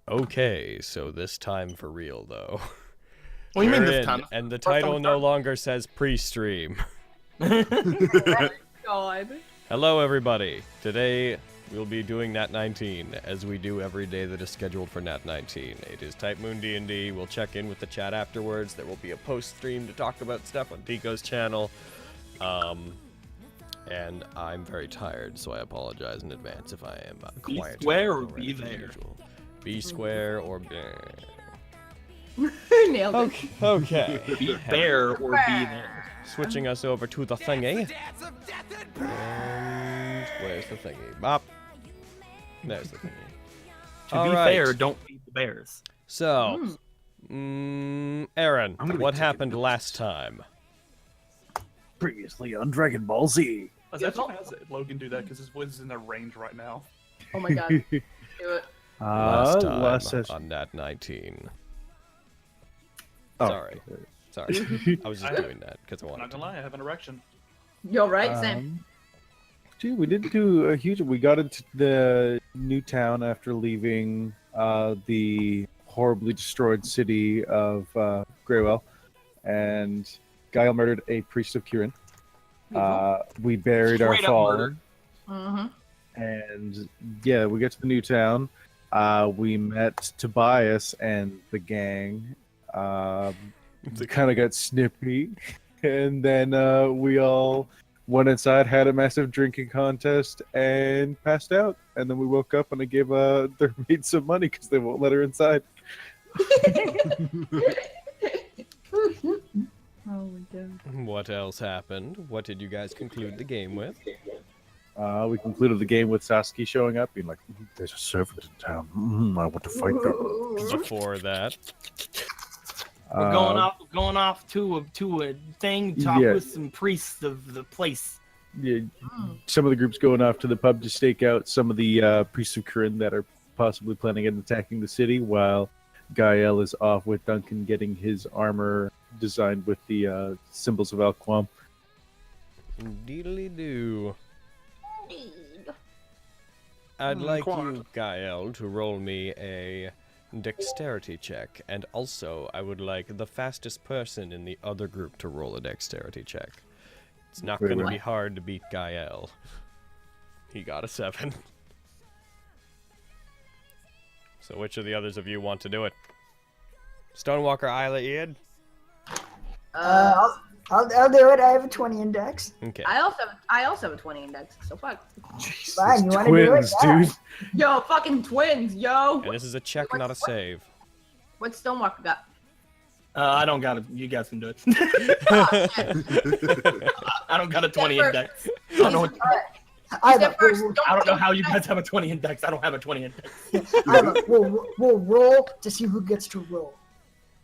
Okay, so this time for real, though. What do you mean We're this in, time? and the title no longer says pre-stream. God. Hello, everybody. Today, we'll be doing Nat19, as we do every day that is scheduled for Nat19. It is Typemoon D&D. We'll check in with the chat afterwards. There will be a post-stream to talk about stuff on Pico's channel. And I'm very tired, so I apologize in advance if I am quiet. Be square or be there? Be square or be... Nailed it. Okay. Be fair or be there. Switching us over to the thingy. And where's the thingy? Bop. There's the thingy. To be fair, don't beat the bears. So, Aaron, what happened last time? Previously on Dragon Ball Z. I was actually going to have Logan do that because his voice is in a range right now. Oh my god. Do it. Last time last on Nat19. Oh. Sorry. I was just doing that because I I'm wanted not to. gonna lie, I have an erection. You're right, Sam. Dude, we didn't do a huge... We got into the new town after leaving the horribly destroyed city of Greywell, and GAE-EL murdered a priest of Kirin. We buried our Straight up fallen. Mm-hmm. And yeah, we get to the new town. We met Tobias and the gang. Kind of got snippy, and then we all went inside, had a massive drinking contest, and passed out. And then we woke up, and I gave their maid some money because they won't let her inside. Oh my god. What else happened? What did you guys conclude the game with? We concluded the game with Sasuke showing up, being like, "There's a servant in town. I want to fight them." Before that, We're going off to a thing, talk with some priests of the place. Yeah, some of the groups going off to the pub to stake out some of the priests of Kirin that are possibly planning on attacking the city, while GAE-EL is off with Duncan getting his armor designed with the symbols of Alquam. Deedly-doo. I'd like you, GAE-EL, to roll me a dexterity check, and also I would like the fastest person in the other group to roll a dexterity check. It's not going to be hard to beat GAE-EL. He got a 7. So which of the others of you want to do it? Stonewalker, Isla, Ian? I'll do it. I have a 20 index. Okay. I also have a 20 index, so fuck. Jesus, Fine, you wanna do it? twins, Yeah. dude. Yo, fucking twins, yo! And this is a check, not a save. What's Stonewalker got? I don't got it. You guys can do it. I don't got a 20 index. I don't know. I don't know how you guys have a 20 index. I don't have a 20 index. We'll roll to see who gets to roll.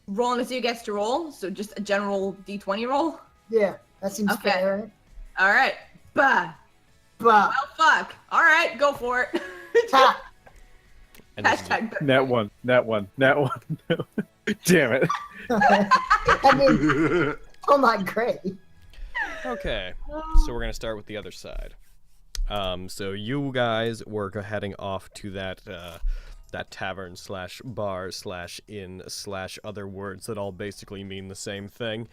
Rolling to see who gets to roll, so just a general D20 roll? Yeah, that seems Okay. fair, right? Alright. Bah. But Well, fuck. Alright, go for it. ha, And this is Hashtag. Nat one. Damn it. I mean, oh my great. Okay, so we're gonna start with the other side. So you guys were heading off to that that tavern / bar / inn / other words that all basically mean the same thing.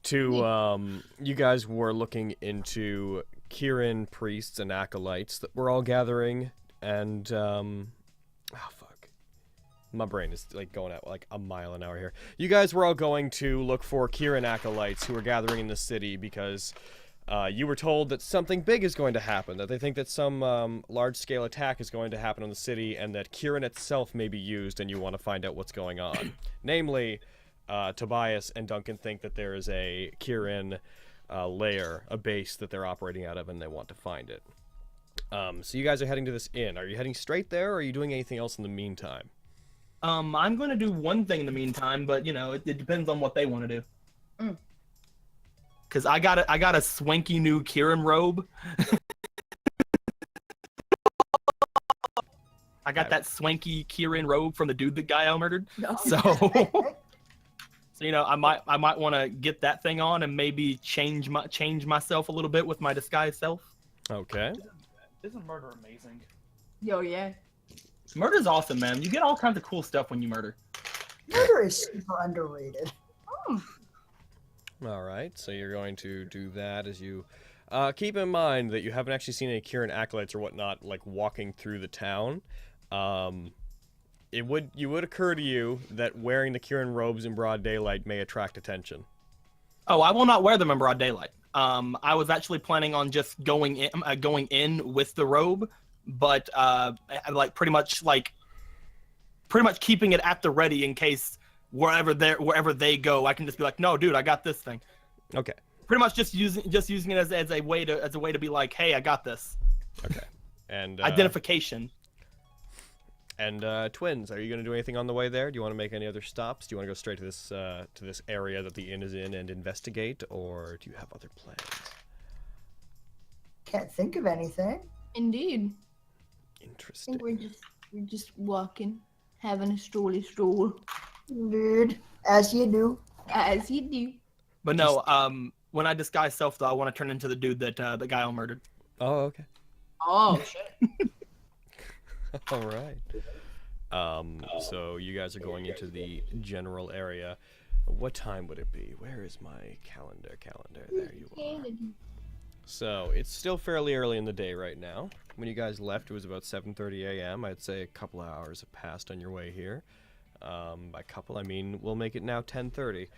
You guys were looking into Kirin priests and acolytes that were all gathering, and fuck, my brain is like going at like a mile an hour here. You guys were all going to look for Kirin acolytes who were gathering in the city because you were told that something big is going to happen, that they think that some large-scale attack is going to happen on the city, and that Kirin itself may be used, and you want to find out what's going on. Namely, Tobias and Duncan think that there is a Kirin lair, a base that they're operating out of, and they want to find it. So you guys are heading to this inn. Are you heading straight there, or are you doing anything else in the meantime? I'm going to do one thing in the meantime, but, you know, it depends on what they want to do. Because I got a swanky new Kirin robe. I got that swanky Kirin robe from the dude that GAE-EL murdered. No. So, you know, I might want to get that thing on and maybe change myself a little bit with my disguise self. Okay. Isn't murder amazing? Yo, yeah. Murder's awesome, man. You get all kinds of cool stuff when you murder. Murder is super underrated. All right, so you're going to do that as you keep in mind that you haven't actually seen any Kieran acolytes or whatnot like walking through the town. It would occur to you that wearing the Kieran robes in broad daylight may attract attention. Oh, I will not wear them in broad daylight. I was actually planning on just going in with the robe, but like pretty much keeping it at the ready in case wherever they go, I can just be like, no, dude, I got this thing. Okay. Pretty much just using it as a way to be like, hey, I got this. Okay. And identification. And twins, are you going to do anything on the way there? Do you want to make any other stops? Do you want to go straight to this area that the inn is in and investigate, or do you have other plans? Can't think of anything. Indeed. Interesting. I think we're just walking, having a stroll. Dude, as you do. As you do. But no, when I disguise self, though, I want to turn into the dude that the guy all murdered. Oh, okay. Oh, shit. All right. So you guys are going into the general area. What time would it be? Where is my calendar? There you are. So it's still fairly early in the day right now. When you guys left, it was about 7:30 a.m. I'd say a couple of hours have passed on your way here. By couple, I mean we'll make it now 10:30.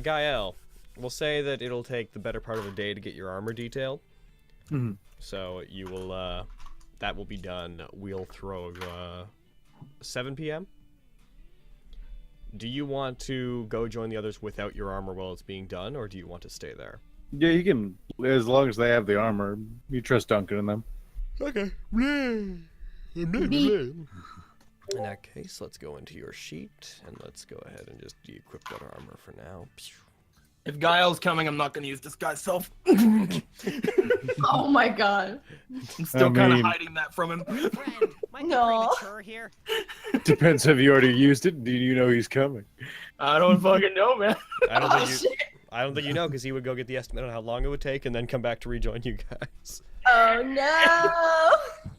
GAE-EL, we'll say that it'll take the better part of a day to get your armor detailed. Mm-hmm. So you will, that will be done. We'll throw 7 p.m. Do you want to go join the others without your armor while it's being done, or do you want to stay there? Yeah, you can, as long as they have the armor. You trust Duncan and them. Okay. In that case, let's go into your sheet, and let's go ahead and just de-equip that armor for now. If GAE-EL's coming, I'm not going to use disguise self. Oh my god. I'm still kind of hiding that from him. No. Here? Depends if you already used it. Do you know he's coming? I don't fucking know, man. I don't think you know, because he would go get the estimate on how long it would take and then come back to rejoin you guys. Oh no.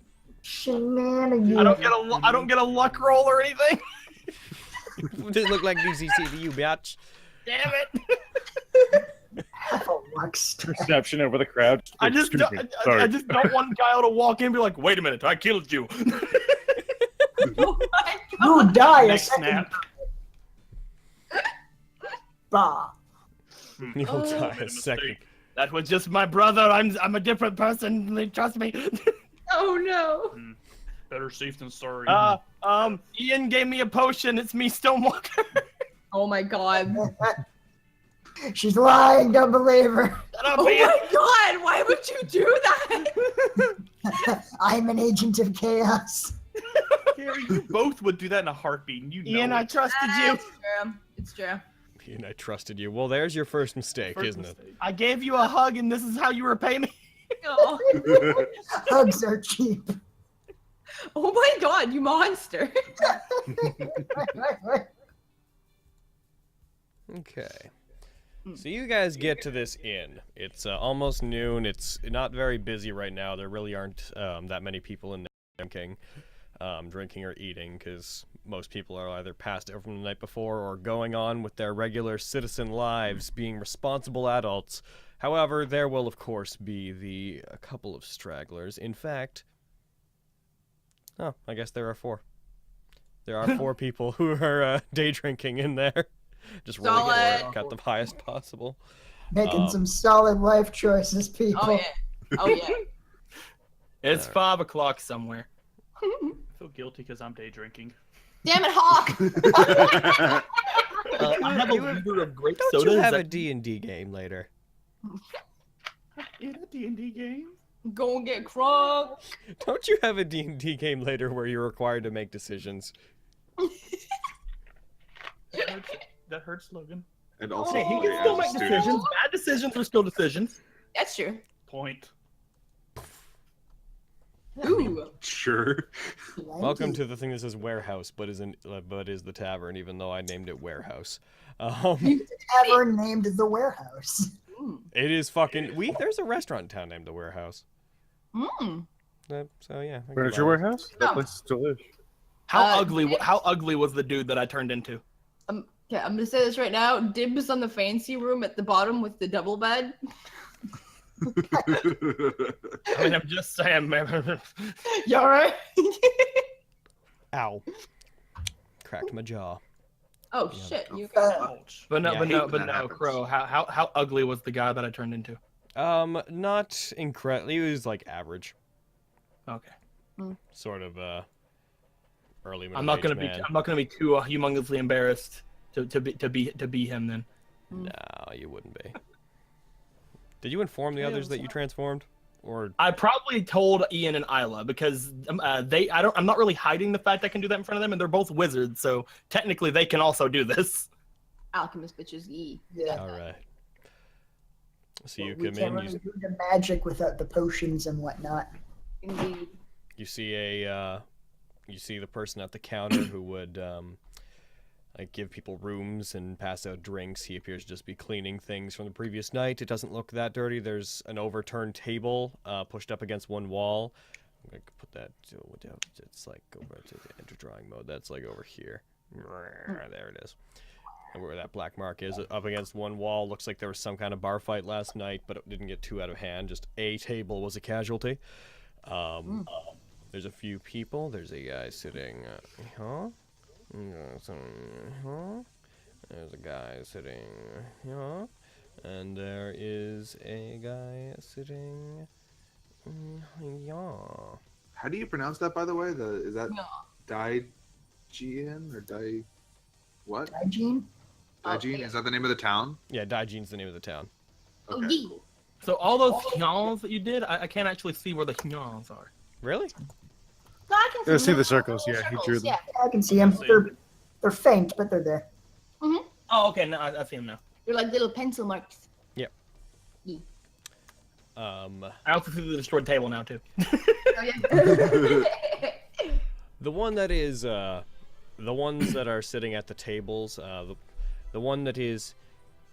Shenanigans. I don't get a luck roll or anything. Does it look like DCC to you, bitch? Damn it. Have a luck Perception over the crowd. I just don't want GAE-EL to walk in and be like, wait a minute, I killed you. Oh my god. You die a Next second. snap. Bah. You'll die a second. That was just my brother. I'm a different person. Trust me. Oh no. Better safe than sorry. Ian gave me a potion. It's me, Stonewalker. Oh my god. She's lying, don't believe her. Oh my god, why would you do that? I'm an agent of chaos. Gary, you both would do that in a heartbeat, and you know Ian, it. I trusted you. It's true. It's true. And I trusted you. Well, there's your first mistake, First isn't mistake. I gave you a hug, and this is how you repay me. Oh. Hugs are cheap. Oh my god, you monster. Okay. So you guys get to this inn. It's almost noon. It's not very busy right now. There really aren't that many people in there drinking or eating, because most people are either passed out from the night before or going on with their regular citizen lives, being responsible adults. However, there will of course be a couple of stragglers. In fact, I guess there are 4. There are 4 people who are day drinking in there. Just rolling it, got the highest possible. Making some solid life choices, people. Oh yeah. Oh yeah. It's 5 o'clock somewhere. I feel guilty because I'm day drinking. Damn it, Hawk! I have a liter of grape Don't soda. you have a D&D game later? In a D&D game? Go and get crunk. Don't you have a D&D game later where you're required to make decisions? That hurts Logan. And also, Hey, he play can still as a make student. decisions. Bad decisions are still decisions. That's true. Point. Ooh. Sure. Welcome to the thing that says warehouse, but is the tavern, even though I named it warehouse. Tavern named the warehouse. It is fucking. There's a restaurant in town named the warehouse. Mm. So yeah. Furniture warehouse? That place is delish. How ugly was the dude that I turned into? Okay, I'm gonna say this right now. Dibs on the fancy room at the bottom with the double bed. I mean, I'm just saying, man. You alright? Ow. Cracked my jaw. Oh shit! You got. Ouch. But no, Yeah, I but hate no, when but that no, happens. Crow. How ugly was the guy that I turned into? Not incredible. He was like average, Okay. sort of early middle I'm not gonna man. be. I'm not gonna be too humongously embarrassed to be him then. No, you wouldn't be. Did you inform the others that you transformed, or I probably told Ian and Isla because I'm not really hiding the fact I can do that in front of them, and they're both wizards, so technically they can also do this. Alchemist bitches. Yeah. all right? So you We come can't in. really do the magic without the potions and whatnot. Indeed. You see you see the person at the counter who would like give people rooms and pass out drinks. He appears to just be cleaning things from the previous night. It doesn't look that dirty. There's an overturned table pushed up against one wall. I'm gonna put that it's like over to the enter drawing mode. That's like over here. There it is. And where that black mark is up against one wall. Looks like there was some kind of bar fight last night, but it didn't get too out of hand. Just a table was a casualty. There's a few people. There's a guy sitting There's a guy sitting here, and there is a guy sitting here. How do you pronounce that, by the way? Is that Daijian or Dai? What? Hygiene? Daijin? Is that the name of the town? Yeah, Daijian's the name of the town. Okay. Indeed. Cool. So all those hyons that you did, I can't actually see where the hyons are. Really? No, I can Yeah, see them. the circles. Yeah, he drew them. Yeah. I can see them. They're faint, but they're there. Oh, okay, now I see them now. They're like little pencil marks. I also see the destroyed table now too. Oh yeah. The one that is, the ones that are sitting at the tables, the one that is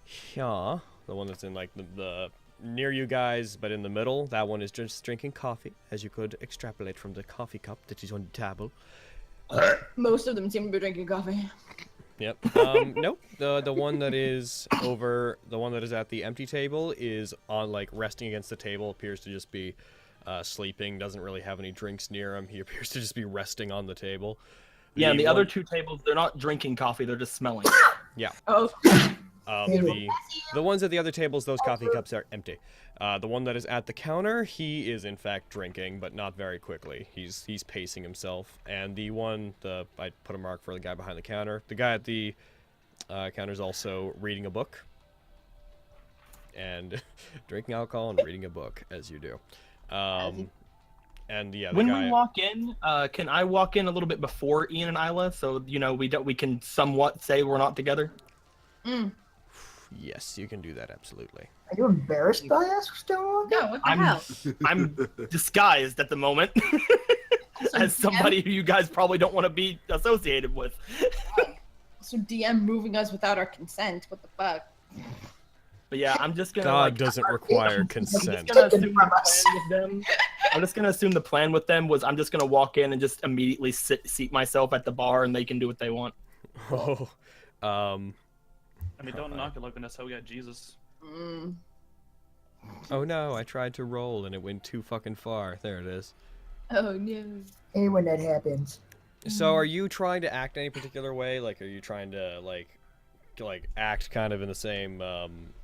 here, the one that's in like the near you guys, but in the middle, that one is just drinking coffee, as you could extrapolate from the coffee cup that is on the table. Most of them seem to be drinking coffee. Yep. Nope. The one that is over, the one that is at the empty table is on like resting against the table. Appears to just be sleeping. Doesn't really have any drinks near him. He appears to just be resting on the table. Yeah, and the other one- two tables, they're not drinking coffee, they're just smelling. Yeah. Oh. The ones at the other tables, those coffee cups are empty. The one that is at the counter, he is in fact drinking, but not very quickly. He's pacing himself. And the one, I put a mark for the guy behind the counter. The guy at the counter is also reading a book. And drinking alcohol and reading a book, as you do. And yeah, the When guy, we walk in, can I walk in a little bit before Ian and Isla, so we can somewhat say we're not together? yes, you can do that absolutely. Are you embarrassed by us, Stonewalker? No, what the hell? I'm disguised at the moment as somebody who you guys probably don't want to be associated with. So DM moving us without our consent. What the fuck? But yeah, I'm just gonna. God like, doesn't require I'm consent. just gonna assume the plan with them. I'm just gonna assume the plan with them was I'm just gonna walk in and just immediately seat myself at the bar, and they can do what they want. Oh, I mean, don't knock it, Logan. That's how we got Jesus. oh no! I tried to roll and it went too fucking far. There it is. Oh no. Hey, when that happens. So, are you trying to act any particular way? Like, are you trying to like act kind of in the same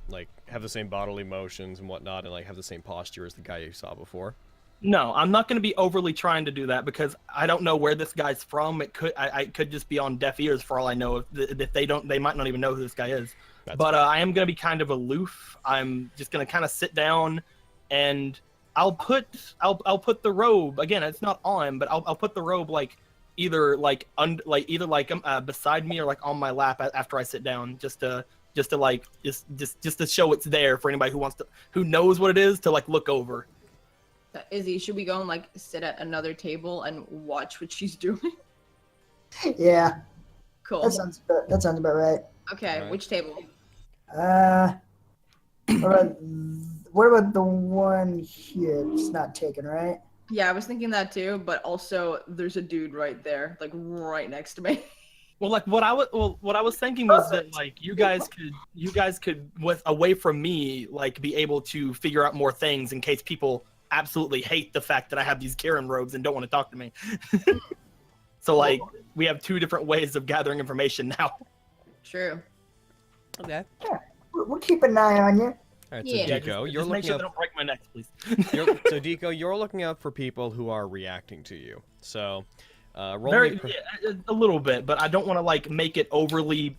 like have the same bodily motions and whatnot, and like have the same posture as the guy you saw before? No, I'm not gonna be overly trying to do that because I don't know where this guy's from. It could I could just be on deaf ears for all I know. If they might not even know who this guy is. That's But I am gonna be kind of aloof. I'm just gonna kind of sit down, and I'll put the robe again. It's not on, but I'll put the robe like either beside me or like on my lap after I sit down, just to show it's there for anybody who knows what it is to like look over. Izzy, should we go and like sit at another table and watch what she's doing? Yeah, Cool. that sounds about right. Okay, Alright. which table? What about the one here? It's not taken, right? Yeah, I was thinking that too, but also there's a dude right there, like right next to me. Well, like what I was thinking was that like you guys could with away from me like be able to figure out more things in case people absolutely hate the fact that I have these Karen robes and don't want to talk to me. So like we have two different ways of gathering information now. True. Okay. Yeah, we'll keep an eye on you. All right, so Yeah. Deco, you're Just make looking sure out. they don't break my neck, please. So Deco, you're looking out for people who are reacting to you. So, roll Very me. yeah, a little bit, but I don't want to like make it overly.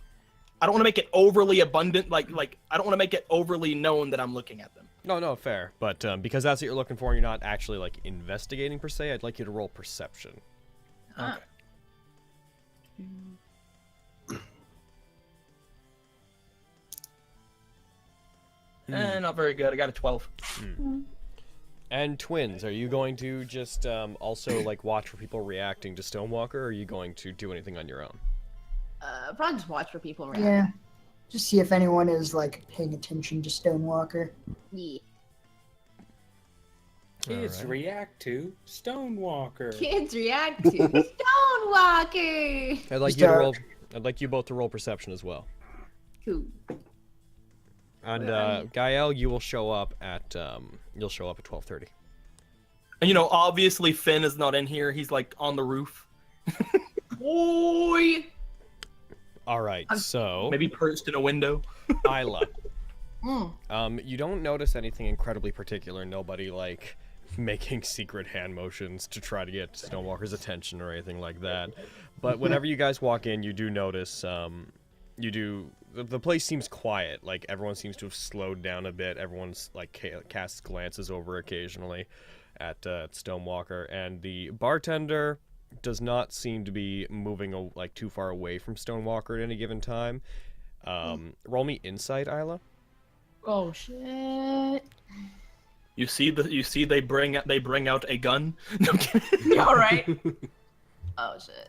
I don't want to make it overly abundant. Like I don't want to make it overly known that I'm looking at them. No, fair. But because that's what you're looking for, and you're not actually like investigating per se. I'd like you to roll perception. Huh. Not very good. I got a 12. And twins, are you going to just also like watch for people reacting to Stonewalker, or are you going to do anything on your own? Probably just watch for people around. Yeah. Just see if anyone is like paying attention to Stonewalker. Yeah. Kids Alright. react to Stonewalker. Kids react to Stonewalker. I'd like Just, you to roll. I'd like you both to roll perception as well. Cool. And Where are you? Gael, you will show up at 12:30. And you know, obviously Finn is not in here. He's like on the roof, Boy. All right, so maybe perched in a window. Isla, Mm. you don't notice anything incredibly particular. Nobody like making secret hand motions to try to get Stonewalker's attention or anything like that. But whenever you guys walk in, you do notice the place seems quiet. Like everyone seems to have slowed down a bit. Everyone's like casts glances over occasionally at Stonewalker, and the bartender does not seem to be moving like too far away from Stonewalker at any given time. Roll me insight, Isla. Oh shit. You see they bring out a gun. No, I'm kidding. All right. Oh shit.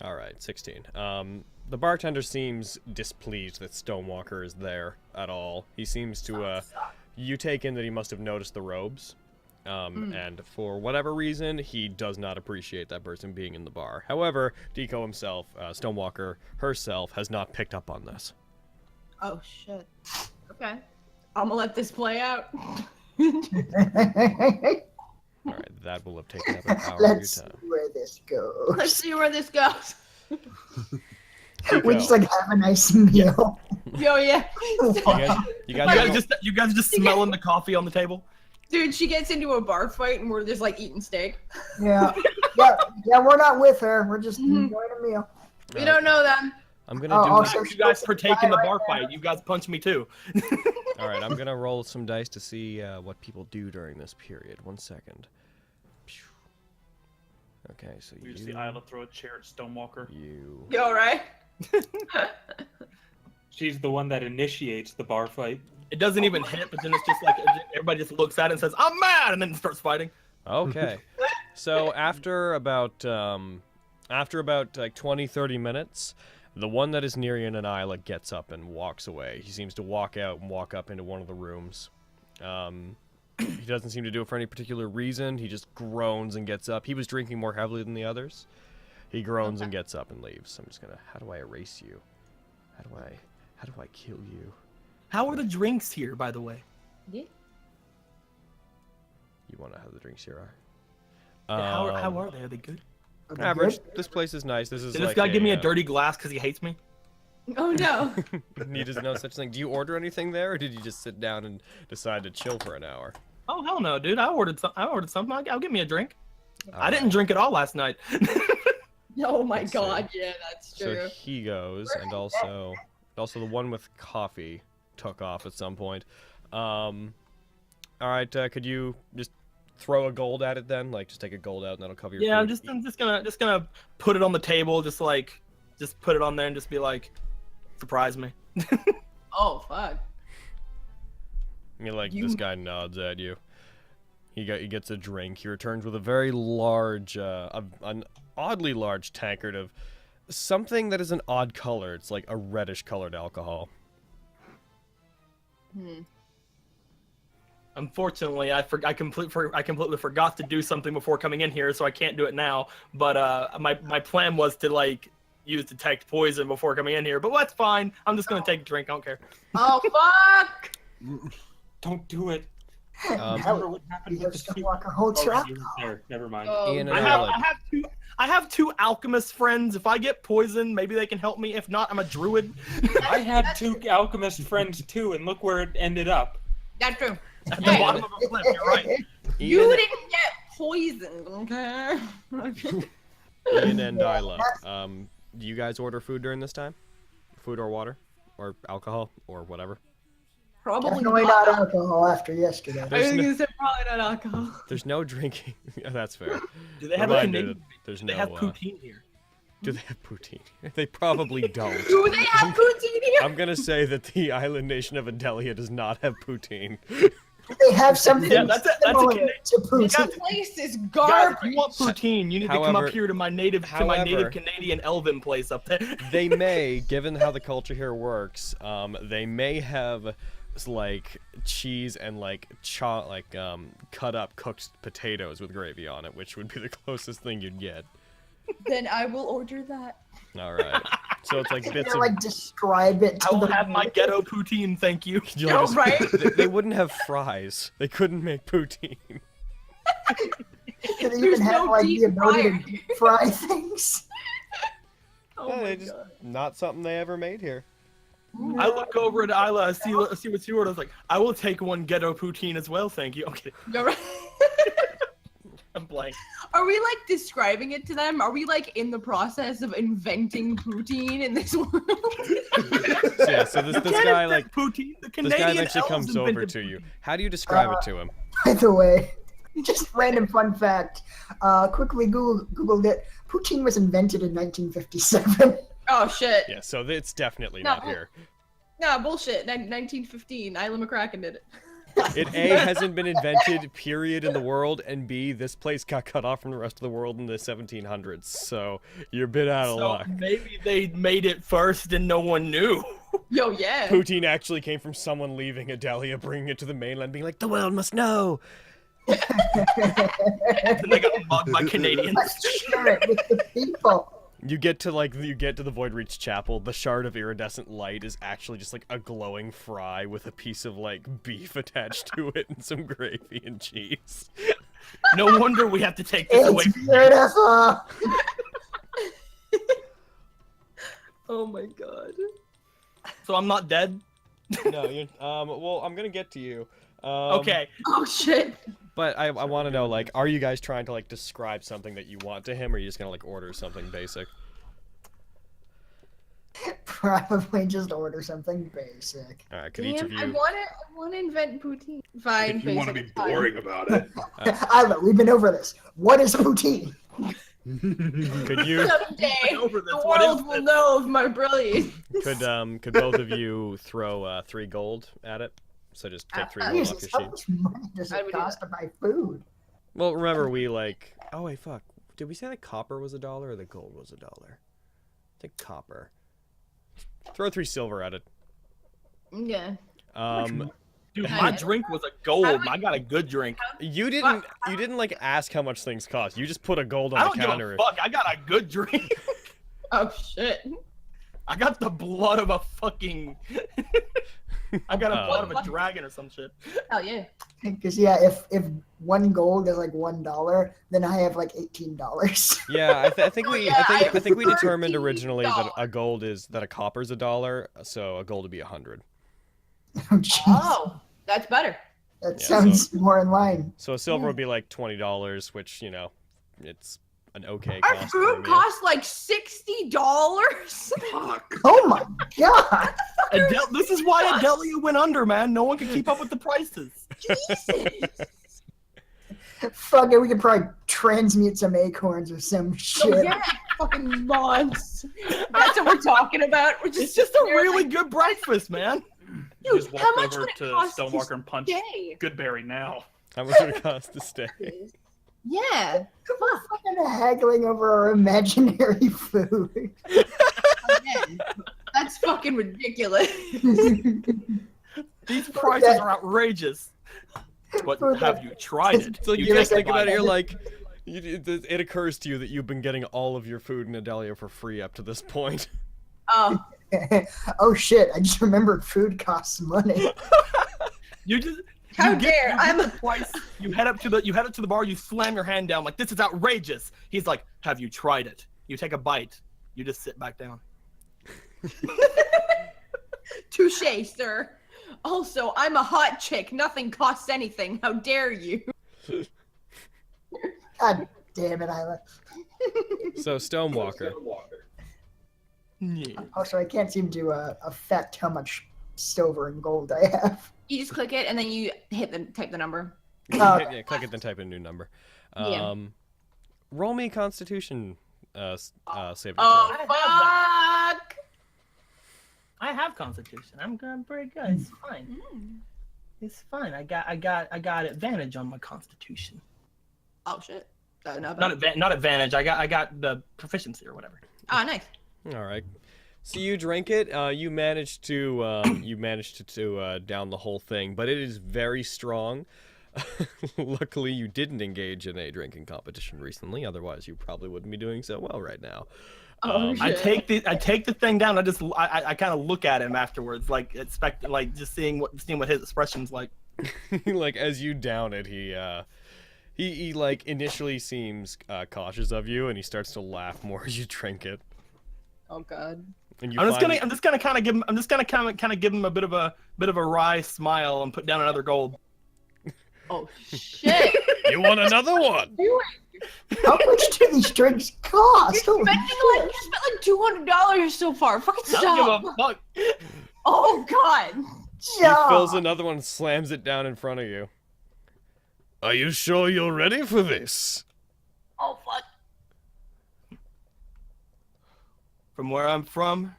All right, 16. The bartender seems displeased that Stonewalker is there at all. He seems to, you take in that he must have noticed the robes. And for whatever reason, he does not appreciate that person being in the bar. However, Deco himself, Stonewalker herself, has not picked up on this. Oh shit. Okay. I'm gonna let this play out. All right, that will have taken up an hour Let's of see your time. where this goes. Let's see where this goes. We just like have a nice meal. Yo, yeah. You guys You guys just smelling the coffee on the table. Dude, she gets into a bar fight and we're just like eating steak. Yeah. Yeah, we're not with her. We're just enjoying a meal. We don't know them. I'm gonna do. Also, You guys partake in the bar fight. You guys punch me too. All right, I'm gonna roll some dice to see what people do during this period. 1 second. Okay, so We you. just see Isla throw a chair at Stonewalker. You. Yo, right? She's the one that initiates the bar fight. It doesn't even hit, but then it's just like everybody just looks at it and says, "I'm mad," and then starts fighting. Okay. So after about like 20-30 minutes, the one that is near you and Isla gets up and walks away. He seems to walk out and walk up into one of the rooms. He doesn't seem to do it for any particular reason. He just groans and gets up. He was drinking more heavily than the others. He groans and gets up and leaves. I'm just gonna. How do I erase you? How do I kill you? How are the drinks here, by the way? Yeah. You want to have the drinks here? How are they? Are they good? Average. This place is nice. This is. Did like this guy give me a uh, dirty glass because he hates me? Oh no. He doesn't know such thing. Do you order anything there, or did you just sit down and decide to chill for an hour? Oh hell no, dude! I ordered something. I'll give me a drink. I Alright. didn't drink it all last night. Oh my Let's see. god, yeah, that's true. So he goes, and also the one with coffee took off at some point. All right, could you just throw a gold at it then? Like, just take a gold out, and that'll cover your. Yeah, I'm food. just gonna put it on the table, just put it on there and just be like, surprise me. Oh fuck. You're like, You- this guy nods at you. He gets a drink. He returns with a very large, an oddly large tankard of something that is an odd color. It's like a reddish colored alcohol. Unfortunately, I completely forgot to do something before coming in here, so I can't do it now. But my plan was to like use detect poison before coming in here. But that's fine. I'm just gonna take a drink. I don't care. Oh fuck! Don't do it. Remember what happened with the Stonewalker holds her up. there. Never mind. Oh, Ian and I have two alchemist friends. If I get poisoned, maybe they can help me. If not, I'm a druid. I had 2 alchemist friends too, and look where it ended up. That's true. At the bottom of a cliff. You're right. You Ian, didn't get poisoned, okay? Ian and Isla, do you guys order food during this time? Food or water? Or alcohol? Or whatever? Probably Definitely not alcohol after yesterday. I was There's no, gonna say probably not alcohol. there's no drinking. Yeah, that's fair. Do they have a Reminded Canadian? that there's They no, have poutine here. do they have poutine? They probably don't. Do they have poutine here? I'm gonna say that the island nation of Idelia does not have poutine. They have something Yeah, that's a similar Canadian. to poutine. That place is Guys, garbage. if you want poutine, you need to come However- up here to my native however- Canadian elven place up there. They may, given how the culture here works, they may have like cheese and like cut up cooked potatoes with gravy on it, which would be the closest thing you'd get. Then I will order that. All right. So it's like bits They of. like describe it to I will the have my ghetto poutine, thank you. you No, just- right? they wouldn't have fries. They couldn't make poutine. They There's even have no like deep the ability fryer. to deep fry things. Oh Yeah, my they just not something they ever made here. I look over at Isla, see what she orders. Like, I will take one ghetto poutine as well, thank you. Okay, You're right. I'm blank. Are we like describing it to them? Are we like in the process of inventing poutine in this world? Yeah. So this Can't guy invent like poutine. The this Canadian guy eventually elves comes over invented to you. poutine. How do you describe it to him? By the way, just random fun fact. Quickly Googled it. Poutine was invented in 1957. Oh shit. Yeah. So it's definitely No. not here. Nah, bullshit. 1915. Isla McCraken did it. It A, hasn't been invented, period, in the world, and B, this place got cut off from the rest of the world in the 1700s, so you're a bit out of So luck. maybe they made it first and no one knew. Yo, yeah. Poutine actually came from someone leaving Idelia, bringing it to the mainland, being like, the world must know! And they got mugged by Canadians. Let's share it with the people. You get to the Void Reach Chapel, the shard of iridescent light is actually just like a glowing fry with a piece of like beef attached to it and some gravy and cheese. No wonder we have to take this away It's from beautiful. Oh my god. So I'm not dead? No, you're, well, I'm gonna get to you. Okay. Oh shit. But I want to know, like, are you guys trying to, like, describe something that you want to him, or are you just gonna, like, order something basic? Probably just order something basic. Alright, could each of Damn, I you... want to invent poutine. Fine, If you want to basic, be fine. boring about it. Isla, we've been over this. What is poutine? Could you... Someday, Over this, the what is world will this? know of my brilliance. Could both of you throw 3 gold at it? So just take 3 gold off Jesus, your how sheet. much money does I it would do cost to buy food? Well, remember we, like... Oh, wait, fuck. Did we say that copper was $1 or the gold was $1? I think copper. Throw 3 silver at it. Yeah. Dude, How my much- drink was a gold. how much- I got a good drink. You didn't like ask how much things cost. You just put a gold I on don't the give counter. a fuck. I got a good drink. Oh shit. I got the blood of a fucking... I got a blood of a Fuck. dragon or some shit. Hell yeah. Because yeah, if 1 gold is like $1, then I have like $18. Yeah, I think we Yeah, I I think we prefer determined $18. originally that a copper's $1, so a gold would be 100. Oh, jeez. Oh, that's better. That Yeah, sounds more in line. So a silver would be like $20, which it's an okay Our cost. food for me. costs like $60. Fuck. Oh my god! This is why Idelia went under, man. No one could keep up with the prices. Jesus. Fuck it, we could probably transmute some acorns or some Oh, shit. yeah, fucking months. That's what we're talking about. We're It's just a there really like, good breakfast, man. You Dude, just how walk much over would it to cost to Stonewalker and punch stay? Goodberry now. How much would it cost to stay? Yeah. We're fucking haggling over our imaginary food. Again, that's fucking ridiculous. These prices are outrageous. But For have the- you tried it? So you take just a think about bite. it, you're like, it occurs to you that you've been getting all of your food in Idelia for free up to this point. Oh, Oh shit! I just remembered food costs money. You just How you get, dare, you I'm get the price. You head up to the bar. You slam your hand down like this is outrageous. He's like, have you tried it? You take a bite. You just sit back down. touche, sir. Also, I'm a hot chick. Nothing costs anything. How dare you? God damn it, Isla. So Stonewalker. Yeah. Also, I can't seem to affect how much silver and gold I have. You just click it and then you type the number. Yeah, click it, then type in a new number. Yeah. Roll me Constitution saving Oh, throw. fuck! I have Constitution. I'm pretty good. It's fine. It's fine. I got advantage on my Constitution. Oh shit. No, Not advantage. I got the proficiency or whatever. Oh, nice. All right. So you drink it. You managed to down the whole thing, but it is very strong. Luckily, you didn't engage in a drinking competition recently. Otherwise, you probably wouldn't be doing so well right now. Oh, I shit. take the thing down. I kind of look at him afterwards, like just seeing what his expression's like. Like as you down it, he like initially seems cautious of you, and he starts to laugh more as you drink it. Oh god. And you I'm just finally- gonna kind of give him a bit of a wry smile and put down another gold. Oh shit. You want another one? How much do these drinks cost? You're Holy spending shit. you spent like $200 so far. Fucking I don't stop. give a fuck. Oh god. He fills another one and slams it down in front of you. Are you sure you're ready for this? Oh fuck. From where I'm from,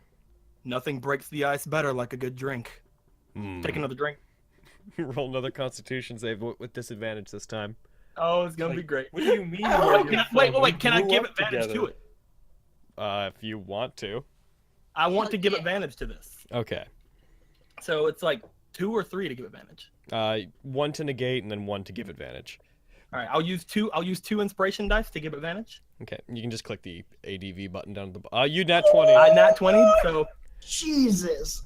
nothing breaks the ice better like a good drink. Take another drink. Roll another Constitution save with disadvantage this time. Oh, it's gonna be great. What do you mean? Oh, where you're wait, from? wait, can I We give grew up advantage together. to it? If you want to. I want to give Yeah. advantage to this. Okay. So it's like 2 or 3 to give advantage. 1 to negate and then 1 to give advantage. All right, I'll use two inspiration dice to give advantage. Okay, you can just click the ADV button down at the you nat 20. Nat 20. So Jesus.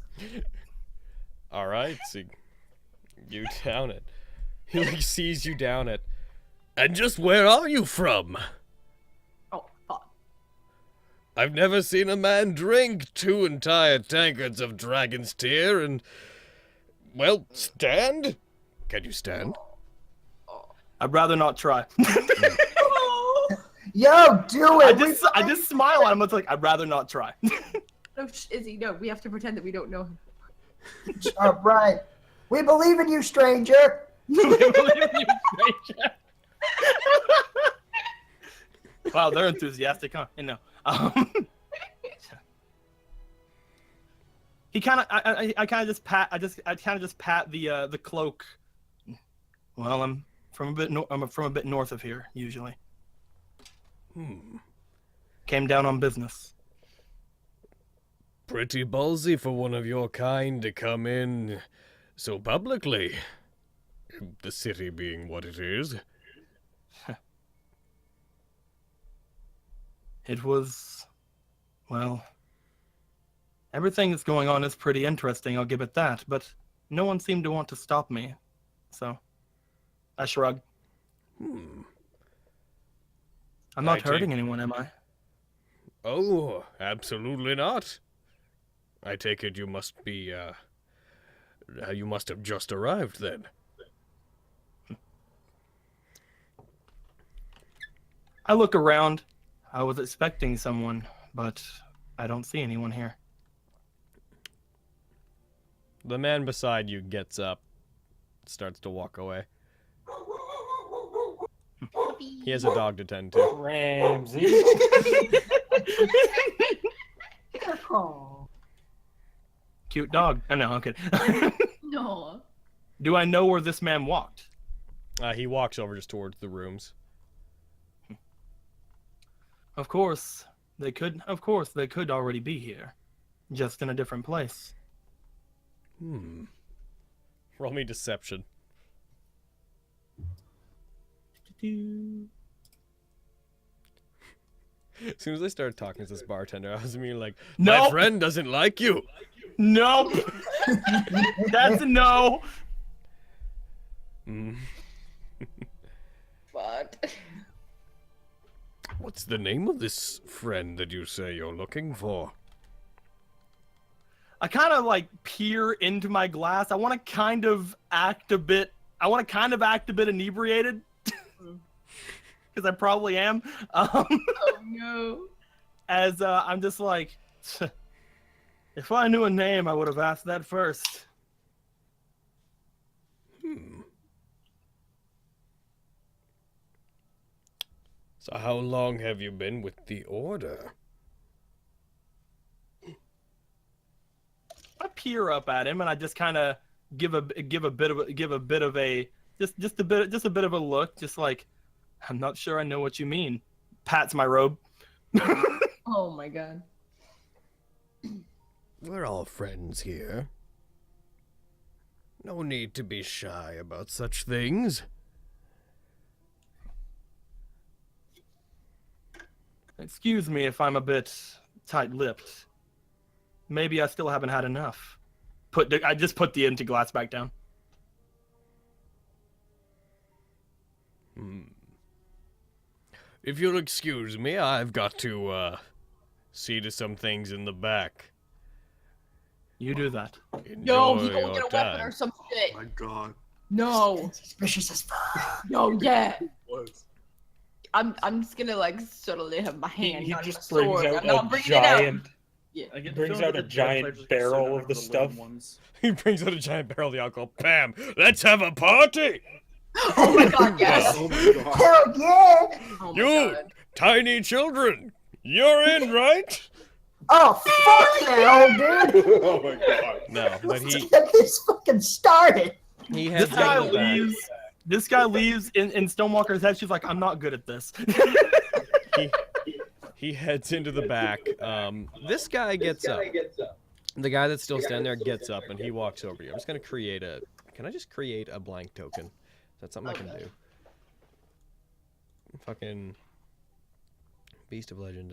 All right, so you down it. He like sees you down it. And just where are you from? Oh fuck. I've never seen a man drink 2 entire tankards of Dragon's Tear and... Well, stand? Can you stand? I'd rather not try. Yo, do it. I just smile at him. It's like I'd rather not try. No, Izzy, no. We have to pretend that we don't know him. All right. We believe in you, stranger. Wow, they're enthusiastic, huh? And no. He kind of, I kind of just pat, I kind of just pat the cloak. Well, I'm from a bit north of here usually. Came down on business. Pretty ballsy for one of your kind to come in so publicly. The city being what it is. It was, well, everything that's going on is pretty interesting, I'll give it that, but no one seemed to want to stop me, so I shrugged. I'm not hurting anyone, am I? Oh, absolutely not. I take it you must be, you must have just arrived then. I look around. I was expecting someone, but I don't see anyone here. The man beside you gets up, starts to walk away. He has a dog to tend to. Ramsey. Oh. Cute dog. I know, okay. No. Do I know where this man walked? He walks over just towards the rooms. Of course, they could already be here. Just in a different place. Roll me deception. As soon as I started talking to this bartender, I was being like, Nope. my friend doesn't like you. Nope. That's a no. Mm. But What's the name of this friend that you say you're looking for? I kind of like peer into my glass. I want to kind of act a bit inebriated. Because I probably am. oh no. As I'm just like, if I knew a name, I would have asked that first. So how long have you been with the Order? I peer up at him and I just kind of give a bit of a look, just like, I'm not sure I know what you mean. Pats my robe. Oh my god. We're all friends here. No need to be shy about such things. Excuse me if I'm a bit tight-lipped. Maybe I still haven't had enough. I just put the empty glass back down. If you'll excuse me, I've got to, see to some things in the back. You do that. No, Enjoy he's gonna your get a weapon time. or some shit. My God. No. Suspicious as fuck. No, yeah. What? I'm just gonna like subtly have my hand He on just the brings sword. out I'm not a bringing it out. giant. Yeah. I get the Brings feeling out that a the giant players are barrel concerned of over the living stuff. ones. He brings out a giant barrel of the alcohol. Bam! Let's have a party! Oh my god, yes. Oh my God. Hell yeah! Oh my You, god. tiny children, you're in, right? Oh, fuck yeah, old dude! Oh my God. No, but Let's get this fucking started! he This heads guy into the back. leaves. This guy leaves in Stonewalker's head. She's like, I'm not good at this. He heads into the back. This guy gets up. The guy that's still standing there gets up and he walks over to you. I'm just gonna create a. Can I just create a blank token? Is that something I can do? Fucking Beast of Legend.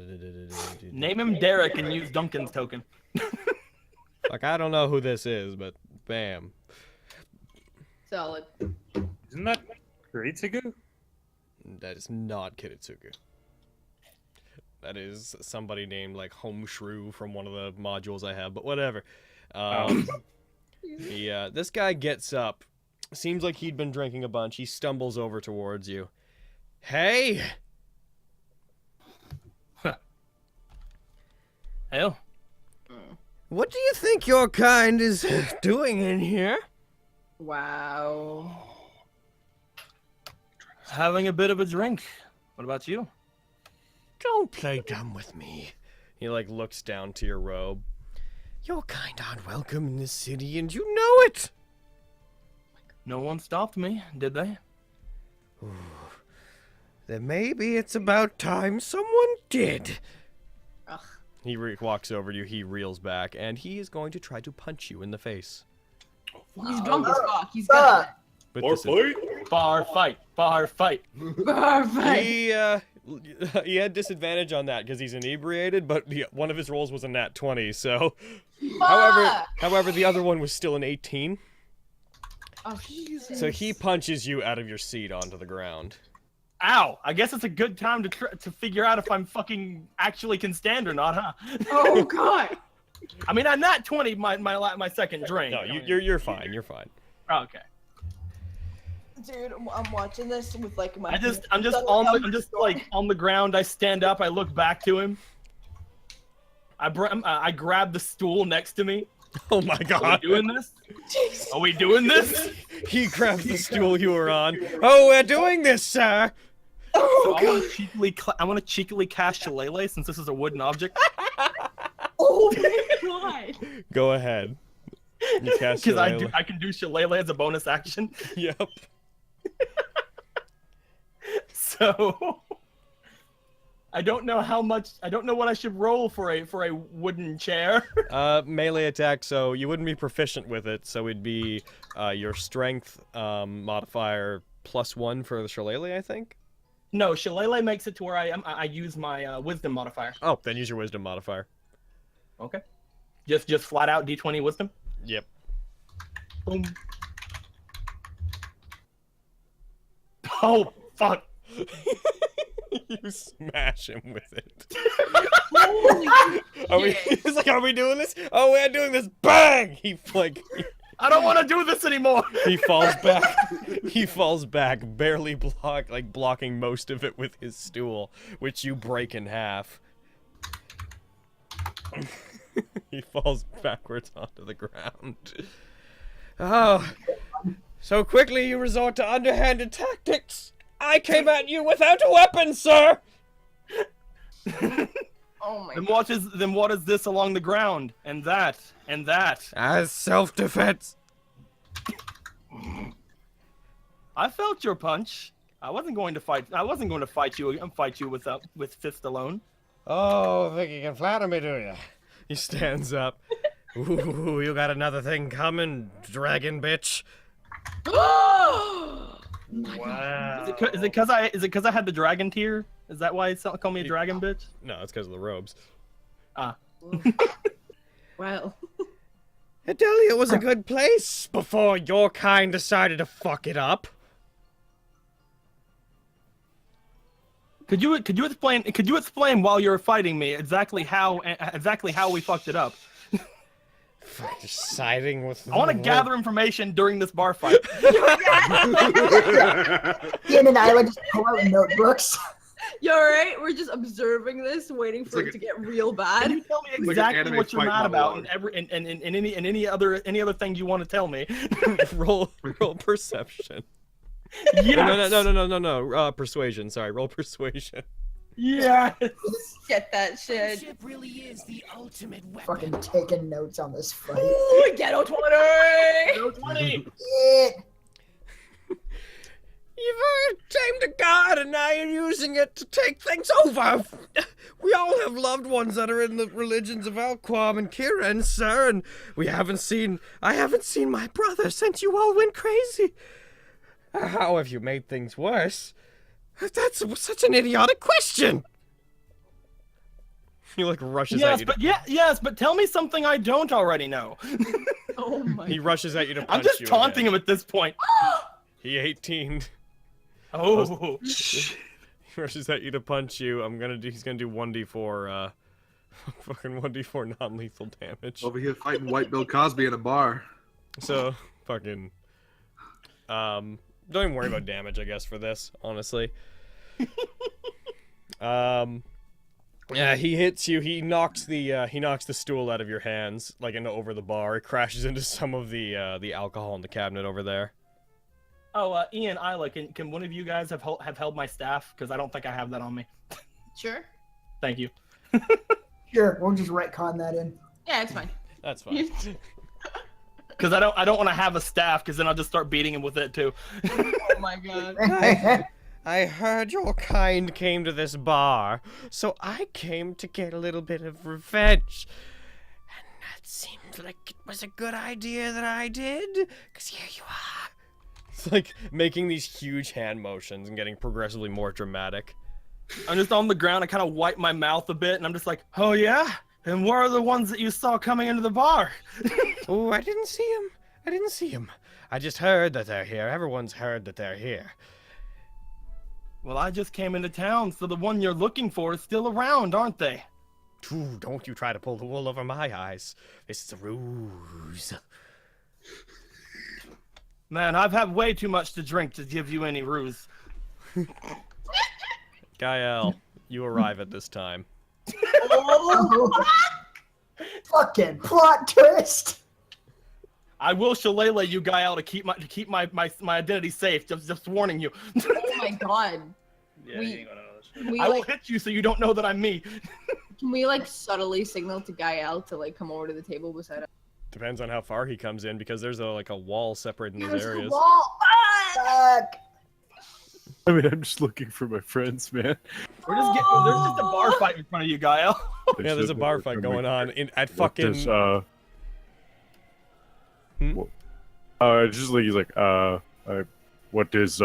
Name him Derek and use Duncan's token. Like I don't know who this is, but bam. Solid. Isn't that Ritsugu? That is not Kiritsugu. That is somebody named like Home Shrew from one of the modules I have, but whatever. This guy gets up. Seems like he'd been drinking a bunch. He stumbles over towards you. Hey! Hell, What do you think your kind is doing in here? Wow. having a bit of a drink. What about you? Don't play dumb with me. He like looks down to your robe. Your kind aren't welcome in this city, and you know it. No one stopped me, did they? Then maybe it's about time someone did. Ugh. He walks over to you, he reels back, and he is going to try to punch you in the face. He's drunk as fuck. He's got it. With Or this- fight? Bar fight, bar fight. Perfect. He had disadvantage on that because he's inebriated, but one of his rolls was a nat 20, so... However, the other one was still an 18. Oh, Jesus. So he punches you out of your seat onto the ground. Ow! I guess it's a good time to figure out if I'm fucking actually can stand or not, huh? Oh, God. I mean, I'm not 20 my second drink. No, you're fine. You're fine. Oh, okay. Dude, I'm watching this with like my. I'm just like on the ground. I stand up. I look back to him. I grab the stool next to me. Oh my Are god! we doing this? Are we doing this? He grabs the stool you were on. Oh, we're doing this, sir. Oh, I want to cheekily cast Shillelagh since this is a wooden object. Oh my God. Go ahead. You cast Because Shillelagh. I can do Shillelagh as a bonus action. Yep. So I don't know how much. I don't know what I should roll for a wooden chair. Melee attack, so you wouldn't be proficient with it, so it'd be your strength modifier +1 for the Shillelagh, I think. No, Shillelagh makes it to where I use my wisdom modifier. Oh, then use your wisdom modifier. Okay. Just flat out D20 wisdom. Yep. Boom. Oh fuck! You smash him with it. Holy Are we? shit. He's like, are we doing this? Oh, we're doing this. Bang! He like. I don't want to do this anymore. He falls back. He falls back, barely blocking most of it with his stool, which you break in half. He falls backwards onto the ground. Oh, so quickly you resort to underhanded tactics. I came at you without a weapon, sir. Oh my Then god. what is this along the ground? And that. As self-defense. I felt your punch. I wasn't going to fight you with fist alone. Oh, think you can flatter me, do you? He stands up. Ooh, you got another thing coming, dragon bitch. Oh Wow. Is it because I had the dragon tier? Is that why it's call me a dragon bitch? No, it's because of the robes. Well. Idelia was a good place before your kind decided to fuck it up. Could you explain while you're fighting me exactly how we fucked it up? Just siding with. I want to gather information during this bar fight. Ian and Isla just pull out notebooks. You alright? We're just observing this, waiting for like it to get real bad. Can you tell me like an exactly anime what you're fight mad about, monologue. and any other thing you want to tell me? roll perception. Yes. No. Persuasion. Sorry, roll persuasion. Yes. Get that shit. really is the ultimate weapon. Fucking taking notes on this fight. Ooh, ghetto 20! 20. Yeah. You've tamed a god and now you're using it to take things over. We all have loved ones that are in the religions of Alquam and Kiran, sir, and I haven't seen my brother since you all went crazy. How have you made things worse? That's such an idiotic question. He like rushes at you. Yes, but tell me something I don't already know. Oh my He rushes at you to punch I'm just you taunting again. him at this point. He 18'd. Oh. He rushes at you to punch you. He's gonna do 1d4 fucking 1d4 non-lethal damage. Over here fighting White Bill Cosby in a bar. So fucking don't even worry about damage, I guess, for this, honestly. Yeah, he hits you. He knocks the stool out of your hands, like over the bar. It crashes into some of the alcohol in the cabinet over there. Oh, Ian, Isla, can one of you guys have held my staff? Because I don't think I have that on me. Sure. Thank you. Sure, we'll just retcon that in. Yeah, it's fine. That's fine. Because I don't want to have a staff, because then I'll just start beating him with it too. Oh my god. I heard your kind came to this bar, so I came to get a little bit of revenge. And that seemed like it was a good idea that I did, because here you are. It's like making these huge hand motions and getting progressively more dramatic. I'm just on the ground. I kind of wipe my mouth a bit, and I'm just like, oh yeah? And where are the ones that you saw coming into the bar? Oh, I didn't see him. I just heard that they're here. Everyone's heard that they're here. Well, I just came into town, so the one you're looking for is still around, aren't they? Ooh, don't you try to pull the wool over my eyes. This is a ruse. Man, I've had way too much to drink to give you any ruse. GAE-EL, you arrive at this time. Oh, fucking plot twist. I will shillelagh you, GAE-EL, to keep my identity safe. Just warning you. Oh my god. Yeah, We- you ain't gonna know this. Can we, I will like, hit you so you don't know that I'm me. can we like subtly signal to GAE-EL to like come over to the table beside us? Depends on how far he comes in, because there's a wall separating these There's the areas. wall. Fuck. I mean, I'm just looking for my friends, man. There's just a bar fight in front of you, GAE-EL. Yeah, there's a bar fight going on at fucking. Just Hmm? just like he's like, what is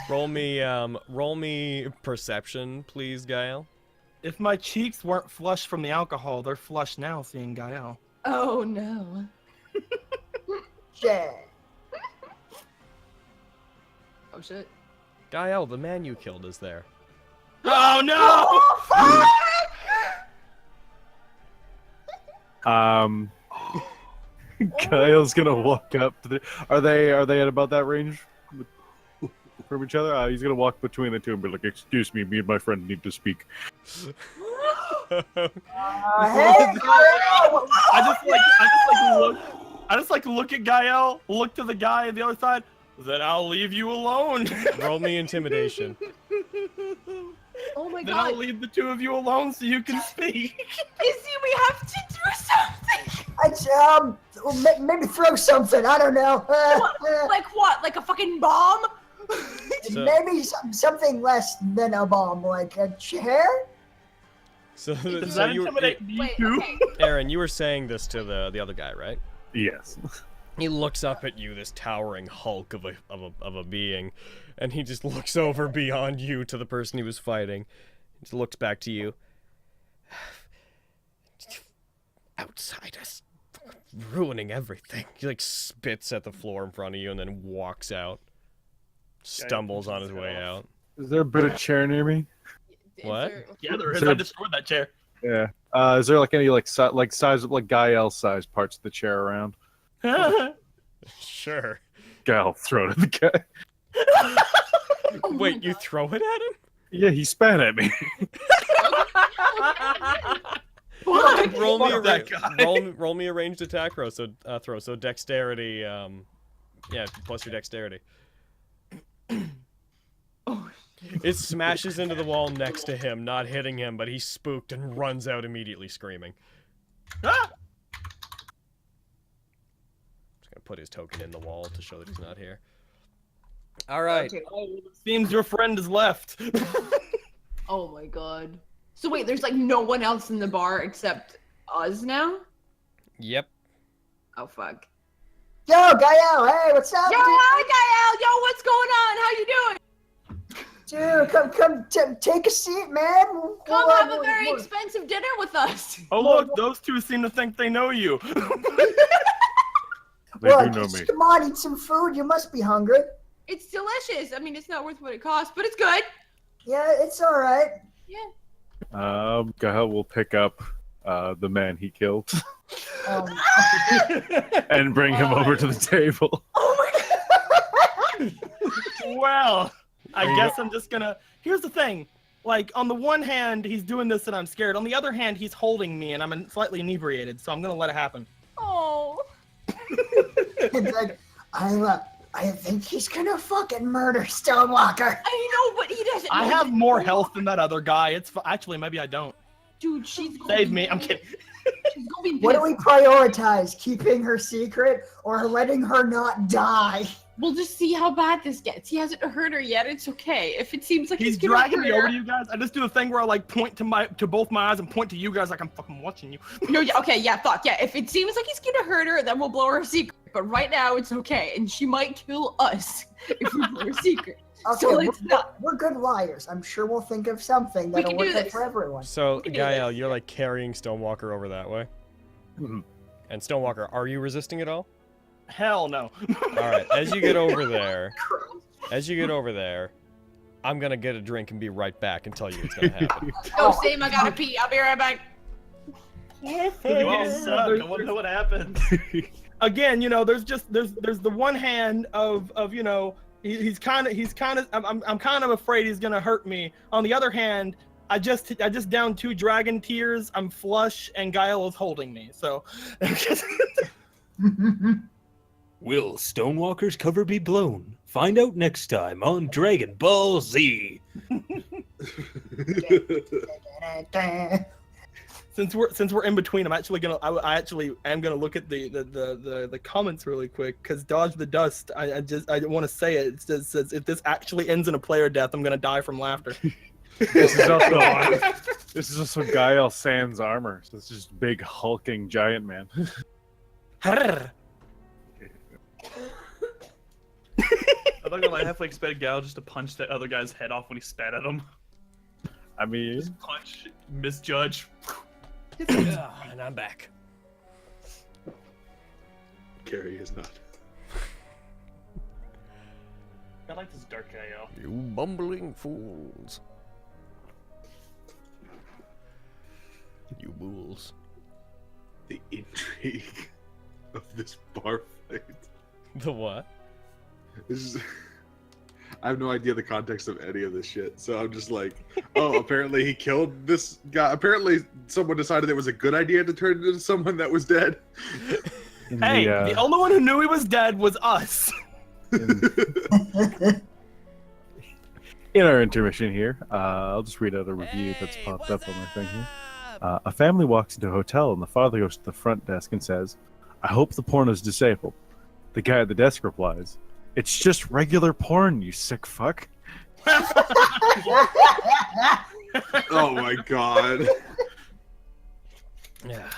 Roll me perception, please, GAE-EL. If my cheeks weren't flushed from the alcohol, they're flushed now seeing GAE-EL. Oh no. Yeah. Oh shit. GAE-EL, the man you killed is there. Oh no! Kyle's gonna walk up to the. Are they at about that range from each other? He's gonna walk between the two and be like, "Excuse me, me and my friend need to speak." Hey, I just look at GAE-EL, look to the guy on the other side, then I'll leave you alone. Roll me intimidation. Oh my Then god. I'll leave the two of you alone so you can speak. Izzy, we have to do something. maybe throw something. I don't know. Like what? Like a fucking bomb? So- Maybe something less than a bomb, like a chair. So, Does so that you, intimidate me Wait, too? okay. Aaron, you were saying this to the other guy, right? Yes. He looks up at you, this towering hulk of a being, and he just looks over beyond you to the person he was fighting. He just looks back to you. Outsiders, ruining everything. He like spits at the floor in front of you and then walks out. Stumbles on his way out. Is there a bit of chair near me? What? Yeah, there is. So- I destroyed that chair. Yeah. Is there like any size of like GAE-EL size parts of the chair around? Sure. I'll throw it at the guy. Wait, you throw it at him? Yeah, he spat at me. What? Roll me, Fuck that guy. roll me a ranged attack throw. So dexterity. Yeah, plus your dexterity. Oh, It smashes into the wall next to him, not hitting him, but he's spooked and runs out immediately screaming. Ah! Just gonna put his token in the wall to show that he's not here. All right. okay. Oh, it seems your friend is left. Oh my god. So wait, there's like no one else in the bar except us now? Yep. Oh fuck. Yo, GAE-EL, hey, what's up, Yo, hi GAE-EL! Yo, what's going on? How you doing? dude? Come, take a seat, man. Come have a very expensive dinner with us. Oh look, those two seem to think they know you. They Well, do know just me. come on, eat some food. You must be hungry. It's delicious. I mean, it's not worth what it costs, but it's good. Yeah, it's all right. Yeah. GAE-EL will pick up the man he killed Um, and bring him over to the table. oh my god. Well, I guess I'm just gonna. Here's the thing. Like, on the one hand, he's doing this and I'm scared. On the other hand, he's holding me and I'm slightly inebriated, so I'm gonna let it happen. Oh. It's like, I think he's gonna fucking murder Stonewalker. I know, but he doesn't. I know have that- more health than that other guy. Actually, maybe I don't. Dude, she's gonna Save be me. I'm pissed. kidding. She's gonna be What do pissed. we prioritize? Keeping her secret or letting her not die? We'll just see how bad this gets. He hasn't hurt her yet. It's okay. If it seems like He's gonna dragging me hurt over her- to you guys. I just do the thing where I like point to both my eyes and point to you guys like I'm fucking watching you. No, yeah, okay, yeah, fuck, yeah. If it seems like he's gonna hurt her, then we'll blow her secret. But right now, it's okay, and she might kill us if we blow her secret. Okay, So let's not. we're good liars. I'm sure we'll think of something We that'll can do work out this. for everyone. So, We can do GAE-EL, this. you're like carrying Stonewalker over that way. Mhm. And Stonewalker, are you resisting at all? Hell no. All right. As you get over there, I'm gonna get a drink and be right back and tell you what's gonna happen. Oh, same, I gotta pee. I'll be right back. You all suck. I want to know what happened. Again, you know, there's the one hand of you know, he's kind of I'm kind of afraid he's gonna hurt me. On the other hand, I just downed 2 dragon tears. I'm flush, and GAE-EL is holding me. So. Will Stonewalker's cover be blown? Find out next time on Dragon Ball Z. Since we're in between, I actually am gonna look at the comments really quick because dodge the dust. I want to say it. It says if this actually ends in a player death, I'm gonna die from laughter. This is also GAE-EL sans armor. So it's just big hulking giant man. I'm not gonna lie, I halfway expected Gal just to punch that other guy's head off when he spat at him. I mean, Just punch, misjudge. And I'm back. Carrie is not. I like this dark AL. You bumbling fools. You bulls. The intrigue of this bar fight. The what? This is... I have no idea the context of any of this shit, so I'm just like, oh, apparently he killed this guy. Apparently someone decided it was a good idea to turn into someone that was dead. Hey, the only one who knew he was dead was us. In our intermission here, I'll just read out a review that's popped up on my thing here. A family walks into a hotel and the father goes to the front desk and says, "I hope the porn is disabled." The guy at the desk replies, "It's just regular porn, you sick fuck." Oh my god. Yeah.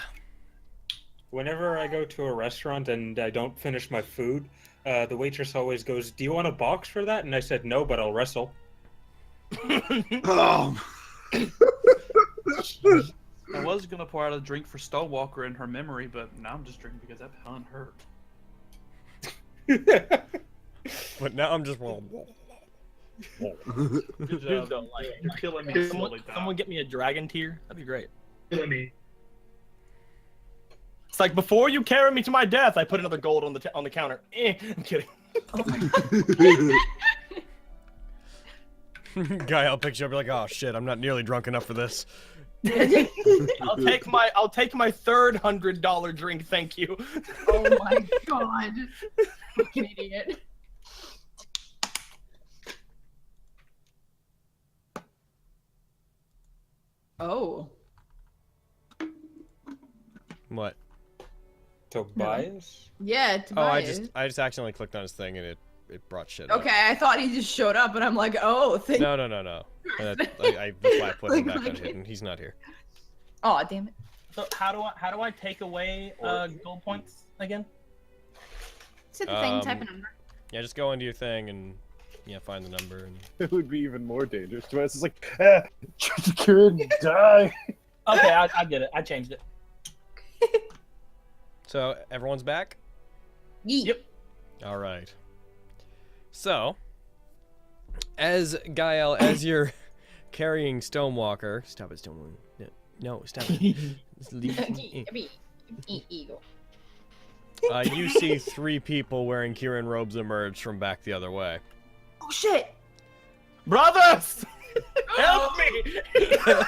Whenever I go to a restaurant and I don't finish my food, the waitress always goes, "Do you want a box for that?" And I said, "No, but I'll wrestle." Oh. I was gonna pour out a drink for Stonewalker in her memory, but now I'm just drinking because that pun hurt. But now I'm just Good job. You're killing me slowly, Dom. Someone get me a dragon tear. That'd be great. It's like before you carry me to my death, I put another gold on the counter. I'm kidding. Guy, I'll pick you up. You're like, oh shit, I'm not nearly drunk enough for this. I'll take my third $100 drink, thank you. Oh my god. Fucking idiot. Oh. What? Tobias? Yeah, Tobias. I just accidentally clicked on his thing and it brought shit up. Okay, I thought he just showed up, and I'm like, oh, thank No. That's why I put him back on hidden. He's not here. Oh, damn it. So how do I take away gold points again? Set the thing, type a number. Yeah, just go into your thing and find the number. And... It would be even more dangerous to us. It's like, Kieran, die. Okay, I get it. I changed it. So everyone's back? Yep. All right. So, as GAE-EL, as you're carrying Stonewalker, stop it, Stonewalker. No, stop it. Eagle. You see 3 people wearing Kieran robes emerge from back the other way. Oh shit! Brothers, help me! Oh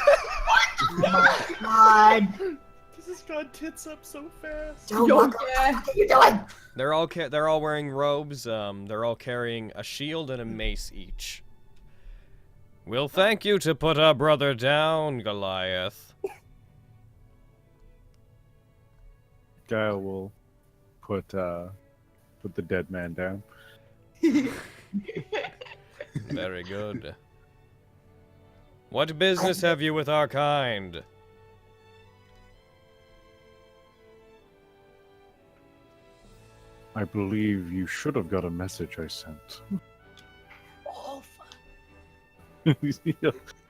my god. This has gone tits up so fast. What are you doing? They're all wearing robes. They're all carrying a shield and a mace each. We'll thank you to put our brother down, Goliath. GAE-EL will put the dead man down. Very good. What business have you with our kind? I believe you should have got a message I sent. Oh, fuck.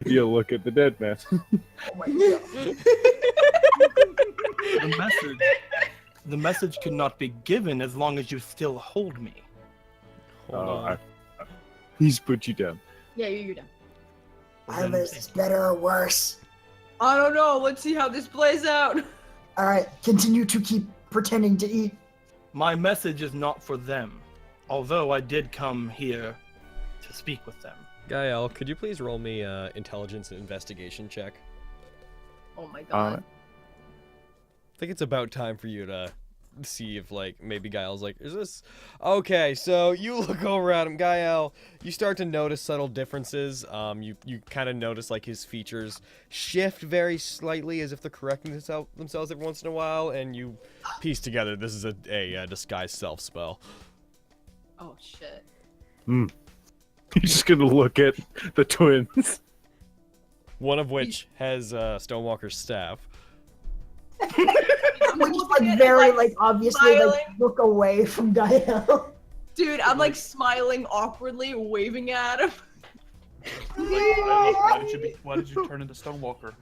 You'll look at the dead man. Oh my god. The message could not be given as long as you still hold me. Hold on. He's put you down. Yeah, you're done. Either this is better or worse. I don't know. Let's see how this plays out. Alright, continue to keep pretending to eat. My message is not for them, although I did come here to speak with them. GAE-EL, could you please roll me intelligence and investigation check? Oh my god. I think it's about time for you to see if, like, maybe GAE-EL's like, is this... Okay, so you look over at him, GAE-EL, you start to notice subtle differences. You kind of notice, like, his features shift very slightly as if they're correcting themselves every once in a while, and you piece together this is a disguise self spell. Oh shit. You're just gonna look at the twins. One of which has Stonewalker's staff. We just like very like obviously like look away from GAE-EL. Dude, I'm like smiling awkwardly, waving at him. Why did you turn into Stonewalker?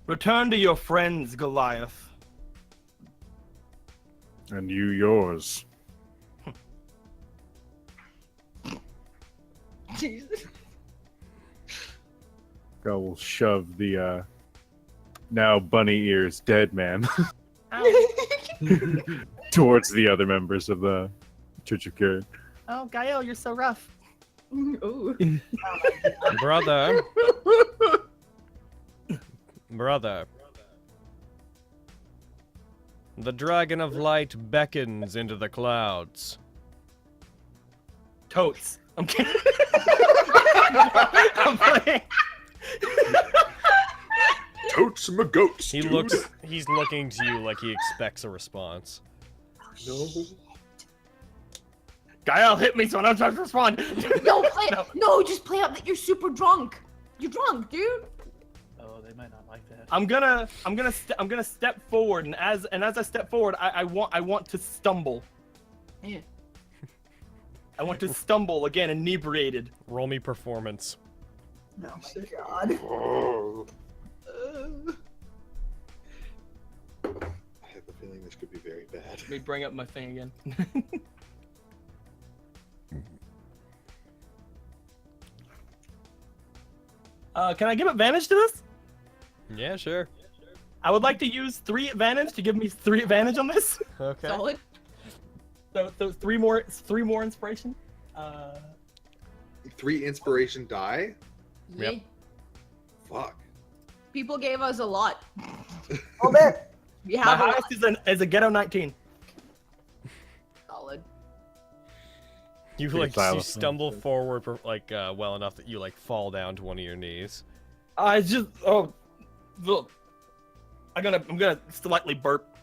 Return to your friends, Goliath. And you yours. Jesus. I will shove the now bunny ears dead man towards the other members of the Church of Karen. Oh, GAE-EL, you're so rough. Ooh. Brother. Brother. The dragon of light beckons into the clouds. Totes. I'm kidding. I'm playing. Totes my goats. He's looking to you like he expects a response. No. GAE-EL hit me, so I don't try to respond. No, just play up that you're super drunk. You're drunk, dude. Oh, they might not like that. I'm gonna step forward, and as I step forward, I want to stumble. Yeah. I want to stumble again, inebriated. Roll me performance. Oh my god. Oh. I have a feeling this could be very bad. Let me bring up my thing again. Can I give advantage to this? Yeah, sure. I would like to use 3 advantage to give me 3 advantage on this. Okay. Solid. So 3 more inspiration. 3 inspiration die? Yep. Yeah. Fuck. People gave us a lot. Oh man. We My have a lot. highest is a ghetto 19. Solid. You Pretty you silent. stumble forward well enough that you fall down to one of your knees. I just look. I'm gonna slightly burp.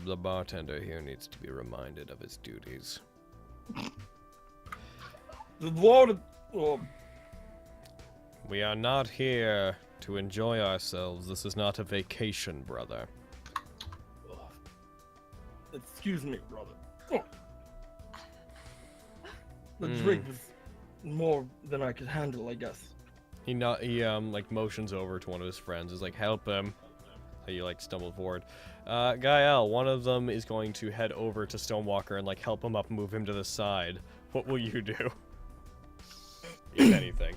The bartender here needs to be reminded of his duties. The Lord. Oh, We are not here to enjoy ourselves. This is not a vacation, brother. excuse me, brother. Oh. The drink was more than I could handle, I guess. He motions over to one of his friends. Is like, help him. You stumble forward. GAE-EL, one of them is going to head over to Stonewalker and help him up, move him to the side. What will you do? If anything.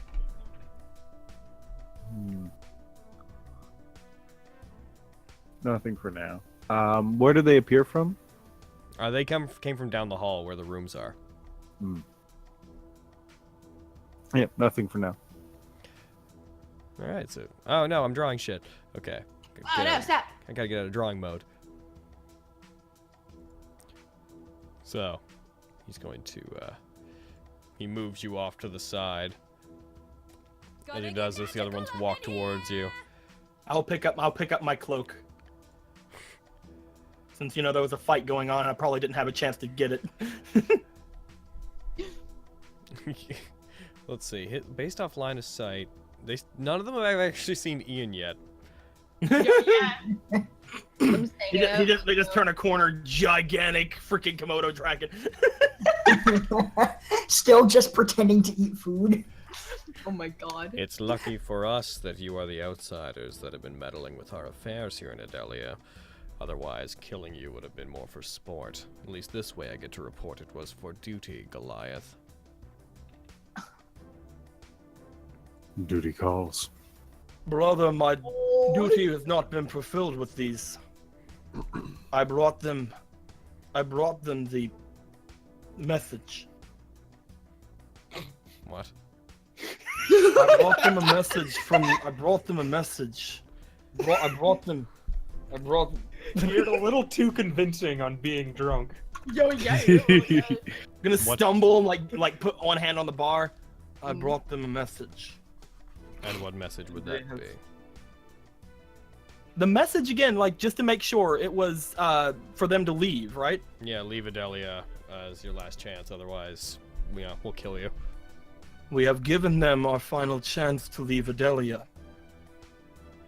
Nothing for now. Where do they appear from? They came from down the hall where the rooms are. Yeah, nothing for now. Alright, so... Oh, no, I'm drawing shit. Okay. Oh, no, stop. I gotta get out of drawing mode. So, he's going to, he moves you off to the side. As he does this, the other ones walk towards you. I'll pick up my cloak. Since there was a fight going on, I probably didn't have a chance to get it. Let's see. Based off line of sight, none of them have actually seen Ian yet. Yeah. They just turn a corner, gigantic freaking Komodo dragon. Still just pretending to eat food. Oh my god. It's lucky for us that you are the outsiders that have been meddling with our affairs here in Idelia. Otherwise, killing you would have been more for sport. At least this way I get to report it was for duty, Goliath. Duty calls. Brother, my duty has not been fulfilled with these. I brought them the message. What? I brought them a message You're a little too convincing on being drunk. I'm gonna stumble and put one hand on the bar. I brought them a message. And what message would that be? The message again, just to make sure it was for them to leave, right? Yeah, leave Idelia as your last chance. Otherwise, we'll kill you. We have given them our final chance to leave Idelia.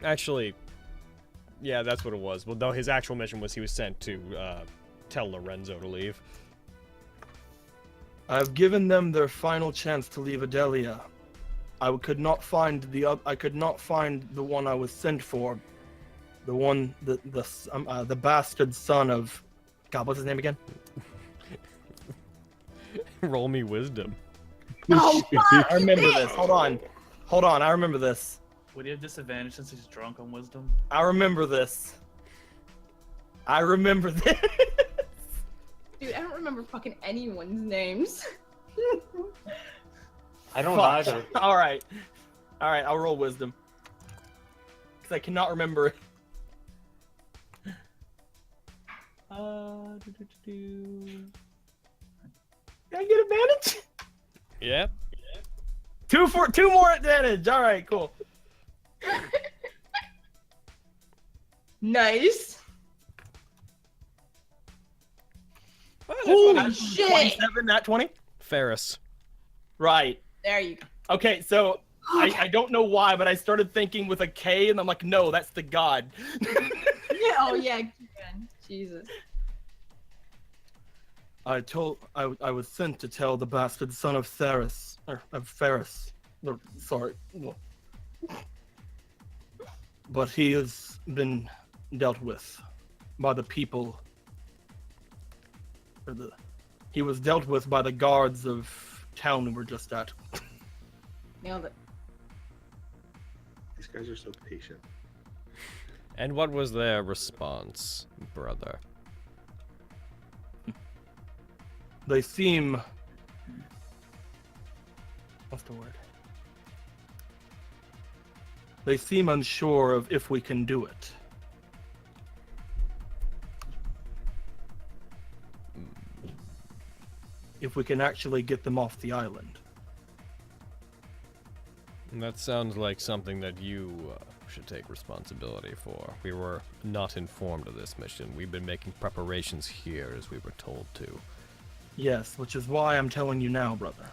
Actually, Yeah, that's what it was. Well, though his actual mission was he was sent to tell Lorenzo to leave. I've given them their final chance to leave Idelia. I could not find the one I was sent for. The one the bastard son of God. What's his name again? Roll me wisdom. Oh, fuck! I remember this. Hold on. I remember this. Would he have disadvantage since he's drunk on wisdom? I remember this. Dude, I don't remember fucking anyone's names. I don't Fuck. either. All right. I'll roll wisdom because I cannot remember it. Can I get advantage? Yep. Two more advantage. All right, cool. Nice. Well, that's Holy what shit! 27, not 20. Ferris. Right. There you go. Okay, so I don't know why, but I started thinking with a K, and I'm like, no, that's the god. Yeah, oh yeah, again. Jesus. I was sent to tell the bastard son of Ferris. Sorry. But he has been dealt with by the people. He was dealt with by the guards of town we were just at. Nailed it. These guys are so patient. And what was their response, brother? They seem... What's the word? They seem unsure of if we can do it. If we can actually get them off the island. And that sounds like something that you should take responsibility for. We were not informed of this mission. We've been making preparations here as we were told to. Yes, which is why I'm telling you now, brother.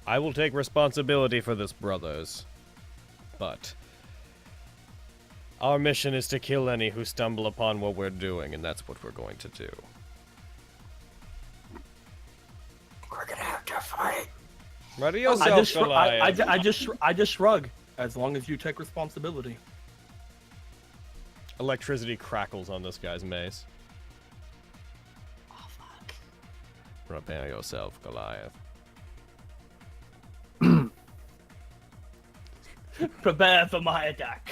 I will take responsibility for this, brothers. But our mission is to kill any who stumble upon what we're doing, and that's what we're going to do. We're gonna have to fight. Ready yourself, Goliath. I just shrug. As long as you take responsibility. Electricity crackles on this guy's mace. Oh fuck. Prepare yourself, Goliath. Prepare for my attack.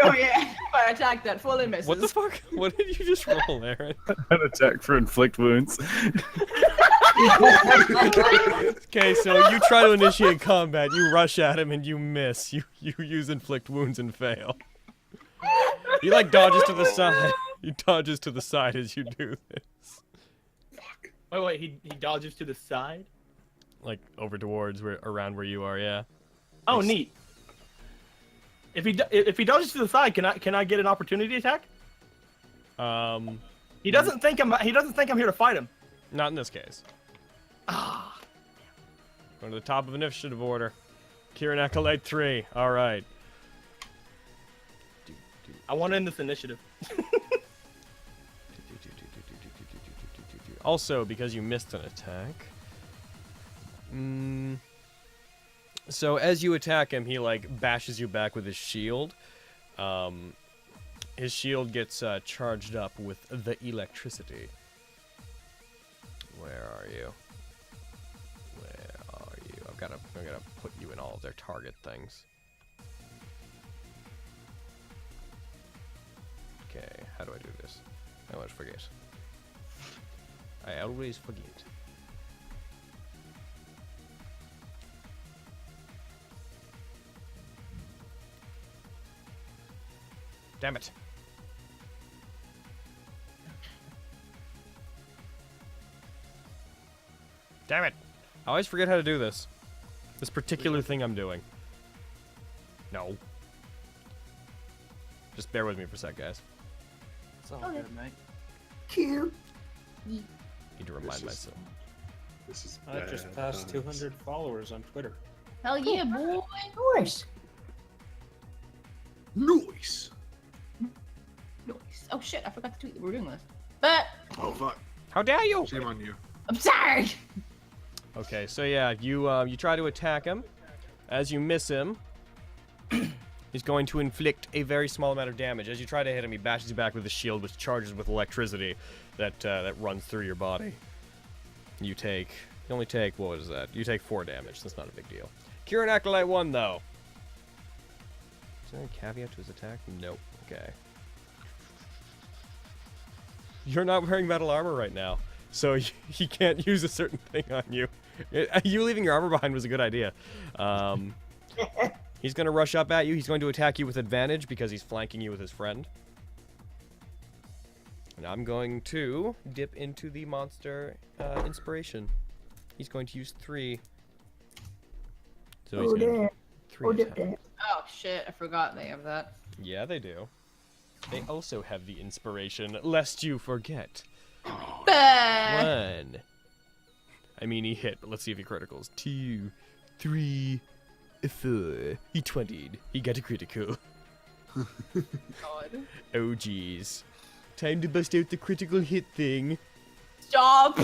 Oh yeah. My attack that fully misses. What the fuck? What did you just roll, Aaron? An attack for inflict wounds. Okay, so you try to initiate combat, you rush at him and you miss. You use inflict wounds and fail. He like dodges to the side. He dodges to the side as you do this. Wait, he dodges to the side? Like over towards around where you are, yeah. Oh, neat. If he dodges to the side, can I get an opportunity attack? He doesn't think I'm here to fight him. Not in this case. Ah. Going to the top of initiative order. ANAKALATHAI 3. All right. I want to end this initiative. Also, because you missed an attack. So as you attack him, he like bashes you back with his shield. His shield gets charged up with the electricity. Where are you? Where are you? I'm gonna put you in all of their target things. Okay, how do I do this? I always forget. I always forget. Damn it. Damn it. I always forget how to do this. This particular thing I'm doing. No. Just bear with me for a sec, guys. It's all Okay. good, mate. Cute. Need to remind This is- myself. This is I just bad passed times. 200 followers on Twitter. Hell yeah, boy. Nice. Noise. Nice. Oh shit, I forgot to tweet that we were doing this. But Oh fuck! How dare you? Shame on you. I'm sorry. Okay, so yeah, you try to attack him. As you miss him, he's going to inflict a very small amount of damage. As you try to hit him, he bashes you back with a shield, which charges with electricity that runs through your body. You only take, what was that? You take 4 damage. That's not a big deal. Cure an Acolyte 1, though. Is there a caveat to his attack? Nope. Okay. You're not wearing metal armor right now, so he can't use a certain thing on you. You leaving your armor behind was a good idea. He's going to rush up at you. He's going to attack you with advantage because he's flanking you with his friend. And I'm going to dip into the monster inspiration. He's going to use 3. So he's going to 3 attack. Oh shit, I forgot they have that. Yeah, they do. They also have the inspiration, lest you forget. Bah! 1. I mean, he hit, but let's see if he criticals. 2, 3, 4. He 20'd. He got a critical. God. Oh, jeez. Time to bust out the critical hit thing. Stop!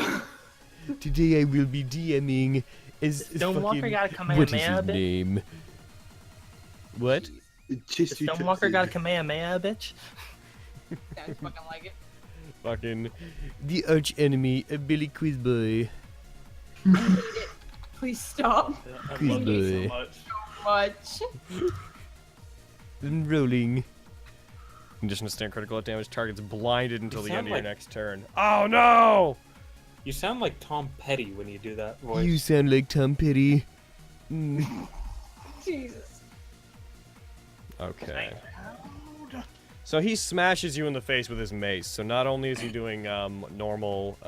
Today I will be DMing as Stonewalker fucking... got a What is his Kamehameha, bitch? name? What? Stonewalker got a Kamehameha, bitch? Sounds fucking like it. Fucking the arch enemy, a Billy Quizboy. Please stop. I Quiz love it boy. so much. Much. And rolling. Condition to stand critical damage. Target's blinded until the sound end of your like- next turn. Oh no! You sound like Tom Petty when you do that voice. You sound like Tom Petty. Jesus. Okay. So he smashes you in the face with his mace. So not only is he doing normal,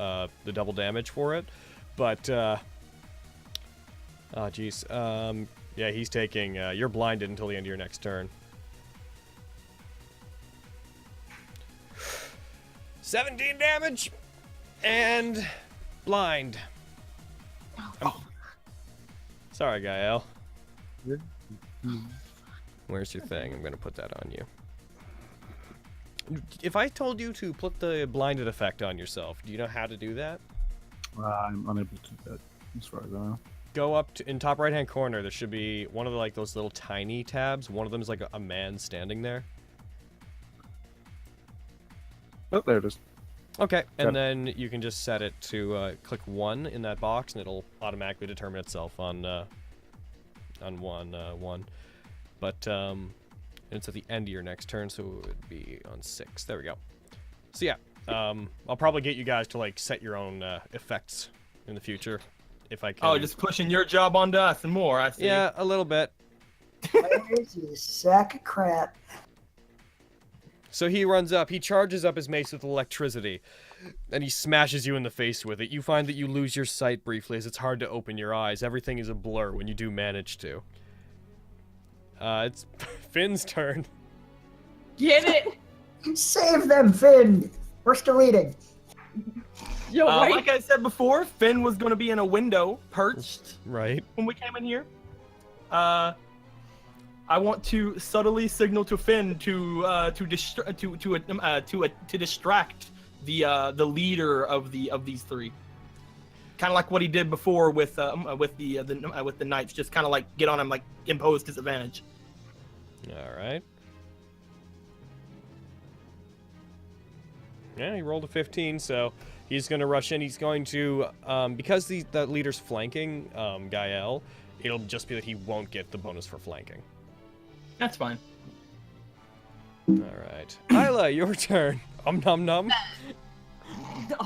the double damage for it, but oh jeez, yeah, he's taking. You're blinded until the end of your next turn. 17 damage and blind. Sorry, GAE-EL. Where's your thing? I'm gonna put that on you. If I told you to put the blinded effect on yourself, do you know how to do that? I'm unable to do that as far as I know. Go up to, in top right hand corner, there should be one of the, like those little tiny tabs. One of them is like a man standing there. Oh, there it is. Okay, Got it. and then you can just set it to click 1 in that box, and it'll automatically determine itself on 1. But it's at the end of your next turn, so it would be on 6. There we go. So yeah, I'll probably get you guys to like set your own effects in the future, if I can. Oh, just pushing your job onto us and more, I see. Yeah, a little bit. Where's you sack of crap? So he runs up, he charges up his mace with electricity, and he smashes you in the face with it. You find that you lose your sight briefly as it's hard to open your eyes. Everything is a blur when you do manage to. It's Finn's turn. Get it? Save them, Finn! We're still eating. Yo, right? Like I said before, Finn was going to be in a window, perched, Right. when we came in here. I want to subtly signal to Finn to distract the leader of these 3. Kind of like what he did before with the knights, just kind of like get on him, like impose disadvantage. All right. Yeah, he rolled a 15, so he's going to rush in. He's going to, because the leader's flanking GAE-EL, it'll just be that he won't get the bonus for flanking. That's fine. All right. Isla, your turn. Nom nom.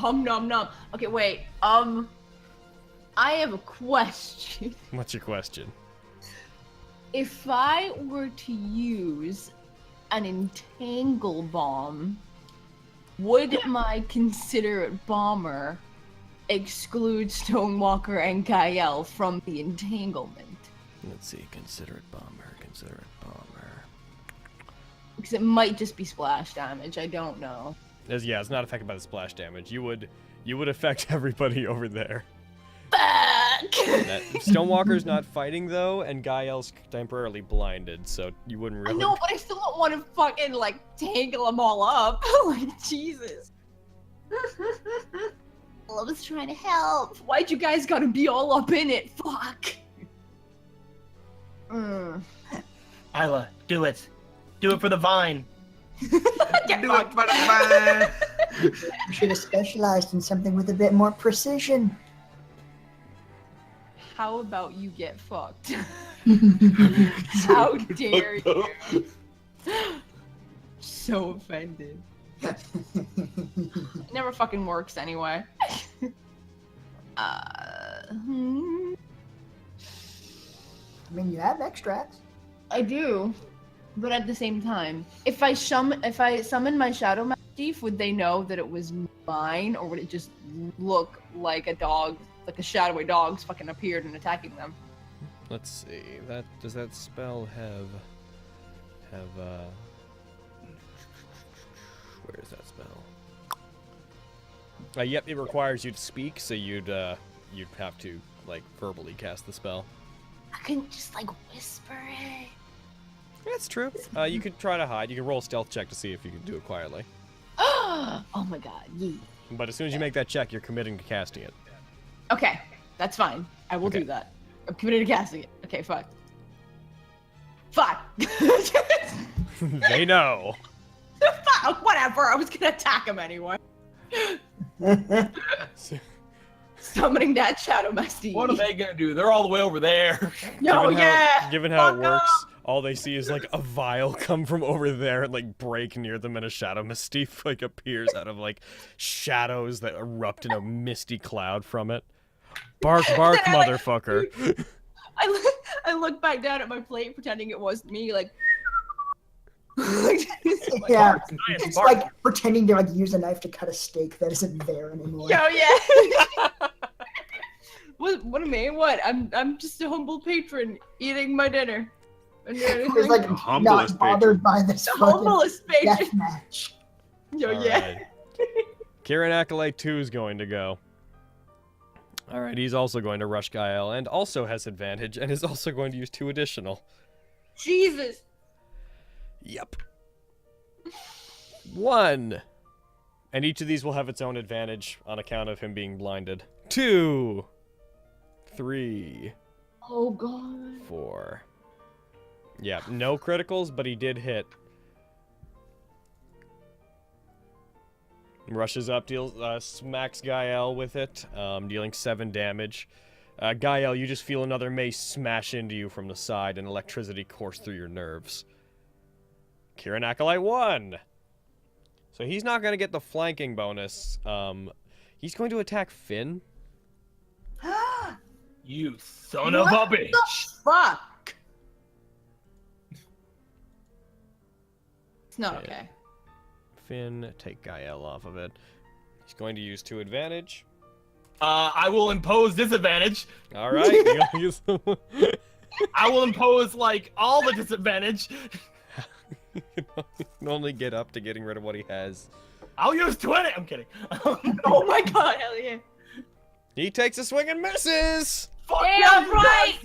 Nom nom. Okay, wait. I have a question. What's your question? If I were to use an entangle bomb, would my considerate bomber exclude Stonewalker and GAE-EL from the entanglement? Let's see. Considerate bomber. Because it might just be splash damage. I don't know. Yeah, it's not affected by the splash damage. You would affect everybody over there. That Stonewalker's not fighting though, and GAE-EL's temporarily blinded, so you wouldn't I really. know, but I still don't want to fucking like tangle them all up. Like Jesus. I was trying to help. Why'd you guys gotta be all up in it? Fuck. Isla, do it. Do it for the vine. Get Do fucked. it for the man. You should have specialized in something with a bit more precision. How about you get fucked? How dare you? So offended. It never fucking works anyway. I mean, you have extracts. I do, but at the same time, if I summon my Shadow Mastiff, would they know that it was mine, or would it just look like a dog, like a shadowy dog's fucking appeared and attacking them? Let's see. Does that spell have where is that spell? Yep, it requires you to speak, so you'd have to like verbally cast the spell. I can just like whisper it. That's true. You could try to hide. You can roll a stealth check to see if you can do it quietly. Oh my god, yeah. But as soon as you make that check, you're committing to casting it. Okay, that's fine. I will Okay. do that. I'm committed to casting it. Okay, fuck. Fuck. They know. Fuck, whatever. I was gonna attack him anyway. Summoning that Shadow Mastiff. What are they gonna do? They're all the way over there. No, Given how it Fuck works, all they see is like a vial come from over there and like break near them, and a Shadow Mastiff like appears out of like shadows that erupt in a misty cloud from it. Bark, bark, motherfucker. I look back down at my plate, pretending it wasn't me, like. Yeah, it's like pretending to like use a knife to cut a steak that isn't there anymore. Yo, yeah. What do you mean? What? I'm just a humble patron eating my dinner. It's like The humblest not bothered by this the fucking humblest patron. death match. Yo, All yeah. right. Kieran Acolyte 2 is going to go. Alright, he's also going to rush GAE-EL and also has advantage and is also going to use 2 additional. Jesus. Yep. 1. And each of these will have its own advantage on account of him being blinded. 2. 3. Oh god. 4. Yeah, no criticals, but he did hit. Rushes up, deals, smacks GAE-EL with it, dealing 7 damage. GAE-EL, you just feel another mace smash into you from the side and electricity course through your nerves. Kieran Acolyte 1. So he's not going to get the flanking bonus. He's going to attack Finn. You son of a bitch. Fuck. It's not okay. Finn, take GAE-EL off of it. He's going to use 2 advantage. I will impose disadvantage. All right. You gotta use I will impose like all the disadvantage. You can only get up to getting rid of what he has. I'll use 20. I'm kidding. Oh my god, hell yeah. He takes a swing and misses. Fuck Damn yeah, right.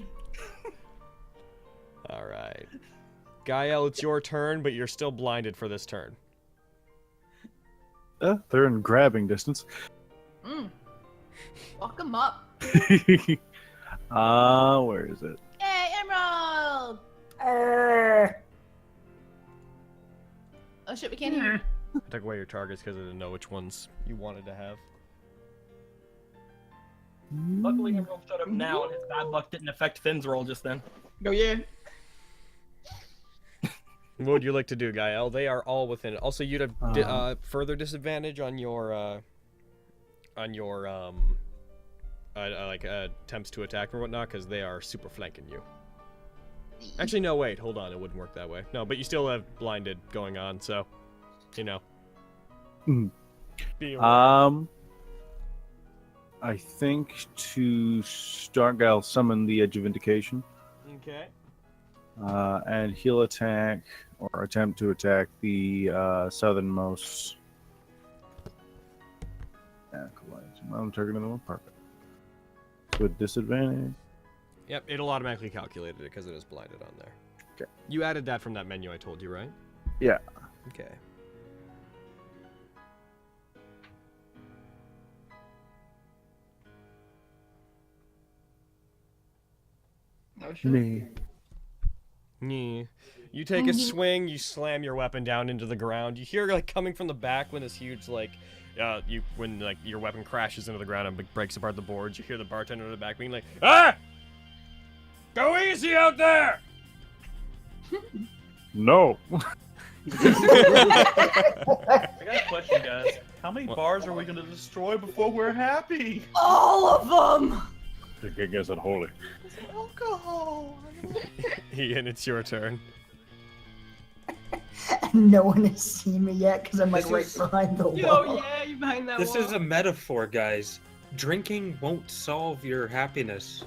All right. GAE-EL, it's your turn, but you're still blinded for this turn. They're in grabbing distance. Walk him up. Where is it? Hey, Emerald! Oh shit, we can't hear. I took away your targets because I didn't know which ones you wanted to have. Luckily, everyone showed up now, and his bad luck didn't affect Finn's roll just then. Go yeah. What would you like to do, GAE-EL? They are all within. Also, you'd have further disadvantage on your attempts to attack or whatnot, because they are super flanking you. Actually, no, wait, hold on, it wouldn't work that way. No, but you still have blinded going on, so, you know. I think to start, I'll summon the Edge of Vindication. Okay. And he'll attack, or attempt to attack, the southernmost acolyte. I'm targeting the one. Perfect. with disadvantage. Yep, it'll automatically calculate it because it is blinded on there. Okay. You added that from that menu I told you, right? Yeah. Okay. Oh, sure. Me. Yeah. You take a swing, you slam your weapon down into the ground. You hear like coming from the back when this huge when your weapon crashes into the ground and breaks apart the boards. You hear the bartender in the back being like, "Ah! Go easy out there!" No. I got a question, guys. How many bars are we gonna destroy before we're happy? All of them. The king is unholy. Alcohol. Ian, it's your turn. No one has seen me yet because I'm like This right is- behind the Yo, wall. yeah, you behind that This wall. is a metaphor, guys. Drinking won't solve your happiness.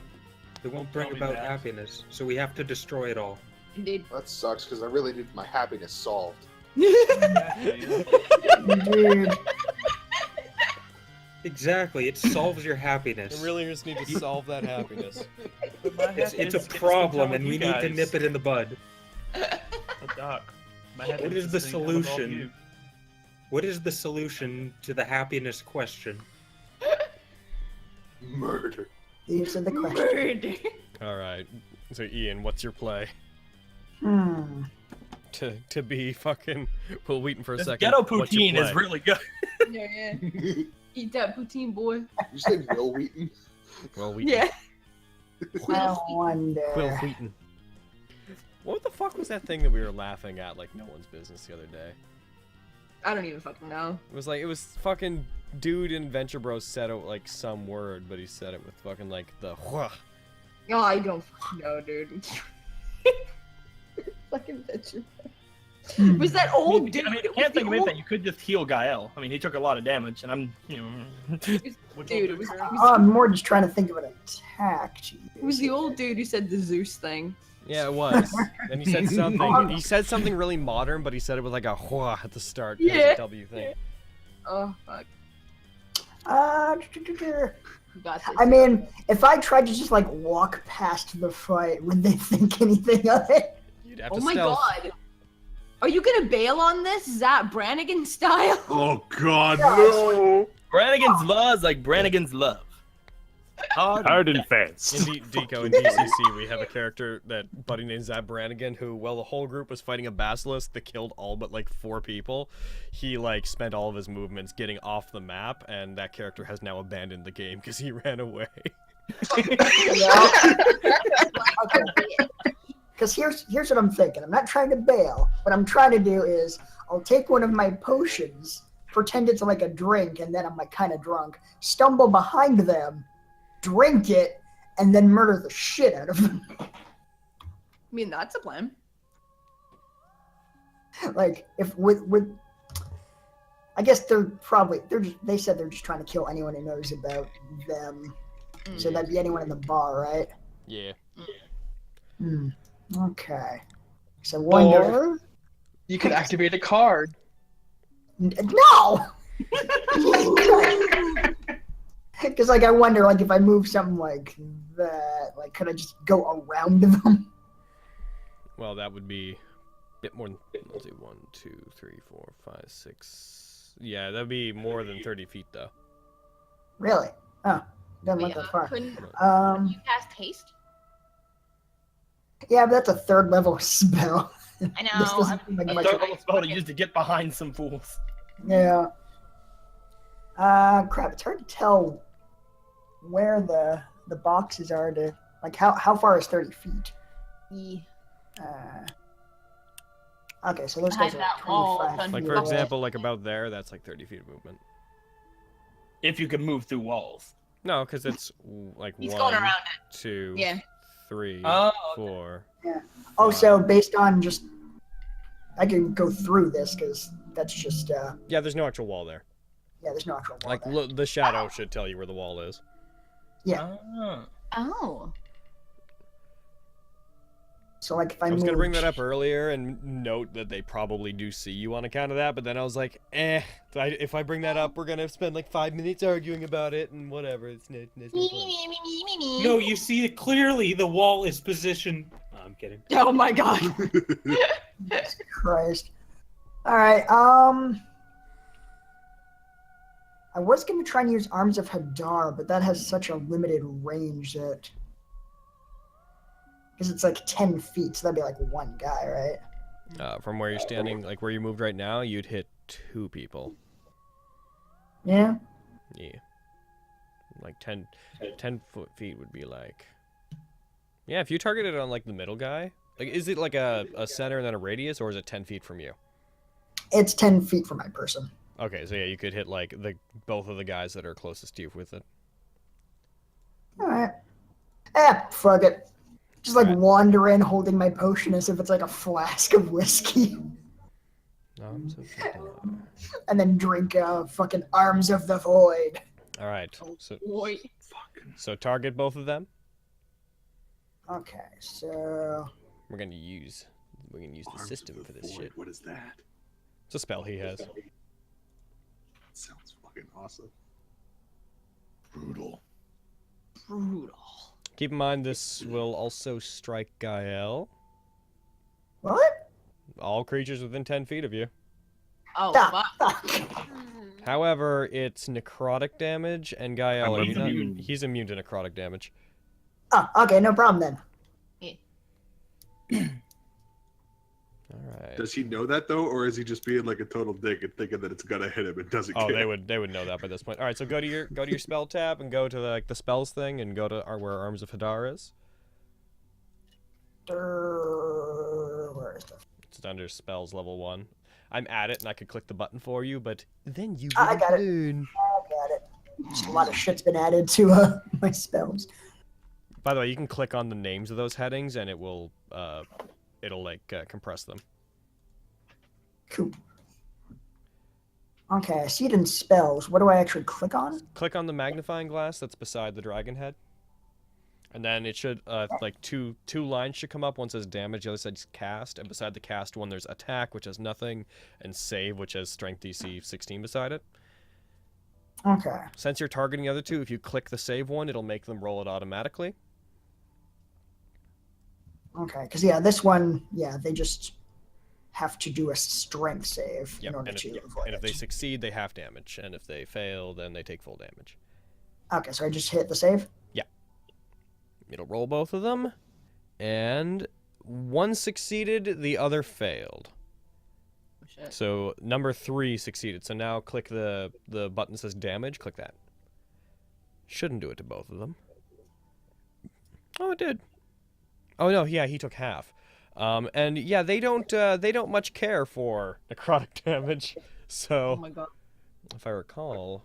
It won't bring Tell me about that. happiness. So we have to destroy it all. Indeed. That sucks because I really need my happiness solved. Dude, Exactly. It solves your You happiness. really just need to solve that happiness. It's a problem, and we need to nip it in the bud. Doc, What is the solution? What is the solution to the happiness question? Murder. these are the questions. All right. So Ian, what's your play? To be fucking Will Wheaton for a This second. ghetto what's your poutine is play? really good. Yeah, yeah. Eat that poutine, boy. You said Will Wheaton? Will Wheaton. Yeah. I wonder. Will Wheaton. What the fuck was that thing that we were laughing at like no one's business the other day? I don't even fucking know. It was fucking dude in Venture Bros said it like some word, but he said it with fucking like the wha. Oh, I don't fucking know, dude. Fucking bitch. Was that old dude? I mean, I It was can't the think of old- anything. You could just heal GAE-EL. I mean, he took a lot of damage, and I'm, Dude, it was I'm more just trying to think of an attack. it was the old dude who said the Zeus thing. Yeah, it was. And he said something. He said something really modern, but he said it with like a wha at the start. It was Yeah. a W thing. Oh, fuck. You got this. I mean, if I tried to just like walk past the fight, would they think anything of it? You'd have Oh to my stealth. god. Are you gonna bail on this? Is that Brannigan style? Oh God, no! Brannigan's law is like Brannigan's love. Hard and fast. In Deco in DCC, we have a character that buddy named Zab Brannigan, who, while the whole group was fighting a basilisk that killed all but like 4 people, he like spent all of his movements getting off the map, and that character has now abandoned the game because he ran away. Because here's what I'm thinking. I'm not trying to bail. What I'm trying to do is I'll take one of my potions, pretend it's like a drink, and then I'm like kind of drunk, stumble behind them, drink it, and then murder the shit out of them. I mean, that's a plan. Like if with I guess they said they're just trying to kill anyone who knows about them. So that'd be anyone in the bar, right? Yeah. Okay. So wonder. You could activate a card. No. Because like I wonder, like if I move something like that, like could I just go around them? Well, that would be a bit more than, let's see, 1, 2, 3, 4, 5, 6. Yeah, that'd be more than 30 feet though. Really? Oh, doesn't look Yeah, that far. couldn't Um, you cast haste? yeah, but that's a 3rd level spell. I This know. doesn't seem like A much. third level spell to use to get behind some fools. Yeah. Crap. It's hard to tell where the boxes are to like how far is 30 feet? Okay, so those guys Behind are that wall, 25 done Like feet for away. example, like about there, that's like 30 feet of movement. If you can move through walls. No, because it's like He's 1, going around 2, Yeah. 3, Oh, 4. Oh, so based on just I can go through this because that's just Yeah, there's no actual wall there. yeah, there's no actual wall Like there. the shadow should tell you where the wall is. Yeah. Ah. Oh. So like if I was gonna bring moved- that up earlier and note that they probably do see you on account of that, but then I was like, if I bring that up, we're gonna spend like 5 minutes arguing about it and whatever. It's no fun. No, you see it clearly. The wall is positioned. Oh, I'm kidding. Oh my god. Jesus Christ. All right. I was gonna try and use Arms of Hadar, but that has such a limited range that. Because it's like 10 feet, so that'd be like one guy, right? From where you're standing, like where you moved right now, you'd hit 2 people. Yeah. Yeah. Like 10 feet would be like. Yeah, if you targeted on like the middle guy, like is it like a center and then a radius, or is it 10 feet from you? It's 10 feet from my person. Okay, so yeah, you could hit like both of the guys that are closest to you with it. All right. Fuck it. Just like wander in holding my potion as if it's like a flask of whiskey. And then drink fucking Arms of the Void. All right. So target both of them. Okay, so We're gonna use the system for this shit. What is that? It's a spell he has. Sounds fucking awesome. Brutal. Keep in mind this will also strike GAE-EL. What? All creatures within 10 feet of you. Oh, fuck. However, it's necrotic damage, and GAE-EL, he's immune to necrotic damage. Oh, okay, no problem then. Alright. Does he know that though, or is he just being like a total dick and thinking that it's gonna hit him and doesn't care? They would know that by this point. Alright, so go to your spell tab and go to the spells thing and go to where Arms of Hadar is. Where is that? It's under spells level 1. I'm at it and I could click the button for you, but then you I got it. learn. I got it. Just a lot of shit's been added to my spells. By the way, you can click on the names of those headings and it'll compress them. Cool. Okay, I see it in spells. What do I actually click on? Click on the magnifying glass that's beside the dragon head. And then it should, like, two lines should come up. One says damage, the other says cast. And beside the cast one, there's attack, which has nothing, and save, which has strength DC 16 beside it. Okay. Since you're targeting the other two, if you click the save one, it'll make them roll it automatically. Okay, because, yeah, this one, yeah, they just have to do a strength save in order to avoid And if it. they succeed, they half damage. And if they fail, then they take full damage. Okay, so I just hit the save? Yeah. It'll roll both of them. And one succeeded, the other failed. Oh, shit. So number 3 succeeded. So now click the button that says damage. Click that. Shouldn't do it to both of them. Oh, it did. Oh no, yeah, he took half. And yeah, they don't much care for necrotic damage. So Oh my god. if I recall,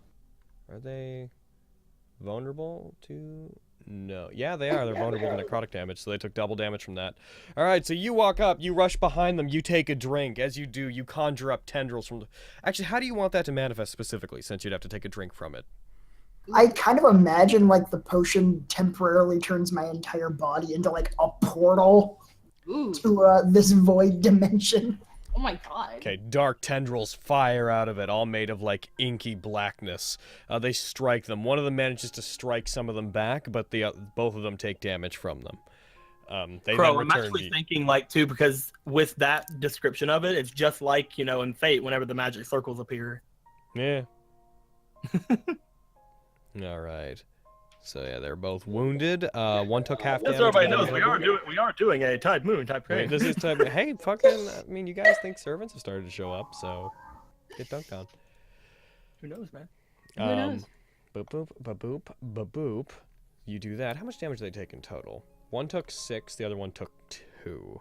are they vulnerable to? No. Yeah, they are. They're vulnerable to necrotic damage, so they took double damage from that. All right, so you walk up, you rush behind them, you take a drink. As you do, you conjure up tendrils from. Actually, how do you want that to manifest specifically? Since you'd have to take a drink from it. I kind of imagine like the potion temporarily turns my entire body into like a portal to this void dimension. Oh my god. Okay, dark tendrils fire out of it, all made of like inky blackness. They strike them. One of them manages to strike some of them back, but both of them take damage from them. They Crow, then I'm return actually thinking like too, because with that description of it, it's just like, you know, in Fate whenever the magic circles appear. Yeah. All right. So yeah, they're both wounded. One took half damage. Yes, everybody knows we are doing a Typemoon type Right, thing. this is type. Hey, fucking! I mean, you guys think servants have started to show up, so get dunked on. Who knows, man? Who knows? Boop boop ba boop ba boop. You do that. How much damage did they take in total? One took 6. The other one took 2.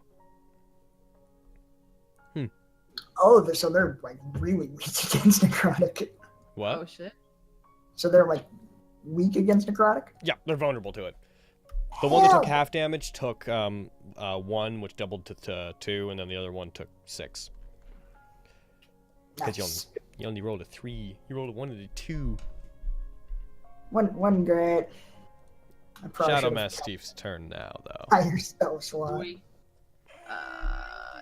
Oh, so they're like really weak against necrotic. What? Oh shit. So they're like weak against necrotic? Yeah, they're vulnerable to it. The one that took half damage took 1, which doubled to 2, and then the other one took 6. Because Nice. you only rolled a 3. You rolled a 1 and a 2. One great. I probably Shadow should've Mass Steve's turn now, though. higher spell slot. Boy.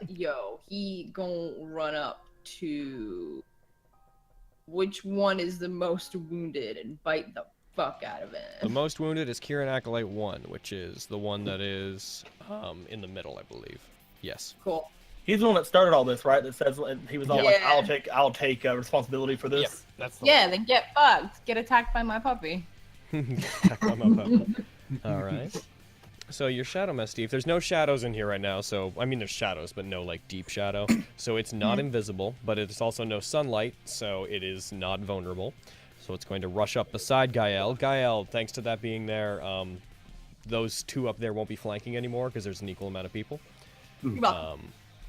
Yo, he gonna run up to which one is the most wounded and bite the fuck out of it. The most wounded is Kieran Acolyte 1, which is the one that is in the middle, I believe. Yes. Cool. He's the one that started all this, right? That says he was all like, Yeah. "I'll take responsibility for this." Yep, that's the Yeah, then get fucked. Get attacked by my puppy. All right. So your shadow mess, Steve. There's no shadows in here right now. So I mean, there's shadows, but no like deep shadow. So it's not invisible, but it's also no sunlight, so it is not vulnerable. So it's going to rush up beside GAE-EL. GAE-EL, thanks to that being there, those two up there won't be flanking anymore because there's an equal amount of people.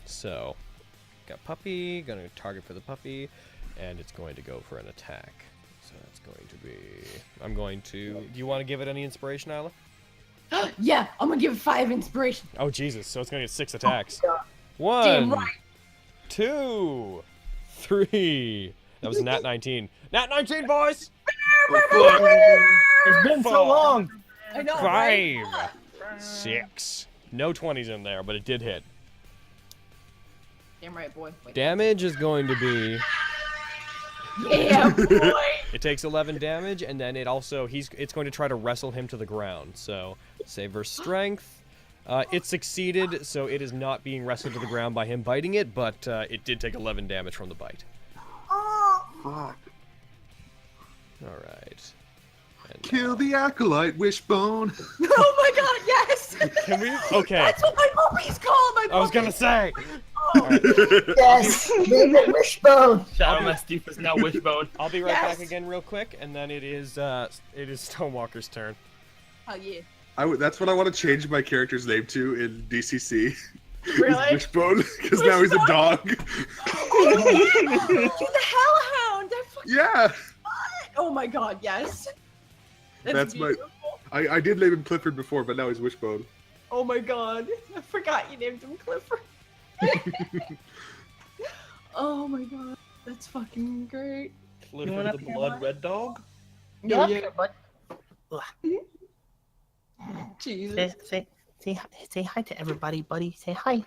So, got puppy, gonna target for the puppy, and it's going to go for an attack. So that's going to be, I'm going to, do you want to give it any inspiration, Isla? Yeah, I'm gonna give it 5 inspiration. Oh Jesus, so it's gonna get 6 attacks. Damn 1, right. 2, 3. That was Nat19. Nat19, boys! It's been so long. I know, 5, right? 6. No 20s in there, but it did hit. Damn right, boy. Wait. Damage is going to be, Yeah, boy. it takes 11 damage, and then it also, it's going to try to wrestle him to the ground. So, save versus strength. It succeeded, so it is not being wrestled to the ground by him biting it, but it did take 11 damage from the bite. Fuck. Alright. Kill the acolyte, wishbone. Oh my god, yes! Can we? Okay. That's what my puppy's called, my puppy! I was gonna say! Yes, name it Wishbone. Shadow Mess Steve is now Wishbone. I'll be right back again real quick, and then it is Stonewalker's turn. Oh yeah. That's what I want to change my character's name to in DCC. Really? Wishbone, because now he's a dog. You're the hellhound! I fucking Yeah. Oh my god, yes. That's my. beautiful. I did name him Clifford before, but now he's Wishbone. Oh my god. I forgot you named him Clifford. Oh my god. That's fucking great. Clifford the Blood Red Dog? Yeah. Jesus. Say hi to everybody, buddy. Say hi.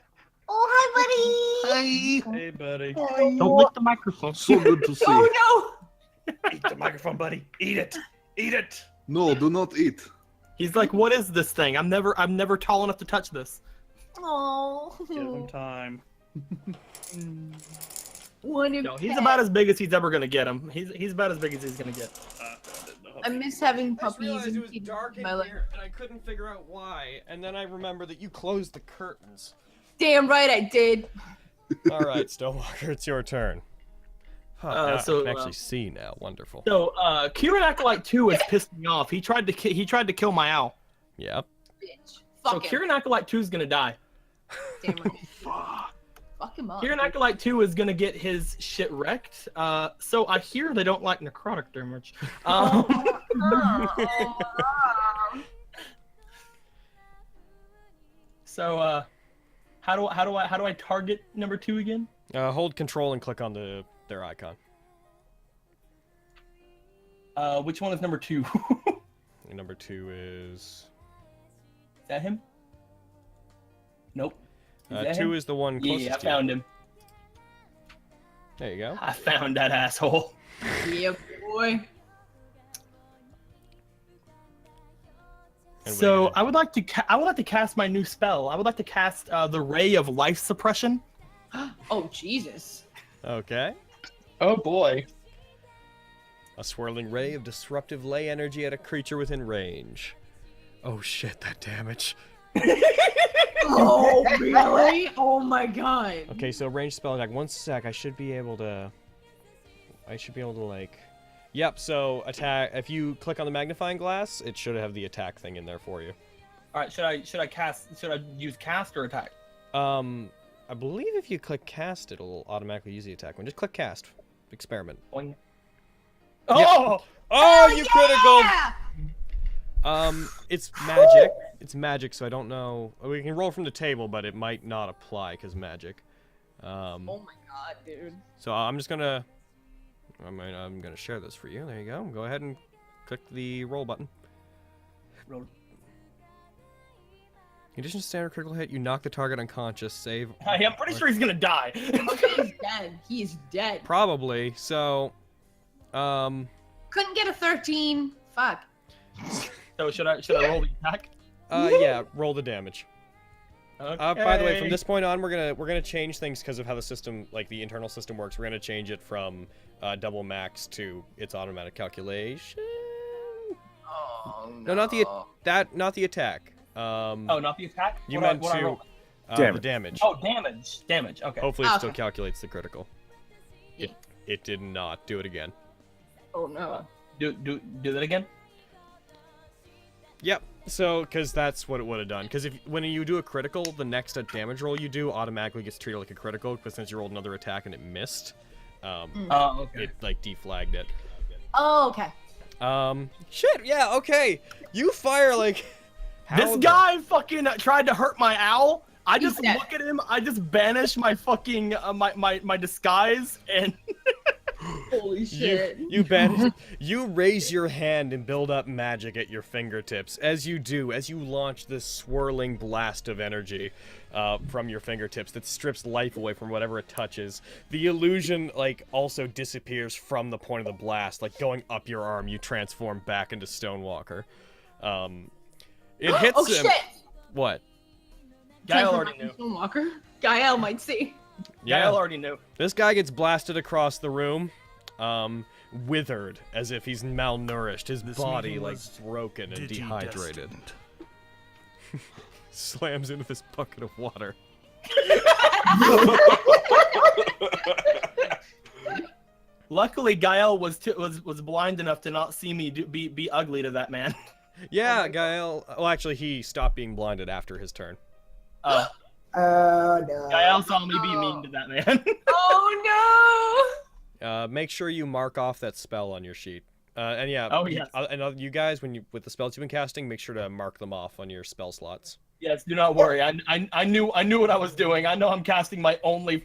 Oh, hi, buddy. Hi. Hey, buddy. Don't lick the microphone. So good to see. Oh Eat the microphone, buddy. Eat it. Eat it. No, do not eat. He's like, "What is this thing? I'm never tall enough to touch this." no! Give him Oh. time. No, he's about as big as he's ever gonna get him. He's about as big as he's gonna get. I miss having I just puppies realized it and was kittens dark in in my life. here, and I couldn't figure out why. And then I remember that you closed the curtains. Damn right I did. All right, Stonewalker, it's your turn. Huh, now so, I can actually see now. Wonderful. So, Kieran Acolyte 2 has pissed me off. He tried to kill my owl. Yep. Bitch. So Fuck him. Kieran Acolyte 2 is gonna die. Damn right. Fuck him up. Kieran Acolyte 2 is gonna get his shit wrecked. So I hear they don't like necrotic very much. So how do I target number 2 again? Hold control and click on their icon. Which one is number 2? Number 2 is. Is that him? Nope. 2 is the one closest Yeah, I to you. found him. There you go. I found that asshole. Yeah, boy. And So we- I would like to cast my new spell. I would like to cast the Ray of Life Suppression. Oh Jesus. Okay. Oh boy. A swirling ray of disruptive ley energy at a creature within range. Oh shit, that damage. Oh really? Oh my god. Okay, so range spell attack. 1 sec, I should be able to like. Yep. So attack. If you click on the magnifying glass, it should have the attack thing in there for you. All right, should I use cast or attack? I believe if you click cast, it'll automatically use the attack one. Just click cast. Experiment. Boing. Oh! Oh, you critical! It's magic. It's magic, so I don't know. We can roll from the table, but it might not apply because magic. Oh my god, dude. So I'm just gonna. I'm gonna share this for you. There you go. Go ahead and click the roll button. Roll. In addition to standard critical hit, you knock the target unconscious. Save. Hey, I'm pretty sure he's gonna die. He's dead. He is dead. Probably. So, Couldn't get a 13. Fuck. So should I roll the attack? Yeah, roll the damage. Okay. By the way, from this point on, we're gonna change things because of how the system, like the internal system works. We're gonna change it from double max to its automatic calculation. Oh No, not the attack. Oh, not the attack. You What meant I to roll? the damage. Oh, damage. Okay. Hopefully, it still Okay. calculates the critical. It did not. Do it again. Oh no. Do that again. Yep. So, because that's what it would have done. Because when you do a critical, the next damage roll you do automatically gets treated like a critical. But since you rolled another attack and it missed, Oh, okay. it like deflagged it. Oh, okay. Shit. Yeah. Okay. You fire like. This guy fucking tried to hurt my owl. I He's just dead. look at him. I just banish my fucking my disguise and. Holy shit. You raise your hand and build up magic at your fingertips. As you launch this swirling blast of energy from your fingertips that strips life away from whatever it touches. The illusion, like, also disappears from the point of the blast. Like, going up your arm, you transform back into Stonewalker. It hits Oh him. shit. What? Gael already knew. Stonewalker. Gael might see. Gael already knew. This guy gets blasted across the room, withered, as if he's malnourished. His body, like, broken and dehydrated. Slams into this bucket of water. Luckily, Gael was blind enough to not see me be ugly to that man. Yeah, Gael. Well, actually, he stopped being blinded after his turn. Oh. No. Gael saw me be mean to that man. Oh Make sure you mark off that spell on your sheet. And yeah. Oh, yes. And you guys, with the spells you've been casting, make sure to mark them off on your spell slots. Yes, do not worry. I knew what I was doing. I know I'm casting my only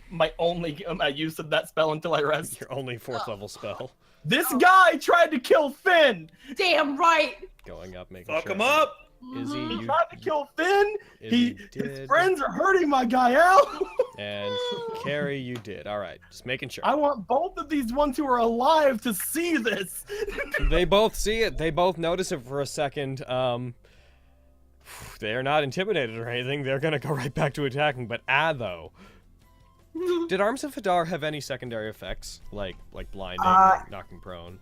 use of that spell until I rest. Your only 4th level spell. This guy tried to kill Finn. Damn right. Going up, making Fuck sure. him up! Izzy, He you tried to kill Finn. Izzy His did. friends are hurting my Gael. And Carrie, you did. All right, just making sure. I want both of these ones who are alive to see this. They both see it. They both notice it for a second. They are not intimidated or anything. They're gonna go right back to attacking. But though, did Arms of Hadar have any secondary effects, like blinding, or knocking prone?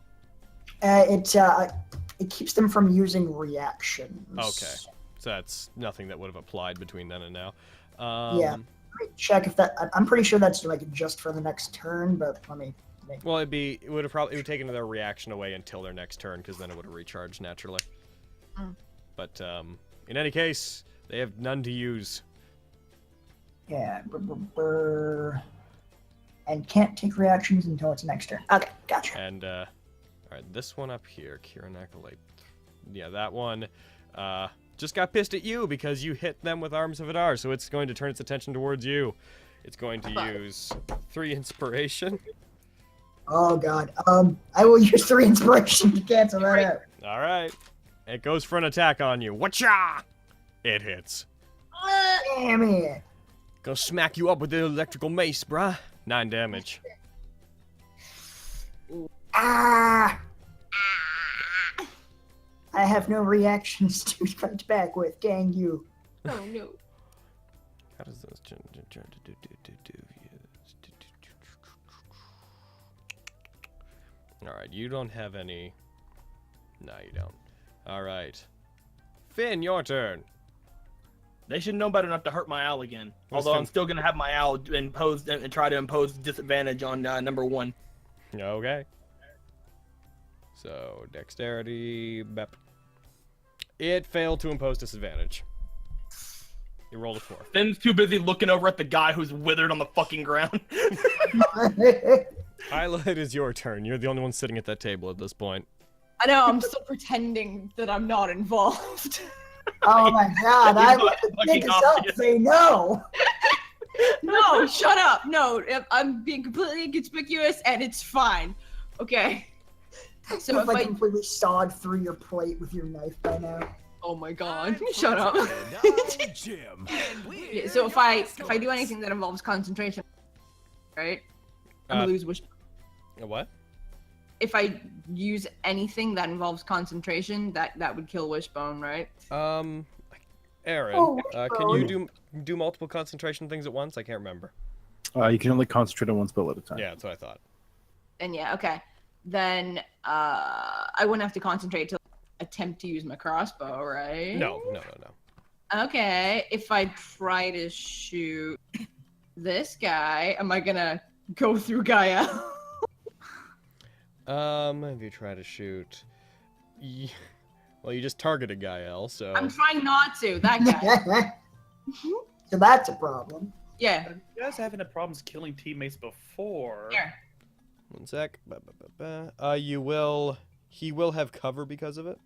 It keeps them from using reactions. Okay, so that's nothing that would have applied between then and now. Yeah. Check if that. I'm pretty sure that's like just for the next turn, but let me. Well, it would have taken their reaction away until their next turn, because then it would have recharged naturally. But in any case, they have none to use. Yeah. And can't take reactions until it's next turn. Okay, gotcha. And all right, this one up here, ANAKALATHAI. Yeah, that one just got pissed at you because you hit them with Arms of Hadar, so it's going to turn its attention towards you. It's going to use 3 inspiration. Oh god. I will use 3 inspiration to cancel that out. All right. It goes for an attack on you. Whatcha? It hits. Damn it. Gonna smack you up with the electrical mace, bruh. 9 damage. Ah! I have no reactions to fight back with. Dang you. Oh no. How does this All right, you don't have any. No, you don't. All right, Finn, your turn. They should know better not to hurt my owl again. What's Although Finn? I'm still gonna have my owl imposed and try to impose disadvantage on number 1. Okay. So dexterity. Bep. It failed to impose disadvantage. You rolled a 4. Finn's too busy looking over at the guy who's withered on the fucking ground. Isla, it is your turn. You're the only one sitting at that table at this point. I know, I'm still pretending that I'm not involved. Oh my god, I would think fucking up obvious. say no. No, shut up. No, I'm being completely inconspicuous and it's fine. Okay. So If if I I completely sawed through your plate with your knife by now. Oh my god! Shut up. Yeah, so if I do anything that involves concentration, right? I'm gonna lose wish. A what? If I use anything that involves concentration, that would kill Wishbone, right? Aaron, can you do multiple concentration things at once? I can't remember. You can only concentrate on one spell at a time. Yeah, that's what I thought. And yeah, okay. Then I wouldn't have to concentrate to attempt to use my crossbow, right? No. Okay, if I try to shoot this guy, am I gonna go through Gaia? If you try to shoot, well, you just targeted GAE-EL, so. I'm trying not to. That guy. So that's a problem. Yeah. You guys having problems killing teammates before? Here. One sec. He will have cover because of it.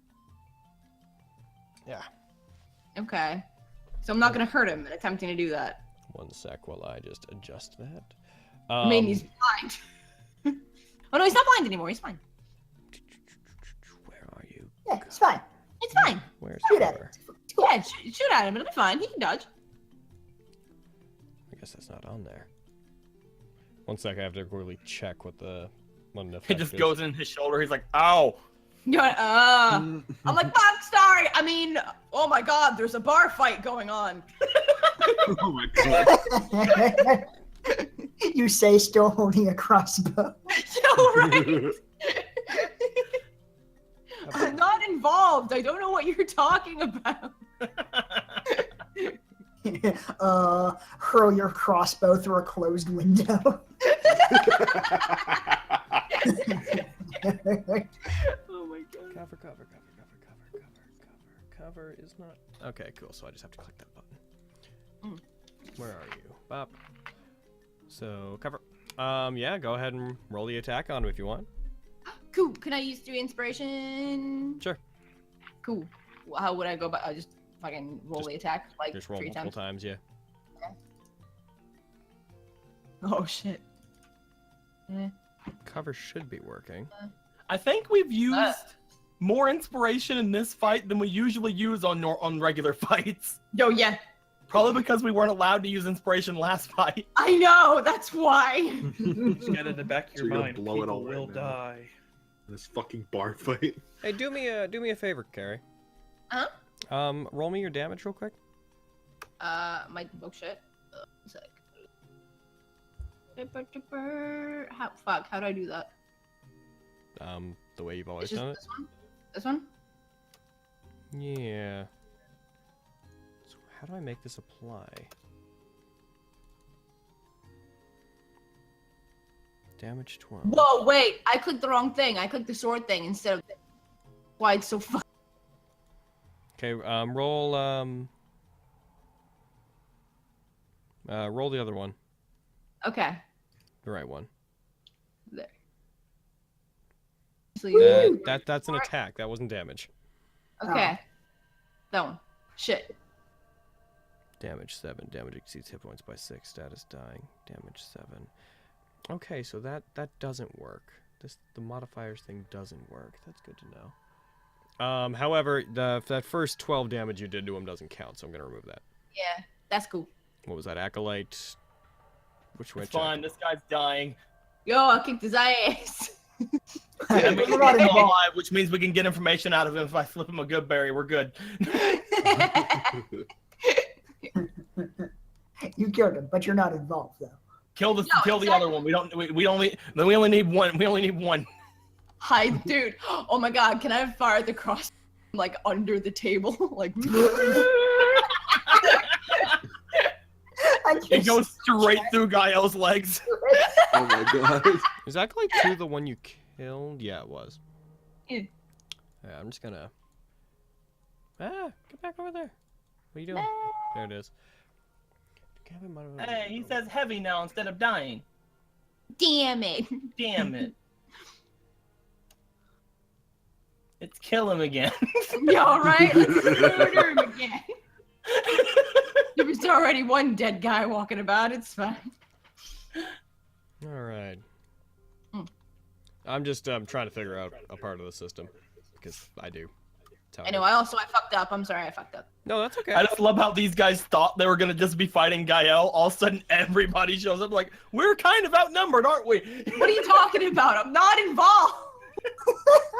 Yeah. Okay. So I'm not gonna hurt him in attempting to do that. One sec while I just adjust that. I mean, he's blind. Oh no, he's not blind anymore. He's fine. Where are you? Yeah, it's fine. It's fine. Where's Shoot at cover? it. Yeah, shoot at him. It'll be fine. He can dodge. I guess that's not on there. One sec, I have to quickly check what the one effect He just is. goes in his shoulder. He's like, "Ow!" You're I'm like, fuck, sorry. I mean, oh my god, there's a bar fight going on. Oh my god. You say still holding a crossbow. Yo, right? I'm not involved. I don't know what you're talking about. Hurl your crossbow through a closed window. Oh my god. Cover is not. Okay, cool. So I just have to click that button. Where are you? Bop. So cover. Yeah, go ahead and roll the attack on him if you want. Cool. Can I use 3 inspiration? Sure. Cool. How would I go about? I just fucking roll the attack like Just roll 3 multiple times. times, yeah. Okay. Oh shit. Eh. Cover should be working. I think we've used more inspiration in this fight than we usually use on regular fights. Yo, yeah. Probably because we weren't allowed to use inspiration last fight. I know. That's why. Just get in the back of So your you're gonna mind. blow it People all right will now. die. This fucking bar fight. Hey, do me a favor, Carrie. Huh? Roll me your damage real quick. My book shit. Sec. How do I do that? The way you've always It's just done it. this one? This one? Yeah. So how do I make this apply? Damage 12. Whoa, wait! I clicked the wrong thing. I clicked the sword thing instead of. Why it's so fun? Okay, roll roll the other one. Okay. The right one. There. That's an attack. That wasn't damage. Okay. That one. Shit. Damage 7. Damage exceeds hit points by 6. Status dying. Damage 7. Okay, so that doesn't work. The modifiers thing doesn't work. That's good to know. However, that first 12 damage you did to him doesn't count, so I'm gonna remove that. Yeah, that's cool. What was that? Acolyte. Which way? It's fine. This guy's dying. Yo, I kicked his ass. I mean, we're not alive, which means we can get information out of him. If I flip him a good berry, we're good. You killed him, but you're not involved though. Kill the other one. We only need one. We only need one. Hi, dude. Oh my god, can I fire the cross like under the table? Like It goes straight through GAE-EL's legs. Oh my god. Is Acolyte 2 the one you killed? Yeah, it was. Yeah. Yeah, I'm just gonna. Get back over there. What are you doing? There it is. Hey, he says heavy now instead of dying. Damn it. Damn it. It's kill him again. Yo, right? Let's murder him again. There was already one dead guy walking about. It's fine. All right. I'm just trying to figure out a part of the system because I do. I know. I fucked up. I'm sorry, I fucked up. No, that's okay. I just love how these guys thought they were gonna just be fighting GAE-EL. All of a sudden, everybody shows up like, we're kind of outnumbered, aren't we? What are you talking about? I'm not involved.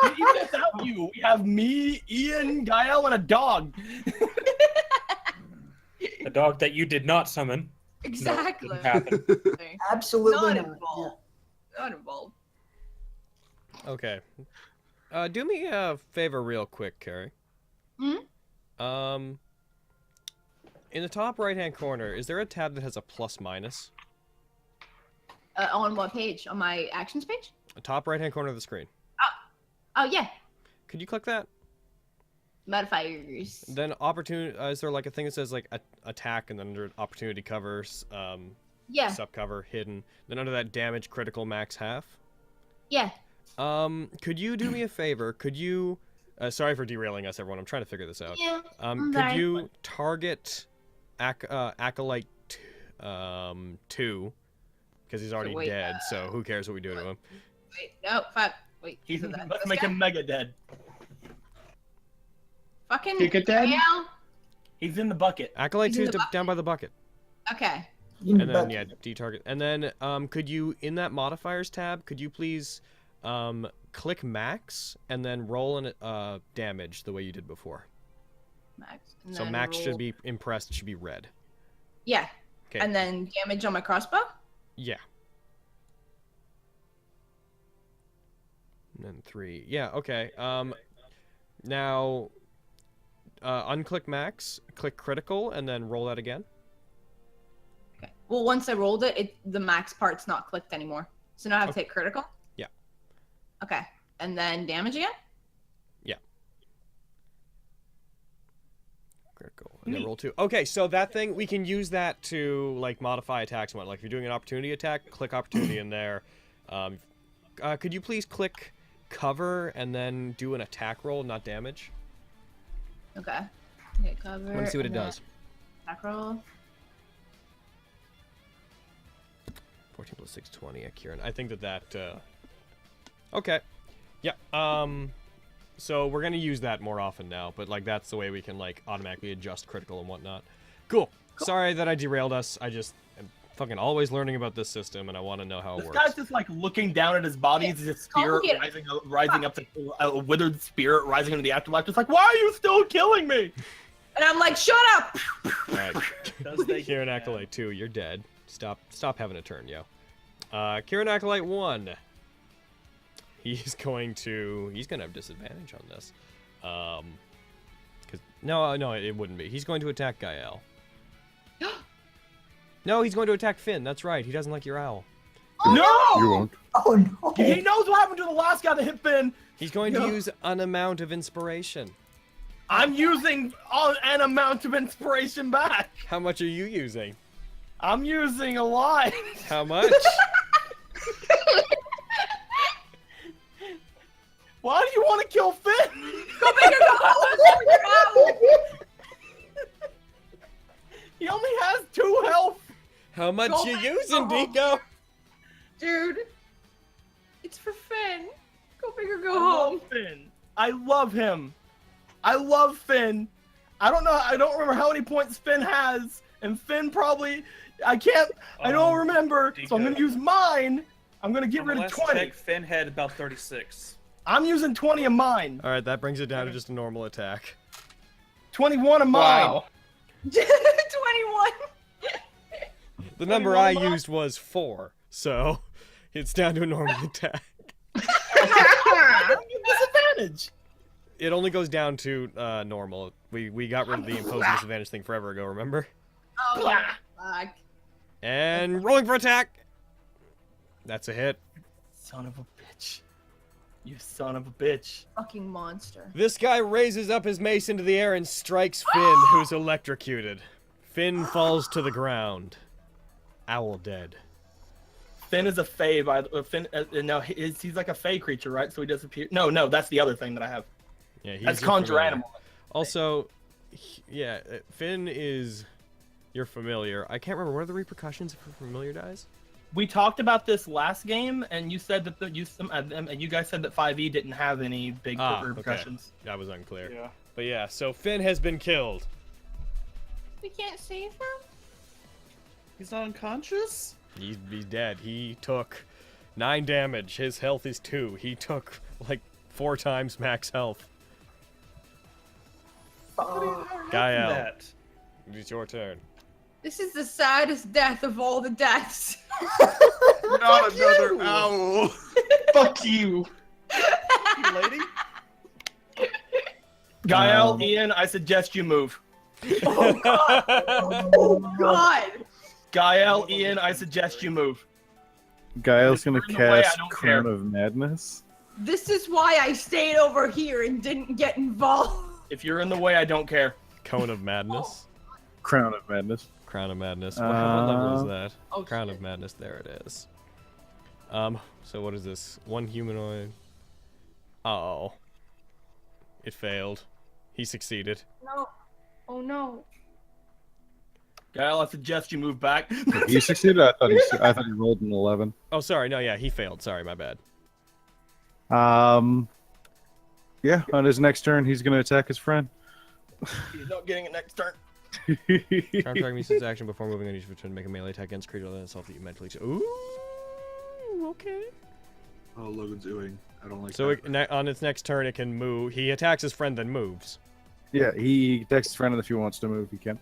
Even without you, we have me, Ian, GAE-EL, and a dog. A dog that you did not summon. Exactly. No, it didn't happen. Absolutely Not not. involved. Not involved. Okay. Do me a favor real quick, Carrie. Hmm? In the top right-hand corner, is there a tab that has a plus minus? On what page? On my actions page? The top right-hand corner of the screen. Oh yeah. Could you click that? Modifiers. Then opportunity. Is there like a thing that says like attack, and then under opportunity covers, Yeah. subcover, hidden. Then under that damage, critical, max half. Yeah. Could you do me a favor? Could you? Sorry for derailing us, everyone. I'm trying to figure this out. Yeah. I'm Could sorry. you target Acolyte 2? Because he's already wait, dead, so who cares what we do to him? Wait. No. Fuck. Wait. Let's this make guy? him mega dead. Fucking. Kick it dead? GAE-EL? He's in the bucket. Acolyte He's 2 in is the down by the bucket. Okay. And then, yeah, detarget. And then, could you, in that modifiers tab, could you please, click max, and then roll an, damage the way you did before? Max. So max should be impressed, should be red. Yeah. Okay. And then damage on my crossbow? Yeah. And then 3. Yeah, okay. Now, unclick max, click critical, and then roll that again. Okay. Well, once I rolled it, the max part's not clicked anymore. So now I have to take critical? Yeah. Okay. And then damage again? Yeah. Critical. And then roll 2. Okay, so that thing, we can use that to, like, modify attacks and whatnot. Like, if you're doing an opportunity attack, click opportunity in there. Could you please click cover and then do an attack roll, not damage? Okay. Okay, cover. Let me see what it and then does. Attack roll. 14 plus 6, 20 at Kieran. I think that okay. Yeah, so we're gonna use that more often now, but, like, that's the way we can, like, automatically adjust critical and whatnot. Cool. Sorry that I derailed us. I just am fucking always learning about this system, and I want to know how it This works. guy's just like looking down at his body. He's a spirit rising up to a withered spirit rising into the afterlife. Just like, why are you still killing me? And I'm like, shut up! Alright. Kieran Acolyte 2, you're dead. Stop having a turn, yo. Kieran Acolyte 1. He's gonna have disadvantage on this. No, it wouldn't be. He's going to attack GAE-EL. No, he's going to attack Finn. That's right. He doesn't like your owl. No! You won't. Oh no! He knows what happened to the last guy that hit Finn. He's going to use an amount of inspiration. I'm using an amount of inspiration back. How much are you using? I'm using a lot. How much? Why do you want to kill Finn? Go bigger, go home! He only has 2 health. How much Go you back, using, go home. Dico? Dude. It's for Finn. Go bigger, go I home. love Finn. I love him. I love Finn. I don't know. I don't remember how many points Finn has, and Finn probably. I don't remember. So I'm gonna use mine. I'm gonna get rid of 20. Check, Finn had about 36. I'm using 20 of mine. All right, that brings it down to just a normal attack. 21 of mine. Wow. 21. The number I used was 4, so it's down to a normal attack. Disadvantage. It only goes down to normal. We got rid of the imposed disadvantage thing forever ago, remember? Oh, yeah. Fuck. And rolling for attack. That's a hit. Son of a bitch. You son of a bitch. Fucking monster. This guy raises up his mace into the air and strikes Finn, who's electrocuted. Finn falls to the ground. Owl dead. Finn is a fae. No, he's like a fae creature, right? So he disappears. No, that's the other thing that I have. Yeah, That's your conjure familiar. animal. Also, yeah, Finn is your familiar. I can't remember. What are the repercussions if a familiar dies? We talked about this last game, and you said that you guys said that 5e didn't have any big repercussions. Okay. That was unclear. Yeah. But yeah, so Finn has been killed. We can't save him? He's not unconscious? He's dead. He took 9 damage. His health is 2. He took like 4 times max health. GAE-EL, it's your turn. This is the saddest death of all the deaths. Not another owl. Fuck you. You lady? GAE-EL, Ian, I suggest you move. Oh god! Oh god! GAE-EL, Ian, I suggest you move. GAE-EL's gonna If you're in the way, I cast don't Crown care. of Madness. This is why I stayed over here and didn't get involved. If you're in the way, I don't care. Cone of Madness. Crown of Madness. Crown of Madness. What level is that? Oh, Crown shit. of Madness. There it is. So what is this? 1 humanoid. Uh-oh. It failed. He succeeded. No. Oh no. GAE-EL, I suggest you move back. He succeeded. I thought he rolled an 11. Oh, sorry. No, yeah, he failed. Sorry, my bad. Yeah. On his next turn, he's gonna attack his friend. He's not getting it next turn. Counter means his action before moving on each turn to make a melee attack against creature other than itself that you mentally. Ooh. Okay. Oh, Logan's oohing. I don't like So that. on its next turn, it can move. He attacks his friend, then moves. Yeah, he attacks his friend, and if he wants to move, he can.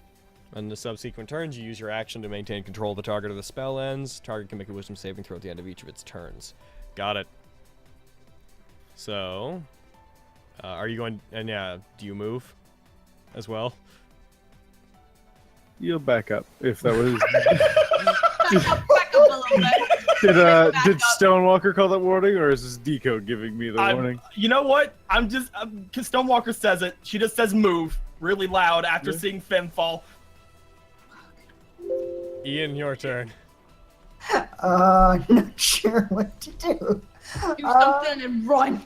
On the subsequent turns, you use your action to maintain control of the target of the spell ends. Target can make a wisdom saving throw at the end of each of its turns. Got it. So, are you going? And yeah, do you move as well? You'll back up if that was. Back up a little bit. Did Stonewalker call that warning, or is this Decode giving me the warning? You know what? Because Stonewalker says it. She just says move really loud after seeing Finn fall. Ian, your turn. Not sure what to do. Do something and run.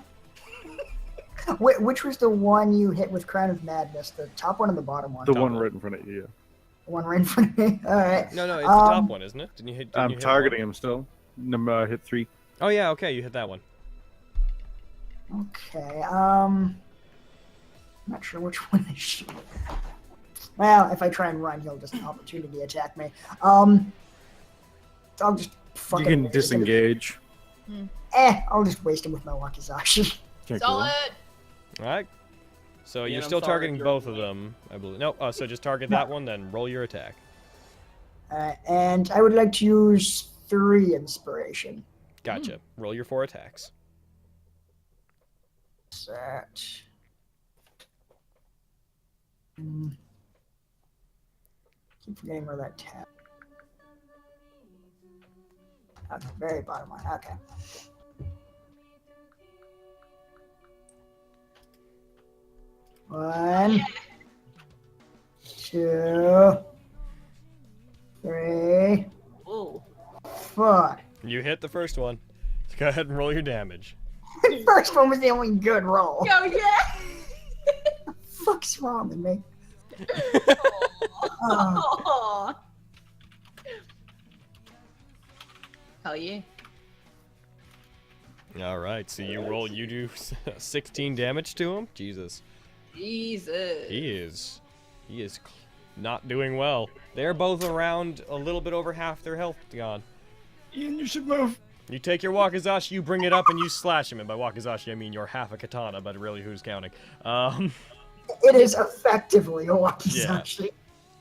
Which was the one you hit with Crown of Madness? The top one or the bottom one? The one right in front of you. The one right in front of me. All right. No, it's the top one, isn't it? Didn't you hit? I'm targeting him still. Hit 3. Oh yeah, okay, you hit that one. Okay. Not sure which one I should. Well, if I try and run, he'll just opportunity attack me. I'll just fucking. You can disengage. I'll just waste him with my Wakizashi. Solid. All right. So Ian, you're I'm still sorry targeting if you're both in of the way. them, I believe. No, so just target that one, then roll your attack. And I would like to use 3 inspiration. Gotcha. Roll your 4 attacks. That. Keep forgetting where that tab. At the very bottom one. Okay. One, 2, 3, Whoa. 4. You hit the first one. Go ahead and roll your damage. The first one was the only good roll. Oh yeah. Fuck's wrong with me? Aw. Hell yeah. All right, so you do 16 damage to him. Jesus. Jesus. He is not doing well. They're both around a little bit over half their health gone. Ian, you should move. You take your Wakizashi, you bring it up, and you slash him. And by Wakizashi, I mean you're half a katana, but really, who's counting? It is effectively a Wakizashi,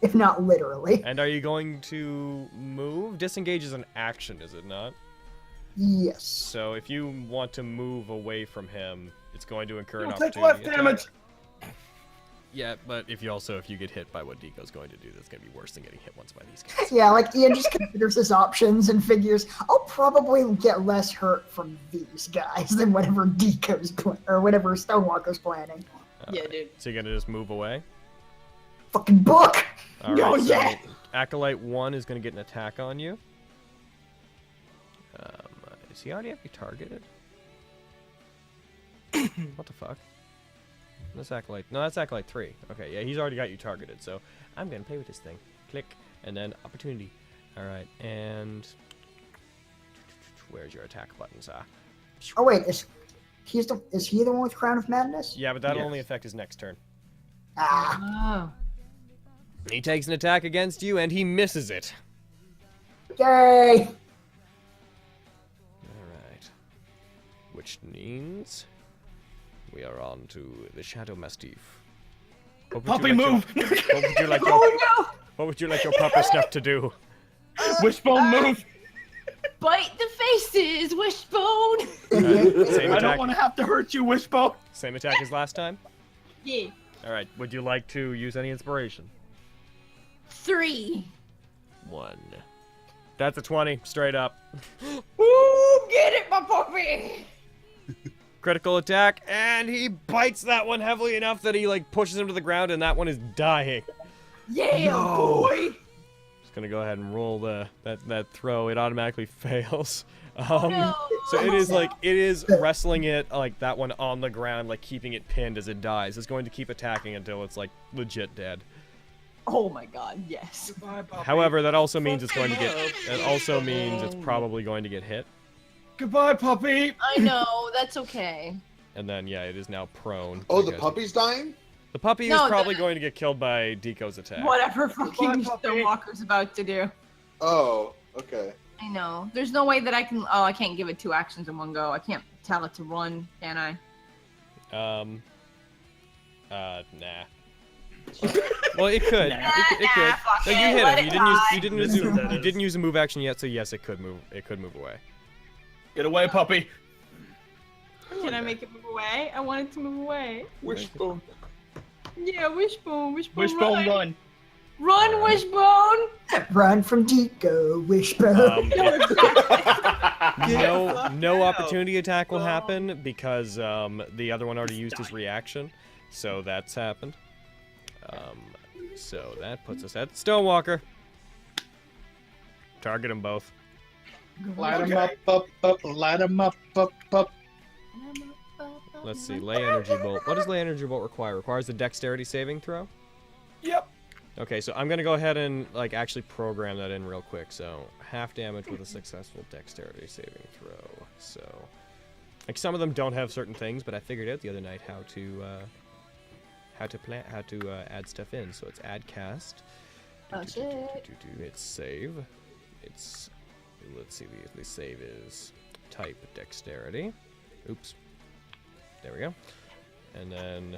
if not literally. And are you going to move? Disengage is an action, is it not? Yes. So if you want to move away from him, it's going to incur an You'll take opportunity less attack. damage. Yeah, but if you get hit by what Deco's going to do, that's going to be worse than getting hit once by these guys. Yeah, like Ian just considers his options and figures, I'll probably get less hurt from these guys than whatever Deco's or whatever Stonewalker's planning. Yeah, dude. So you're going to just move away? Fucking book! All No, right, so yeah! Acolyte 1 is going to get an attack on you. Does he already have you targeted? What the fuck? That's Acolyte. No, that's Acolyte 3. Okay, yeah, he's already got you targeted, so I'm going to play with this thing. Click, and then opportunity. Alright, and... Where's your attack buttons? Oh wait, is he the one with Crown of Madness? Yeah, but that'll only affect his next turn. Ah, Oh. He takes an attack against you, and he misses it. yay! Alright. Which means we are on to the Shadow Mastiff. What would Puppy, you like move! What would you like your, Oh no! what would you like your pupper snuff to do? Wishbone, move! Bite the faces, Wishbone! Same I don't attack. want to have to hurt you, Wishbone. Same attack as last time? Yeah. Alright, would you like to use any inspiration? 3. 1. That's a 20, straight up. Ooh, get it, my puppy! Critical attack, and he bites that one heavily enough that he like pushes him to the ground, and that one is dying. Yeah, boy! Just gonna go ahead and roll that throw. It automatically fails. No. So it is wrestling it like that one on the ground, like keeping it pinned as it dies. It's going to keep attacking until it's like legit dead. Oh my god, yes. Goodbye, puppy. However, that also means it's going to get. It also means it's probably going to get hit. Goodbye, puppy. I know, that's okay. And then yeah, it is now prone. Oh, the because- puppy's dying? The puppy No, is probably going to get killed by Deco's attack. Whatever fucking puppy. Stonewalker's about to do. Oh, okay. I know. There's no way that I can. Oh, I can't give it 2 actions in one go. I can't tell it to run, can I? Nah. Well, it could. Nah. It could. fuck No, you it, hit let him. it You didn't use. die. You didn't use a move action yet, so yes, it could move. It could move away. Get away, puppy. Can I make it move away? I want it to move away. Wishbone. Yeah, Wishbone, Wishbone, Wishbone, run. Run, Wishbone! Run from Deco, Wishbone. No opportunity attack will happen because the other one already used his reaction, so that's happened. So that puts us at Stonewalker. Target them both. Light 'em up, light 'em up. Let's see. Lay energy bolt. What does lay energy bolt require? Requires a dexterity saving throw. Yep. Okay, so I'm gonna go ahead and like actually program that in real quick. So half damage with a successful dexterity saving throw. So like some of them don't have certain things, but I figured out the other night how to add stuff in. So it's add cast. Oh, shit. It's save. It's let's see. The save is type dexterity. Oops. There we go. And then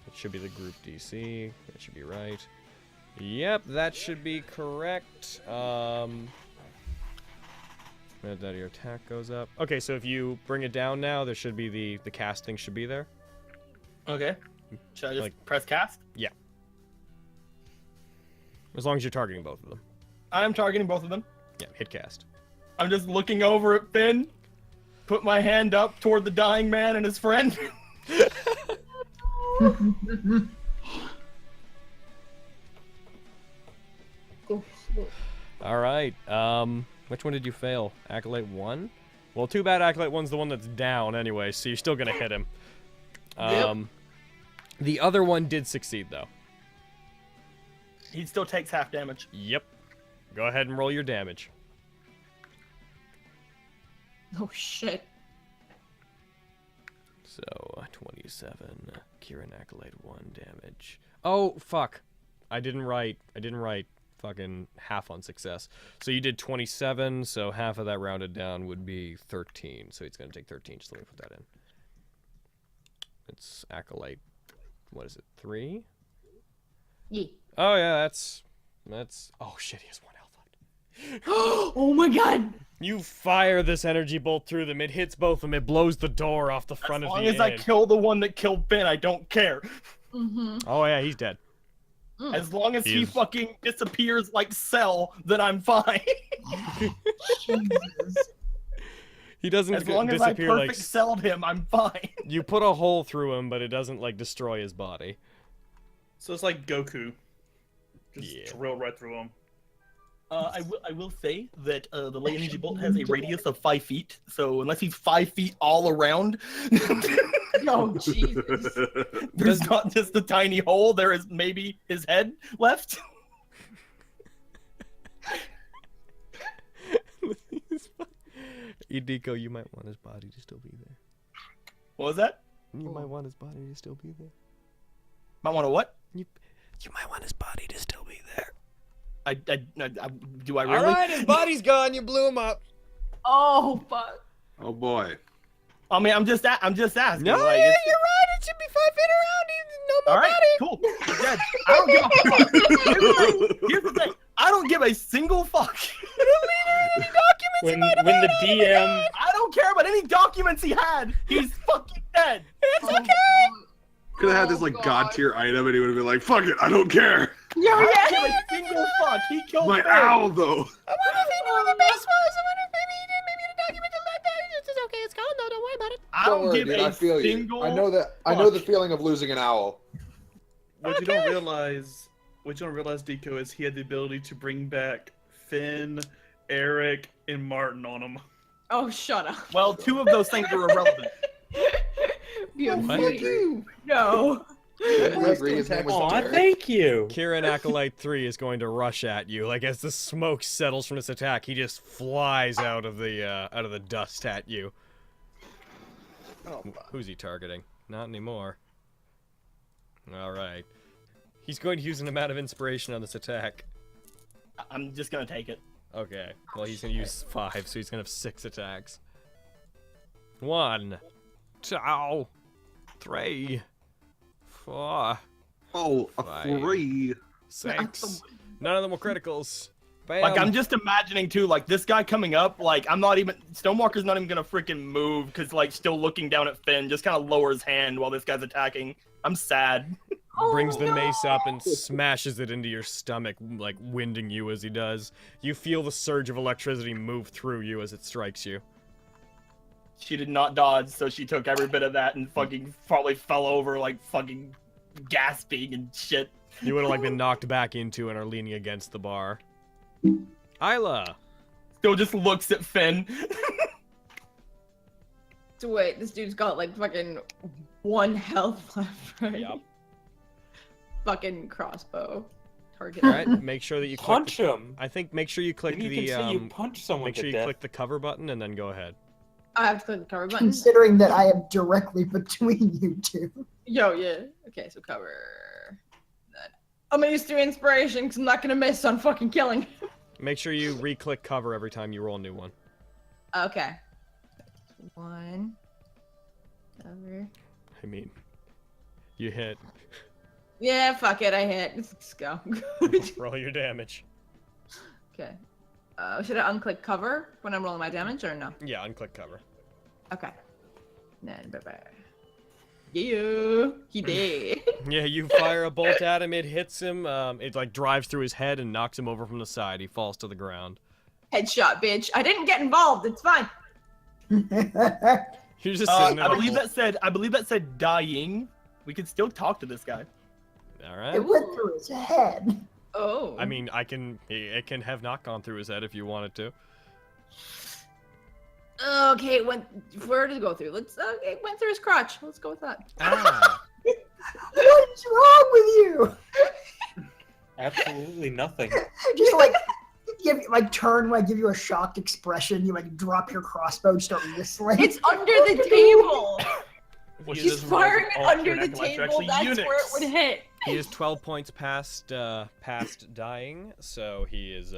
it should be the group DC. That should be right. Yep, that should be correct. That your attack goes up. Okay, so if you bring it down now, there should be the casting should be there. Okay. Should I just Like- press cast? Yeah. As long as you're targeting both of them. I'm targeting both of them. Yeah, hit cast. I'm just looking over at Finn. Put my hand up toward the dying man and his friend. All right. Which one did you fail? Acolyte 1? Well, too bad Acolyte 1's the one that's down anyway, so you're still gonna hit him. The other one did succeed though. He still takes half damage. Yep. Go ahead and roll your damage. Oh shit. So 27. Kieran Acolyte 1 damage. Oh fuck. I didn't write fucking half on success. So you did 27, so half of that rounded down would be 13. So he's gonna take 13. Just let me put that in. It's Acolyte. What is it? 3? Yeah. Oh yeah, that's. Oh shit, he has 1 health left. Oh my god! You fire this energy bolt through them. It hits both of them. It blows the door off the front As of long the as I inn. kill the one that killed Finn, I don't care. Mm-hmm. Oh yeah, he's dead. As long as he He's- fucking disappears like Cell, then I'm fine. Jesus. He doesn't As long as I disappear like. perfect celled him, I'm fine. You put a hole through him, but it doesn't like destroy his body. So it's like Goku. Just Yeah. drill right through him. I will say that the lay energy bolt has a radius of 5 feet, so unless he's 5 feet all around, Oh Jesus. there's not just a tiny hole. There is maybe his head left. Idiko, you might want his body to still be there. What was that? You might want his body to still be there. Might want to what? You might want his body to still be there. Do I really? All right, his body's gone. You blew him up. Oh fuck. Oh boy. I mean, I'm just asking. No, like, yeah, it's- you're right. It should be 5 feet around. No more All right, body. cool. Dead. I don't give a fuck. Here's the thing. I don't give a single fuck. When the DM I don't care about any documents he had. He's fucking dead. It's okay. Could have had this like god tier item, and he would have been like, "Fuck it, I don't care." Yeah, I yeah. don't give a single fuck. He killed My Finn. owl though. I wonder if he knew what the base was. I wonder if maybe he did. Maybe the document to let that. It's okay. It's gone. No, don't worry about it. I Don't don't worry, give dude. a I feel you. single. I know that. I know the fuck. feeling of losing an owl. What you don't realize, Deco, is he had the ability to bring back Finn, Eric, and Martin on him. Oh, shut up. Well, 2 of those things are irrelevant. Beautiful. No. I agree. His name was Aw, Derek. thank you. Kieran Acolyte 3 is going to rush at you. Like as the smoke settles from this attack, he just flies out of the dust at you. Oh, Who's he targeting? Not anymore. All right. He's going to use an amount of inspiration on this attack. I'm just gonna take it. Okay. Well, he's going to use 5, so he's going to have 6 attacks. 1, 2, 3, 4, Oh, a Right. 3. 6. None of them were criticals. Bam. Like, I'm just imagining, too, like, this guy coming up, like, Stonewalker's not even gonna freaking move, because, like, still looking down at Finn, just kind of lowers hand while this guy's attacking. I'm sad. brings the mace up and smashes it into your stomach, like winding you as he does. You feel the surge of electricity move through you as it strikes you. She did not dodge, so she took every bit of that and fucking probably fell over, like, fucking gasping and shit. You would have, like, been knocked back into and are leaning against the bar. Isla! Still just looks at Finn. So wait, this dude's got like fucking 1 health left, right? Yep. Fucking crossbow. Target. Alright, make sure that you click Punch the, him. I think make sure you click Then you the can say you punch someone make sure to you death. click the cover button and then go ahead. I have to click the cover button. Considering that I am directly between you two. Yo, yeah. Okay, so cover that. I'm gonna use 3 inspiration because I'm not gonna miss on fucking killing. Make sure you re-click cover every time you roll a new one. Okay. 1. Cover. I mean, you hit. Yeah, fuck it, I hit. Let's go. Roll your damage. Okay. Should I unclick cover when I'm rolling my damage or no? Yeah, unclick cover. Okay. Then bye-bye. Yeah, he did. Yeah, you fire a bolt at him, it hits him, it like drives through his head and knocks him over from the side. He falls to the ground. Headshot, bitch. I didn't get involved. It's fine. You're just sitting there. I believe that said dying. We could still talk to this guy. Alright. It went through his head. Oh. I mean, it can have not gone through his head if you wanted to. Okay, where did it go through? It went through his crotch. Let's go with that. Ah. What is wrong with you? Absolutely nothing. Just turn, give you a shocked expression. You drop your crossbow, and start whistling. It's under the table. Well, She's firing it under the table. That's Unix. where it would hit. He is 12 points past dying, so he is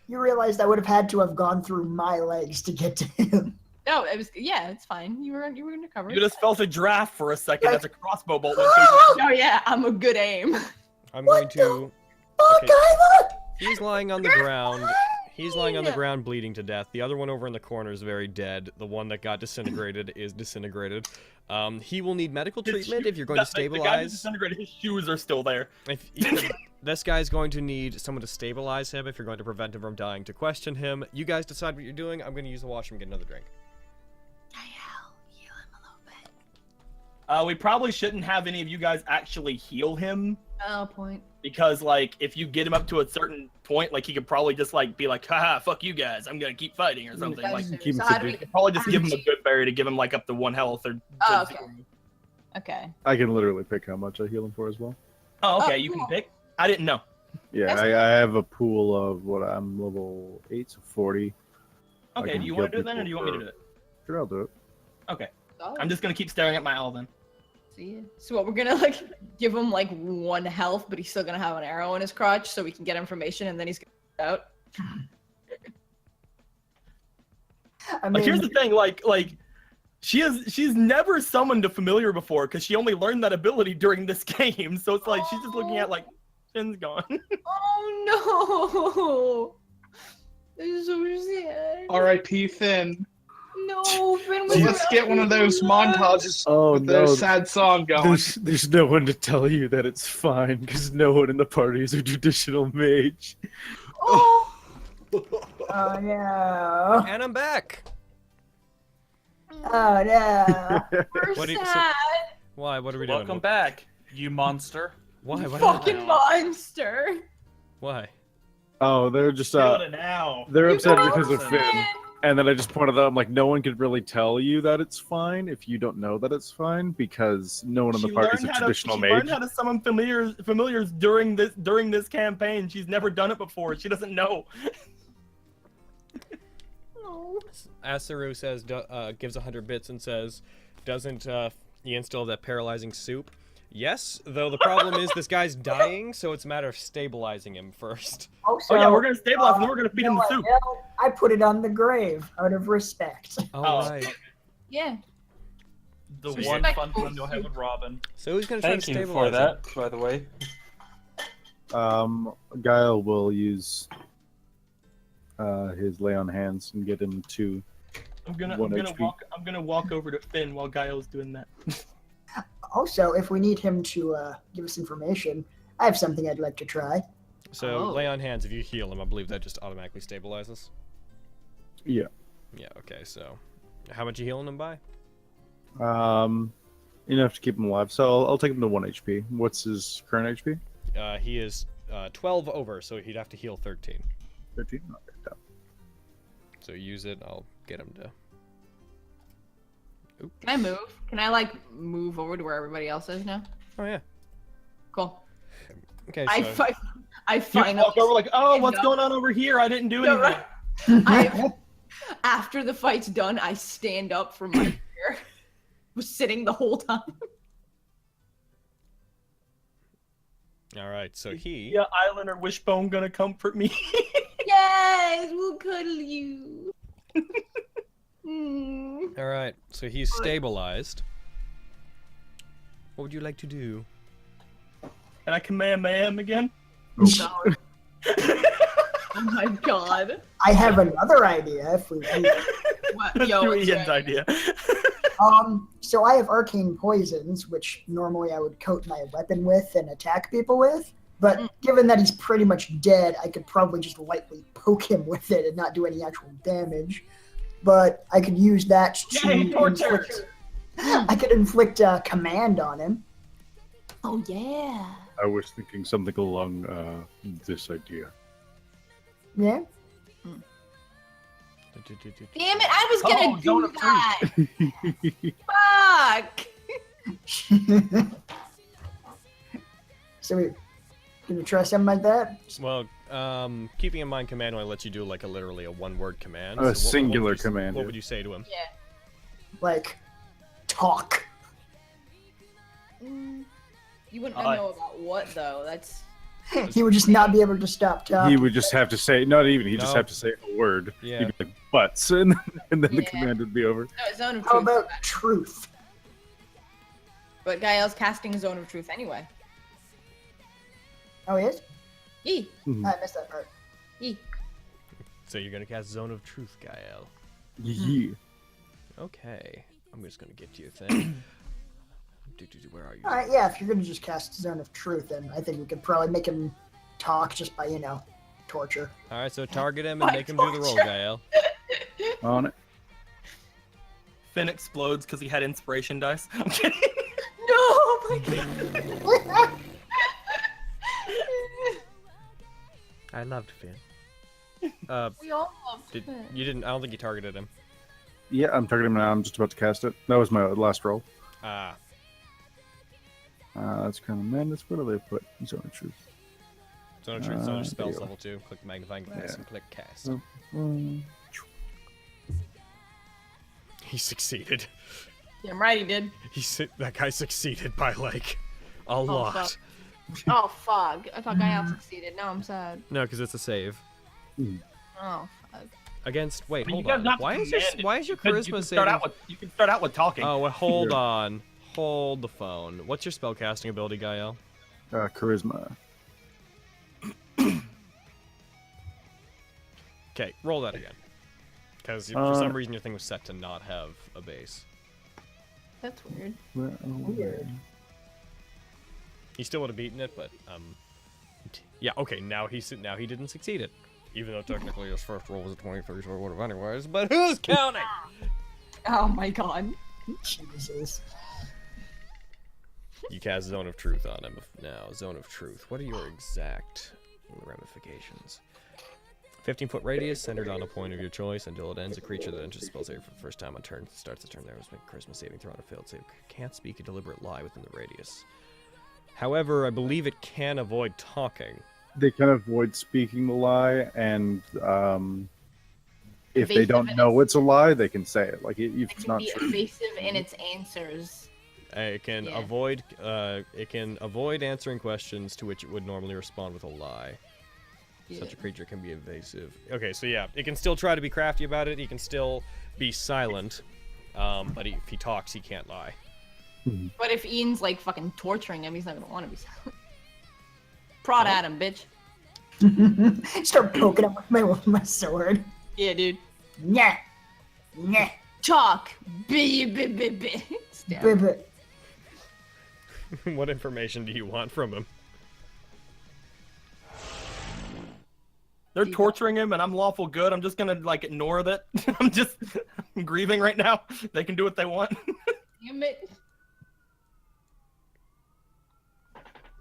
You realized I would have had to have gone through my legs to get to him. No, it was it's fine. You were under cover. You just felt a draft for a second as a crossbow bolt went through. Oh yeah, I'm a good aim. I'm going to Fuck, Isla! He's lying on the ground. He's lying on the ground bleeding to death. The other one over in the corner is very dead. The one that got disintegrated is disintegrated. He will need medical treatment if you're going to The guy who stabilize. disintegrated, his shoes are still there. This guy's going to need someone to stabilize him if you're going to prevent him from dying. To question him, you guys decide what you're doing. I'm going to use the washroom and get another drink. Heal him a little bit. We probably shouldn't have any of you guys actually heal him. Oh, point. Because, if you get him up to a certain point, he could probably just, be like, haha, fuck you guys, I'm gonna keep fighting, or something. Keep him So how do we- subdued. Probably just give him a good berry to give him, up to 1 health, or... Oh, okay. Okay. I can literally pick how much I heal him for as well. Oh, okay, Oh, you cool. can pick? I didn't know. Yeah, That's I have a pool of I'm level 8, so 40. I Okay, can do you heal want to do it then, or people do you want me to for- do it? Sure, I'll do it. Okay, Oh. I'm just gonna keep staring at my owl then. See? So what, we're gonna like give him like 1 health, but he's still gonna have an arrow in his crotch so we can get information and then he's gonna get out. I mean, Like, here's the thing, like she's never summoned a familiar before because she only learned that ability during this game. So it's like she's just looking at like Finn's gone. Oh no! This is so sad. R.I.P. Finn. No, Finn was Let's get one of those montages Oh with no, those sad song going. there's no one to tell you that it's fine because no one in the party is a traditional mage. Oh, oh no. And I'm back. Oh no. we're What do you- so- sad. Why? What are we doing? Welcome back, you monster. Why? What Fucking happened? monster. Why? Oh, they're just Feel it now. they're You upset know because of Finn. Finn. And then I just pointed out, I'm like, no one could really tell you that it's fine if you don't know that it's fine because no one in the party is a traditional she mage. learned how to summon familiars during this campaign. She's never done it before. She doesn't know. Oh. Asaru says, gives 100 bits and says, doesn't Ian still have that paralyzing soup? Yes, though the problem is this guy's dying, so it's a matter of stabilizing him first. Also, Oh yeah, we're gonna stabilize him. Then we're gonna feed him the what, soup. Bill? I put it on the grave out of respect. All right. Yeah. The So one you're- fun one you'll have with Robin. So who's gonna try Thank to you stabilize for that, by the way. Guile will use his lay on hands and get him to I'm gonna 1 HP. walk over to Finn while Gaio's doing that. Also, if we need him to give us information, I have something I'd like to try. So Oh. lay on hands. If you heal him, I believe that just automatically stabilizes. Yeah. Yeah. Okay. So, how much you healing him by? Enough to keep him alive. So I'll take him to 1 HP. What's his current HP? He is 12 over, so he'd have to heal 13. 13. Okay, done. So use it. I'll get him to. Can I move? Can I like move over to where everybody else is now? Oh yeah. Cool. Okay. I So You finally walk over like, oh, what's No. going on over here? I didn't do No, anything. right. After the fight's done, I stand up from my chair. Was sitting the whole time. all right. So he. Yeah, Island or Wishbone gonna comfort me. Yes, we'll cuddle you. Mm. All right. So he's stabilized. What would you like to do? Can I command him again? Oh my god. I have another idea if we need. What? Let's Yo, do it's Ian's right. idea. So I have arcane poisons, which normally I would coat my weapon with and attack people with. But given that he's pretty much dead, I could probably just lightly poke him with it and not do any actual damage. But I could use that to Yay, torture! inflict. I could inflict a command on him. Oh yeah. I was thinking something along this idea. Yeah. Damn it! I was gonna Zone do of that. Fuck. So we gonna try something like that? Well, keeping in mind, command only lets you do like literally a one-word command. A So what singular would you, command, What yeah. would you say to him? Yeah. Like, talk. You wouldn't know about what though. That's. He would just not be able to stop talking. He would just have to say, not even, he'd just No. have to say a word. Yeah. He'd be like, butts, and then the Yeah. command would be over. No, Zone of How Truth. about truth? But Gael's casting Zone of Truth anyway. Oh, he is? E. Mhm. I missed that part. E. So you're gonna cast Zone of Truth, Gael. Yeah. Okay. I'm just gonna get to your thing. Where are you? All right, yeah, if you're going to just cast Zone of Truth, then I think we could probably make him talk just by, torture. All right. So target him and My make him do the roll, torture. Gael. On it. Finn explodes because he had inspiration dice. I'm kidding. No, my god. I loved Finn. We all love You didn't. I don't think you targeted him. Yeah, I'm targeting him now. I'm just about to cast it. That was my last roll. Ah. That's kind of madness. What do they put? Zone of Truth. Zone of Truth is on your there spells you go. level 2. Click magnifying glass Yeah. and click cast. Mm. He succeeded. Damn right he did. That guy succeeded by like a lot. Fuck. Oh fuck! I thought Gael succeeded. Now I'm sad. No, because it's a save. Oh fuck. Against wait, I mean, hold you guys on. not Why is your you charisma can saving? you can start out with talking. Oh, well, hold on. Hold the phone. What's your spellcasting ability, Gael? Charisma. Okay, roll that again. Because for some reason your thing was set to not have a base. That's weird. Weird. He still would have beaten it, but yeah. Okay, now he didn't succeed it, even though technically his first roll was a 23, so it would have anyways. But who's counting? Oh my god. Jesus. You cast Zone of Truth on him now. Zone of Truth. What are your exact ramifications? 15-foot radius, centered on a point of your choice until it ends. A creature that enters the spell save for the first time on turn starts the turn there. Must make a charisma saving throw on a failed save. Can't speak a deliberate lie within the radius. However, I believe it can avoid talking. They can avoid speaking the lie, and if they don't know it's a lie, they can say it. Like if it's not be true. evasive in its answers. It can avoid. It can avoid answering questions to which it would normally respond with a lie. Yeah. Such a creature can be evasive. Okay, so yeah, it can still try to be crafty about it. He can still be silent, but if he talks, he can't lie. But if Ian's like fucking torturing him, he's not gonna want to be silent. Prod at him, bitch. Start poking him with my sword. Yeah, dude. Nyeh. Nyeh. Talk. Stab. Bibbit. What information do you want from him? They're torturing him, and I'm lawful good. I'm just gonna like ignore that. I'm grieving right now. They can do what they want. Damn it.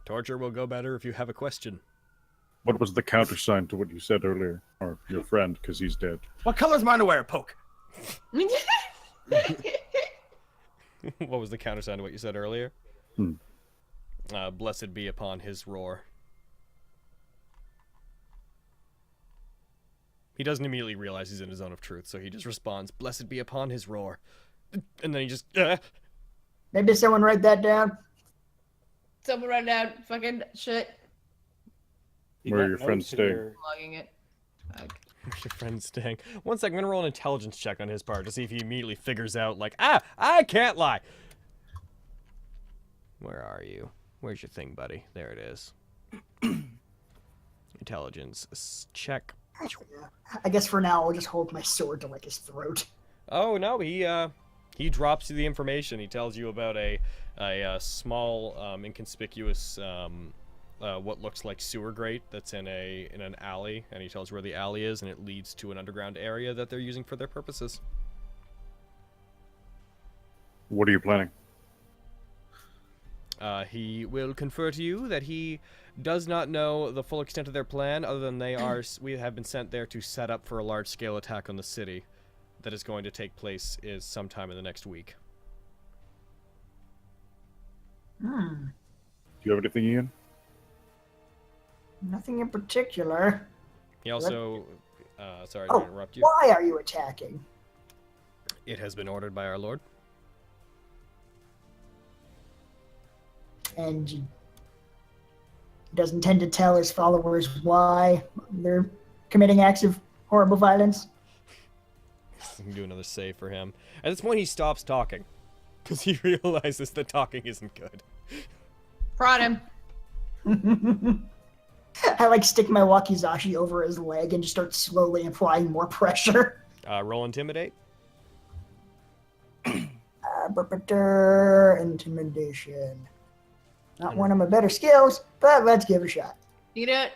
Torture will go better if you have a question. What was the countersign to what you said earlier, or your friend, because he's dead? What color's my underwear? Poke. What was the countersign to what you said earlier? Blessed be upon his roar. He doesn't immediately realize he's in a zone of truth, so he just responds, "Blessed be upon his roar," and then he just. Maybe someone write that down. Someone write down fucking shit. Where are your friends staying? Logging it. Fuck. Where's your friend staying? 1 second, I'm gonna roll an intelligence check on his part to see if he immediately figures out, like, I can't lie. Where are you? Where's your thing, buddy? There it is. Intelligence check. I guess for now I'll just hold my sword to like his throat. Oh no, he drops you the information. He tells you about a small, inconspicuous, what looks like sewer grate that's in an alley, and he tells you where the alley is, and it leads to an underground area that they're using for their purposes. What are you planning? He will confer to you that he does not know the full extent of their plan, other than we have been sent there to set up for a large-scale attack on the city that is going to take place sometime in the next week. Do you have anything, Ian? Nothing in particular. He also, sorry to interrupt you. Why are you attacking? It has been ordered by our lord. And he doesn't tend to tell his followers why they're committing acts of horrible violence. I can do another save for him. At this point, he stops talking because he realizes that talking isn't good. Prod him. I like stick my wakizashi over his leg and just start slowly applying more pressure. Roll intimidate. Intimidation. Not one of my better skills, but let's give it a shot. You do it.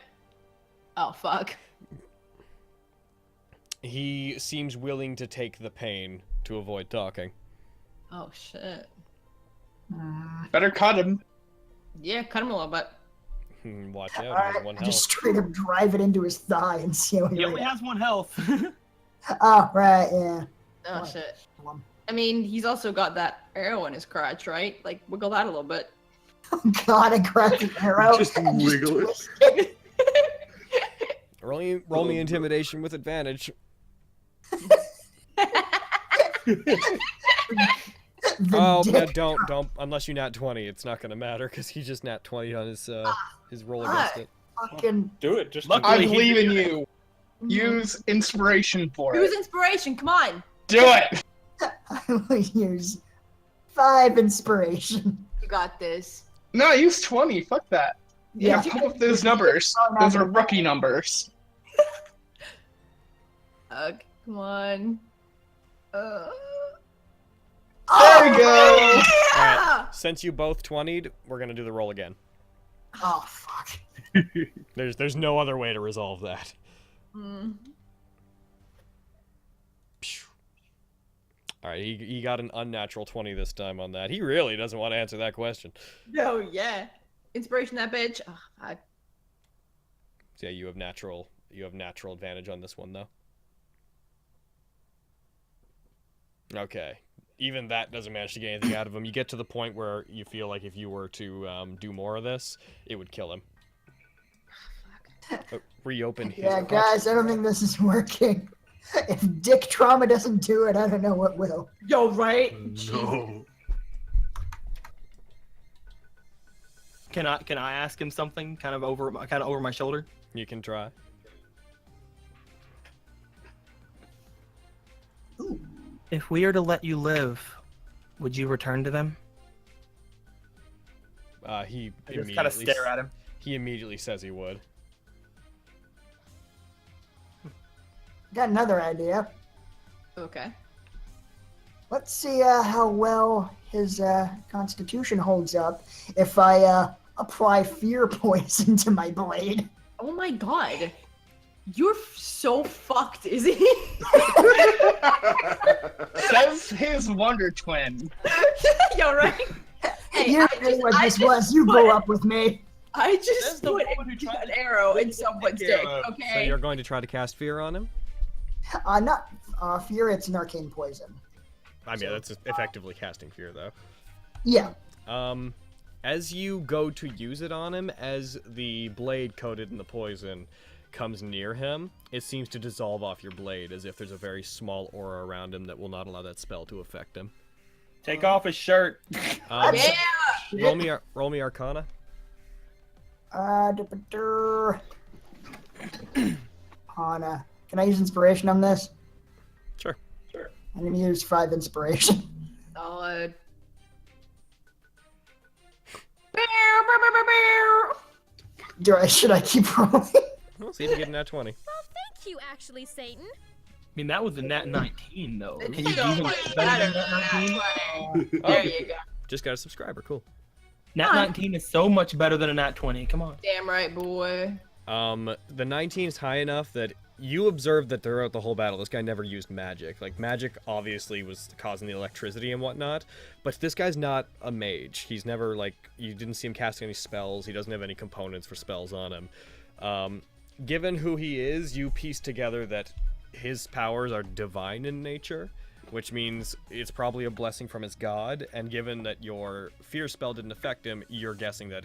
Oh fuck. He seems willing to take the pain to avoid talking. Oh shit. Better cut him. Yeah, cut him a little bit. Watch out, he has Alright, one I just health. straight up drive it into his thigh and see how He only has 1 health. Oh, right, yeah. Oh shit. I mean, he's also got that arrow in his crotch, right? Like, wiggle that a little bit. Oh god, I grabbed the arrow. Just and wiggle it. twist it. Roll me intimidation with advantage. Oh, no, dick don't. Unless you nat 20, it's not gonna matter because he just nat 20 on his roll against it. fucking Do it. Just Luckily, I he believe in did you. Use inspiration for Use it. inspiration. Come on. Do it. I will use 5 inspiration. You got this. No, use 20. Fuck that. Yeah, pump up those numbers. Those are rookie numbers. Come on. There we go. Yeah! Since you both 20'd, we're gonna do the roll again. Oh fuck. There's no other way to resolve that. Alright, he got an unnatural 20 this time on that. He really doesn't want to answer that question. No, yeah. Inspiration, that bitch. Oh, fuck. So yeah, you have natural advantage on this one though. Okay. Even that doesn't manage to get anything out of him. You get to the point where you feel like if you were to do more of this, it would kill him. Reopen his... Yeah, guys, I don't think this is working. If dick trauma doesn't do it, I don't know what will. Yo, right? No. Can I ask him something kind of over my shoulder? You can try. Ooh. If we are to let you live, would you return to them? He I just kind of stare at him. He immediately says he would. Got another idea. Okay. Let's see how well his constitution holds up if I apply fear poison to my blade. Oh my god. You're so fucked, is he? Says his Wonder Twin. Yo, right? Hey, You know what this was. You go up with me. I just That's the put woman who tried an to- arrow in someone's dick, So okay? you're going to try to cast fear on him? Not fear. It's an arcane poison. I mean, that's effectively casting fear, though. Yeah. As you go to use it on him, as the blade coated in the poison comes near him, it seems to dissolve off your blade, as if there's a very small aura around him that will not allow that spell to affect him. Take off his shirt. Yeah! Roll me Arcana. Hana. Can I use inspiration on this? Sure. I'm gonna use 5 inspiration. Solid. Should I keep rolling? We'll see if you get a nat 20. Thank you, actually, Satan. I mean, that was a nat 19, though. Can you It's do so even much better than better nat than 19? There you go. Just got a subscriber, cool. Nat 19 is so much better than a nat 20. Come on. Damn right, boy. The 19 is high enough that you observed that throughout the whole battle, this guy never used magic. Like, magic obviously was causing the electricity and whatnot, but this guy's not a mage. He's never, like, you didn't see him casting any spells. He doesn't have any components for spells on him. Given who he is, you piece together that his powers are divine in nature, which means it's probably a blessing from his god, and given that your fear spell didn't affect him, you're guessing that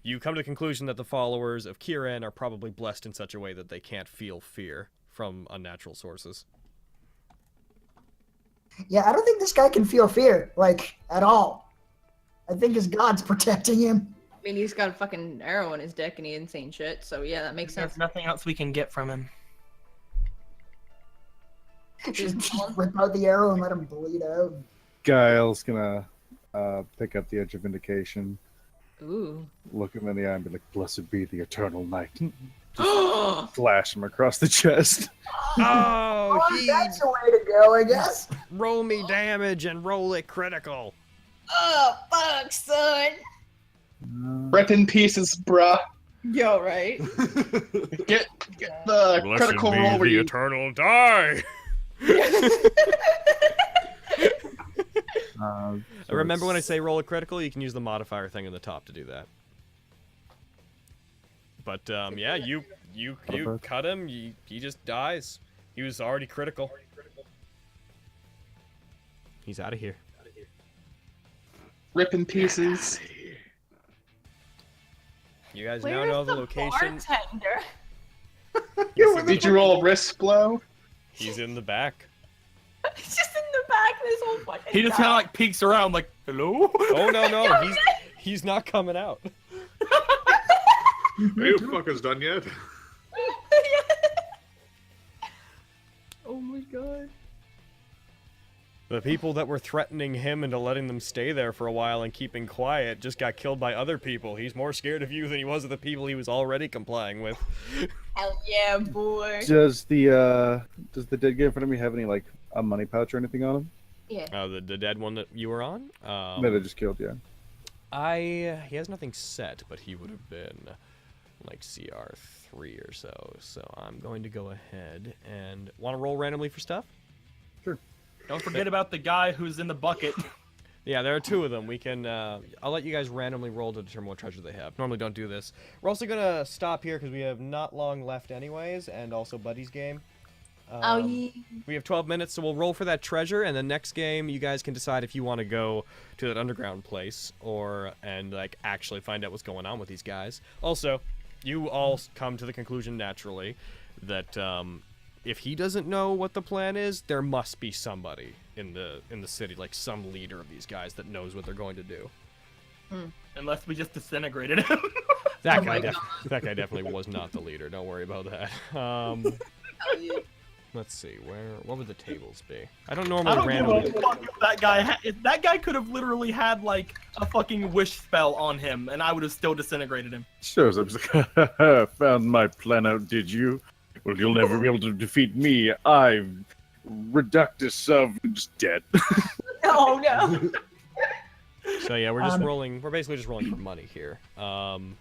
you come to the conclusion that the followers of Kieran are probably blessed in such a way that they can't feel fear from unnatural sources. Yeah, I don't think this guy can feel fear, like, at all. I think his god's protecting him. I mean, he's got a fucking arrow in his dick and he insane shit, so yeah, that makes sense. There's nothing else we can get from him. Just whip out the arrow and let him bleed out. Guile's gonna pick up the Edge of Vindication, Ooh. look him in the eye and be like, "Blessed be the eternal night." Just flash him across the chest. Oh, That's a way to go, I guess. roll me damage and roll it critical. Oh, fuck, son. Rip in pieces, bruh. Yo, right? Get the critical roll where you... eternal die. Remember when I say roll a critical, you can use the modifier thing in the top to do that. But yeah, you cut him, he just dies. He was already critical. He's out of here. Rip in pieces. You guys now know the location. Bartender? Did you roll a wrist blow? He's in the back. He's just in the back this whole fucking He just kind of like peeks around, like, hello? Oh no, he's not coming out. Are you fuckers done yet? Oh my god. The people that were threatening him into letting them stay there for a while and keeping quiet just got killed by other people. He's more scared of you than he was of the people he was already complying with. Hell yeah, boy. Does the dead guy in front of me have any like a money pouch or anything on him? Yeah. The dead one that you were on? That I just killed, yeah. He has nothing set, but he would have been like CR3 or so. So I'm going to go ahead and want to roll randomly for stuff? Sure. Don't forget about the guy who's in the bucket. Yeah, there are two of them. We can, I'll let you guys randomly roll to determine what treasure they have. Normally don't do this. We're also gonna stop here because we have not long left anyways, and also Buddy's game. Oh, yeah. We have 12 minutes, so we'll roll for that treasure, and the next game you guys can decide if you want to go to that underground place and like actually find out what's going on with these guys. Also, you all come to the conclusion naturally that if he doesn't know what the plan is, there must be somebody in the city, like some leader of these guys that knows what they're going to do. Unless we just disintegrated him. That guy definitely was not the leader. Don't worry about that. Let's see, what would the tables be? I don't normally I don't randomly. give a fuck if that guy. If that guy could have literally had like a fucking wish spell on him, and I would have still disintegrated him. Shows up. Found my plan out, did you? Well, you'll never be able to defeat me. I'm Reductus of just dead. Oh no. So yeah, we're just rolling. We're basically just rolling for money here. I'm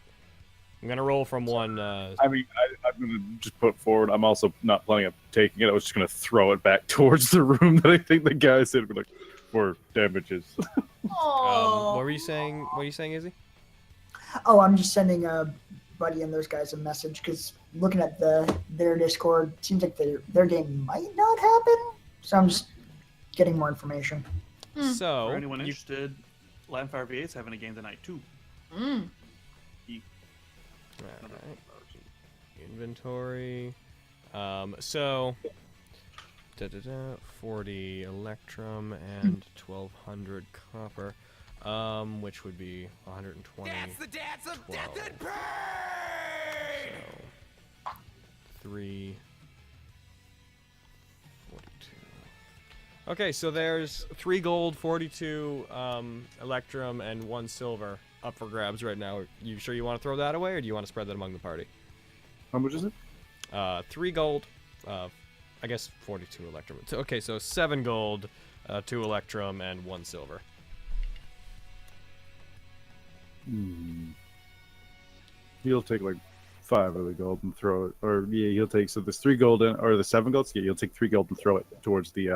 gonna roll from one. I mean, I'm gonna just put forward. I'm also not planning on taking it. I was just gonna throw it back towards the room that I think the guy said like for damages. Oh. What were you saying? What are you saying, Izzy? Oh, I'm just sending Buddy and those guys a message because looking at their Discord, it seems like their game might not happen. So I'm just getting more information. So, for anyone interested, Landfire VA is having a game tonight too. Alright. Inventory. 40 electrum and 1200 copper. Which would be 120. That's the dance of 12. death and pain! So 3 42. Okay, so there's 3 gold, 42 electrum, and 1 silver up for grabs right now. You sure you want to throw that away, or do you want to spread that among the party? How much is it? 3 gold, I guess 42 electrum. Okay, so 7 gold, 2 electrum, and 1 silver. He'll take like 5 of the gold and throw it, or yeah, he'll take so there's 3 gold or the 7 golds. Yeah, he'll take 3 gold and throw it towards the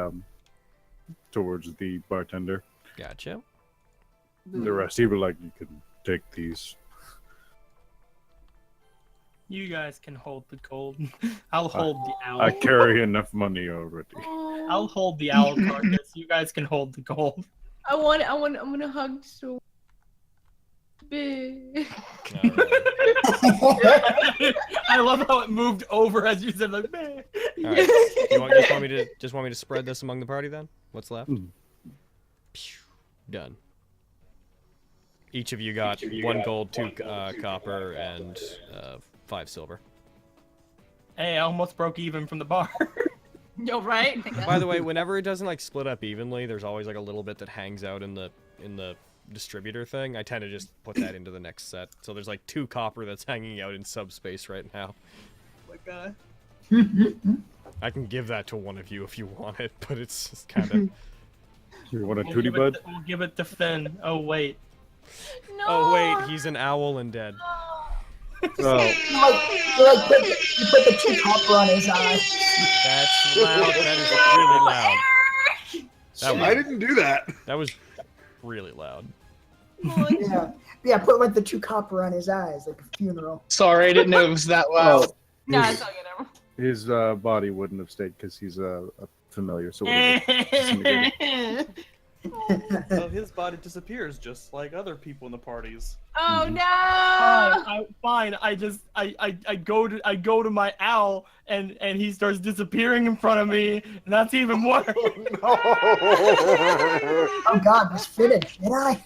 bartender. Gotcha. The rest, he would like you can take these. You guys can hold the gold. I'll hold the owl. I carry enough money already. I'll hold the owl carcass. You guys can hold the gold. I'm gonna hug so big. I love how it moved over as you said, like, man. All right. Just want me to spread this among the party then? What's left? Done. Each of you got 1 gold, 2 copper, and 5 silver. Hey, I almost broke even from the bar. Yo, right? By the way, whenever it doesn't like split up evenly, there's always like a little bit that hangs out in the distributor thing. I tend to just put that into the next set. So there's like 2 copper that's hanging out in subspace right now. What guy? I can give that to one of you if you want it, but it's just kind of. You want a tootie bud? We'll give it to Finn. Oh wait. No. Oh wait, he's an owl and dead. Oh. You put the 2 copper on his eye. That's loud. That is really loud. I didn't do that. That was really loud. Yeah, put like the 2 copper on his eyes, like a funeral. Sorry, I didn't know it was that loud. No, it's all good. His body wouldn't have stayed because he's a familiar, so it wouldn't have disintegrated. Well, his body disappears just like other people in the parties. Oh no! Fine. I go to my owl and he starts disappearing in front of me, and that's even worse. Oh God, just finished, did I?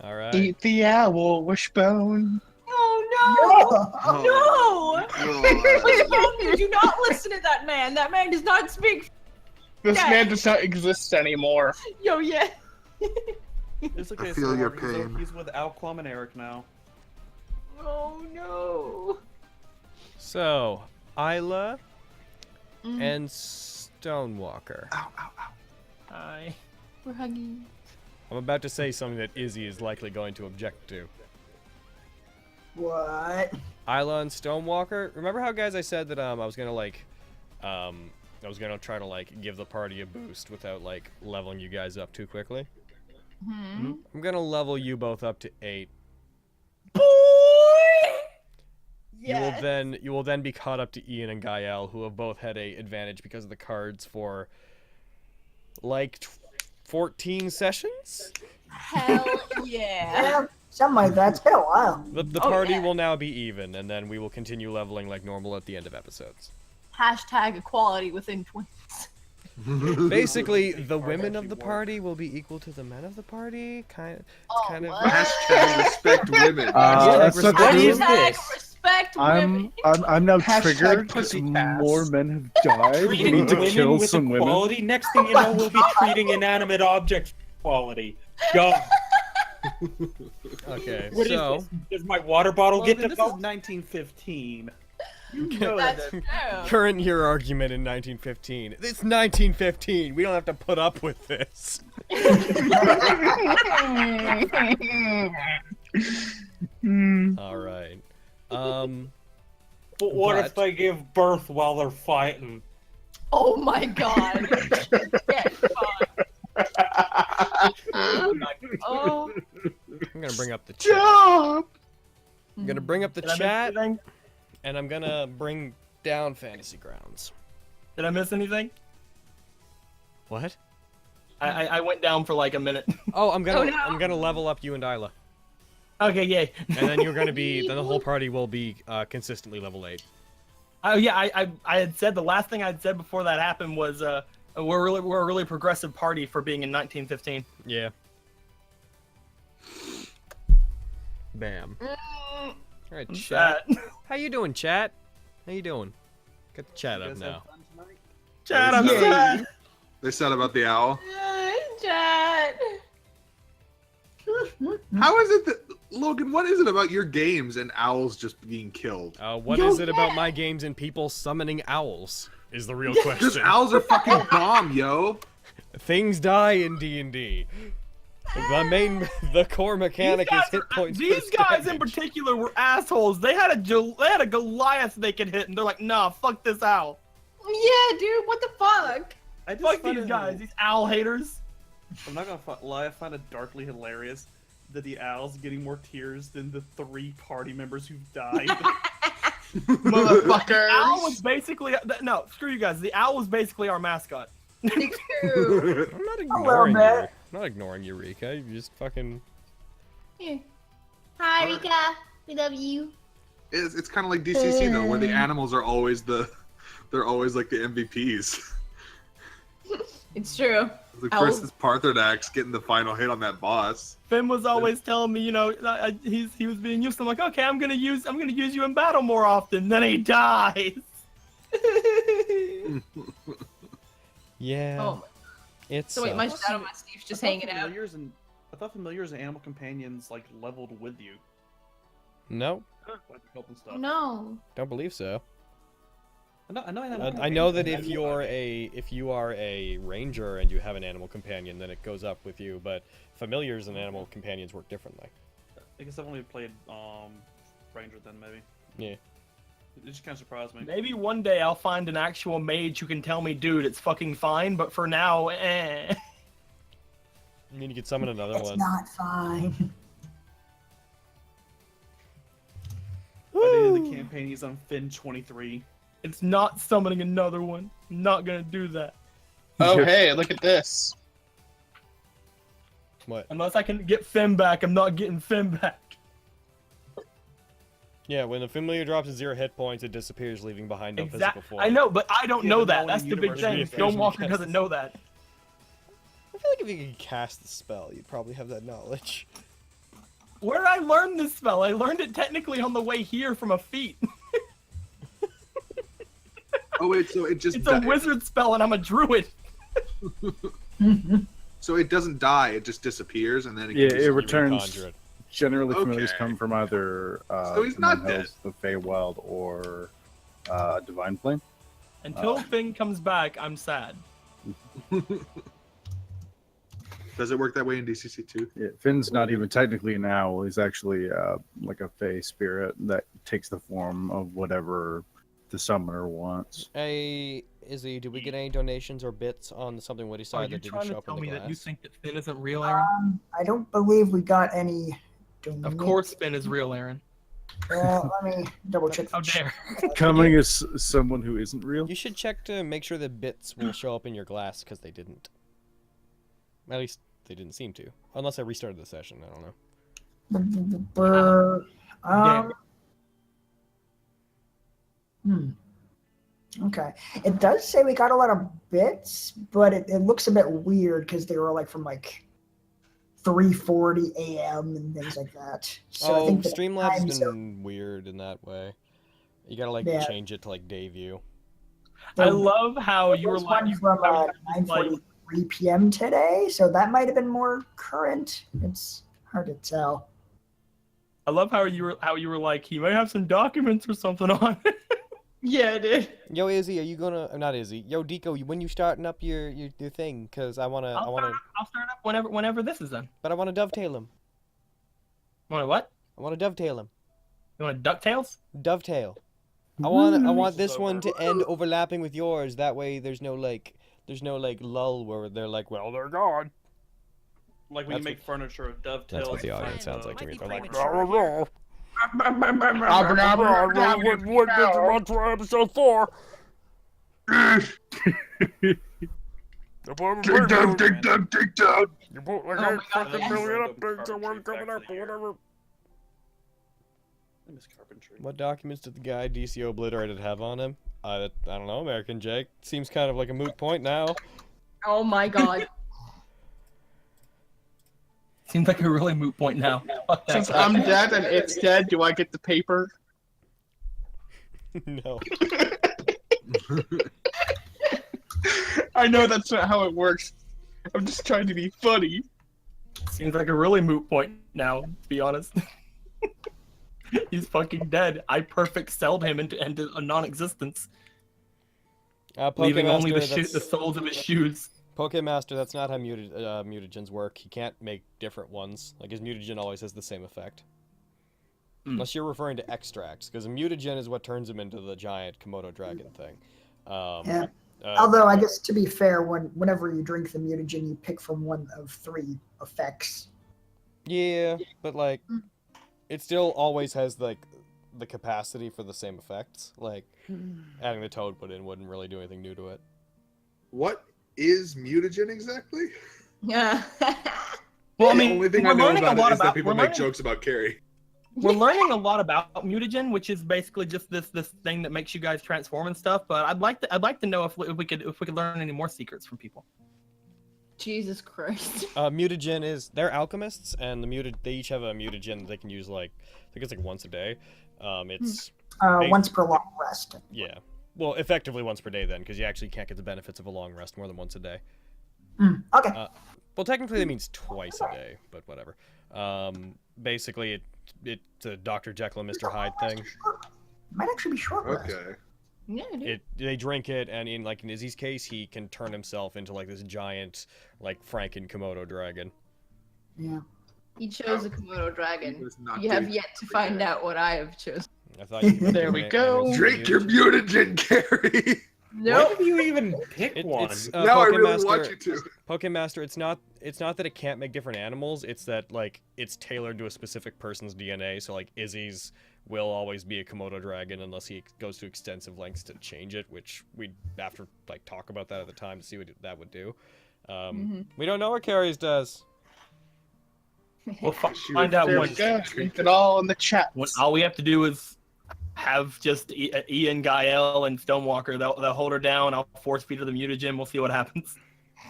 All right. Eat the owl, wishbone. Oh no! Please, do not listen to that man. That man does not speak. This man does not exist anymore. Yo, yeah. It's okay, I feel your Storm. pain. He's with Alquam and Eric now. Oh no. So, Isla and Stonewalker. Hi. We're hugging. I'm about to say something that Izzy is likely going to object to. What? Isla and Stonewalker. Remember how, guys, I said that I was gonna I was gonna try to like give the party a boost without like leveling you guys up too quickly. I'm gonna level you both up to 8. Boy! Yes. You will then be caught up to Ian and GAE-EL, who have both had a advantage because of the cards for like 14 sessions. Hell yeah. Yeah, something like that. It's been a while. The party will now be even, and then we will continue leveling like normal at the end of episodes. Hashtag equality within twins. Basically, the women of the party will be equal to the men of the party. Kind of. Hashtag respect women. That's not What true. is this? Respect women. I'm now Hashtag triggered because pussy pass. more men have died. We Treating need to women kill with some women. equality. Next thing you know, we'll be treating inanimate objects with equality. God. Okay, What is so this? Does my water bottle Logan, get to this is go? 1915. You Oh, know That's that. true. current year argument in 1915. It's 1915. We don't have to put up with this. All right. But what if they give birth while they're fighting? Oh my god. Get fucked. Oh. I'm gonna bring up the chat. Jump! I'm gonna bring up the Did I miss chat, anything? and I'm gonna bring down Fantasy Grounds. Did I miss anything? What? I went down for like a minute. Oh, I'm gonna Oh, no. I'm gonna level up you and Isla, Okay, yay. and then you're gonna be then the whole party will be consistently level 8. Oh yeah, I had said the last thing I'd said before that happened was we're a really progressive party for being in 1915. Yeah. Bam. All right, What's chat. that? How you doing, chat? How you doing? Get the chat You up guys now. have fun tonight? Chat, I'm Yeah. sad. They said about the owl. Chat. How is it that Logan? What is it about your games and owls just being killed? What is it about my games and people summoning owls? Is the real question. Because owls are fucking bomb, yo. Things die in D&D. The core mechanic is hit points. These plus guys in damage. particular were assholes. They had a Goliath they could hit, and they're like, nah, fuck this owl. Yeah, dude, what the fuck? I just Fuck find these it- guys, these owl haters. I'm not gonna lie. I find it darkly hilarious that the owl's getting more tears than the 3 party members who've died. Motherfuckers. The owl was basically no, screw you guys. The owl was basically our mascot. True. I'm not Hello, ignoring you. Matt. I'm not ignoring you, Rika. You just fucking. Here. Hi, Rika. We love you. It's kind of like DCC though, where the animals are always they're always like the MVPs. It's true. Like Owls- versus Parthenax getting the final hit on that boss. Finn was always telling me, you know, he was being used. I'm like, okay, I'm gonna use you in battle more often. Then he dies. Yeah. Oh. It's. So wait, my shadow mastiff's just hanging out. I thought familiars and animal companions like leveled with you. No, Like help and stuff. No. don't believe so. I know I know that if you are a ranger and you have an animal companion, then it goes up with you. But familiars and animal companions work differently. I guess I've only played Ranger then maybe. Yeah. It just kind of surprised me. Maybe one day I'll find an actual mage who can tell me, dude, it's fucking fine. But for now, eh. I mean, you could summon another It's one. not fine. I did the campaign. He's on Finn 23. It's not summoning another one. I'm not gonna do that. Oh, hey, look at this. What? Unless I can get Finn back, I'm not getting Finn back. Yeah, when the familiar drops to 0 hit points, it disappears, leaving behind no physical form. I know, but I don't Yeah, know but no that. one That's in the big universe thing. reappears when you Stonewalker cast doesn't it. know that. I feel like if you could cast the spell, you'd probably have that knowledge. Where did I learn this spell? I learned it technically on the way here from a feat. Oh wait, so it just It's a wizard spell, and I'm a druid. So it doesn't die; it just disappears, and then Yeah, can it just returns. Conjure it. Generally, familiars Okay. come from either So he's not dead. the Feywild or Divine Flame. Until Finn comes back, I'm sad. Does it work that way in DCC too? Yeah, Finn's not even technically an owl. He's actually like a Fey spirit that takes the form of whatever the summoner wants. Hey, Izzy, did we get any donations or bits on the Something Witty Are side you that didn't trying show to up in tell the me glass? that you think that Finn isn't real, Aaron? I don't believe we got any. Of course Finn is real, Aaron. Let me double check. How dare. Coming as someone who isn't real. You should check to make sure the bits will show up in your glass, because they didn't. At least, they didn't seem to. Unless I restarted the session, I don't know. Okay. It does say we got a lot of bits, but it looks a bit weird because they were like from like 3:40 a.m. and things like that. So I Oh, think the Streamlabs time has zone- been weird in that way. You gotta, like, Yeah. change it to, like, day view. I love how you were There's like, one from 9:43 p.m. today, so that might have been more current. It's hard to tell. I love how you were like, he may have some documents or something on. Yeah, I did. Yo, Izzy, are you gonna... not Izzy. Yo, Deco, when you starting up your thing? Because I wanna... I'll start up whenever this is done. But I wanna dovetail him. Want what? I wanna dovetail him. You want DuckTales? Dovetail. I want this one to end overlapping with yours. That way, there's no lull where they're like, well, they're gone. Like when you make furniture of dovetails. That's what the audience sounds like to me. They're like, What did you want for episode 4? Dig down, dig down, dig down. You put like a fucking million updates on one coming up or whatever. what documents did the guy DC Obliterated have on him? I don't know, American Jake. Seems kind of like a moot point now. Oh my god. Seems like a really moot point now. Fuck that Since guy. I'm dead and it's dead, do I get the paper? No. I know that's not how it works. I'm just trying to be funny. Seems like a really moot point now, to be honest. He's fucking dead. I perfect selled him into a non-existence, leaving only the soles of his shoes. Pokemaster, that's not how mutagens work. He can't make different ones. Like, his mutagen always has the same effect. Unless you're referring to extracts, because a mutagen is what turns him into the giant Komodo dragon thing. Yeah. Although, I guess to be fair, whenever you drink the mutagen, you pick from one of 3 effects. Yeah, but, like, it still always has, like, the capacity for the same effects. Like, adding the toadwood in wouldn't really do anything new to it. What is mutagen exactly? Yeah. Well, I mean, the only thing we're I know learning a about lot it is that about- people we're make learning- jokes about Carrie. We're learning a lot about mutagen, which is basically just this thing that makes you guys transform and stuff. But I'd like to know if we could learn any more secrets from people. Jesus Christ. Mutagen is... They're alchemists, and they each have a mutagen that they can use, like... I think it's, like, once a day. It's... Once per long rest. Yeah. Well, effectively once per day, then, because you actually can't get the benefits of a long rest more than once a day. Okay. Well, technically that means twice a day, but whatever. Basically, it's a Dr. Jekyll and Mr. Hyde thing. Might actually be short rest. Okay. Yeah, dude. They drink it, and in Izzy's case, he can turn himself into like this giant, like Franken Komodo dragon. Yeah. He chose a Komodo dragon. It's not You have good. yet to find out what I have chosen. I thought you There we go. Drink your mutagen, Carrie. Nope. Why did you even pick one? It's Now I really Pokemaster- want you to. Pokemaster, it's not that it can't make different animals, it's that, like, it's tailored to a specific person's DNA, so, like, Izzy's will always be a Komodo dragon unless he goes to extensive lengths to change it, which we'd have to, like, talk about that at the time to see what that would do. We don't know what Carrie's does. We'll find out There when. we go. Link it all in the chat. When all we have to do is have just Ian, GAE-EL, and STONEWALKER. They'll hold her down. I'll force feed her the mutagen. We'll see what happens.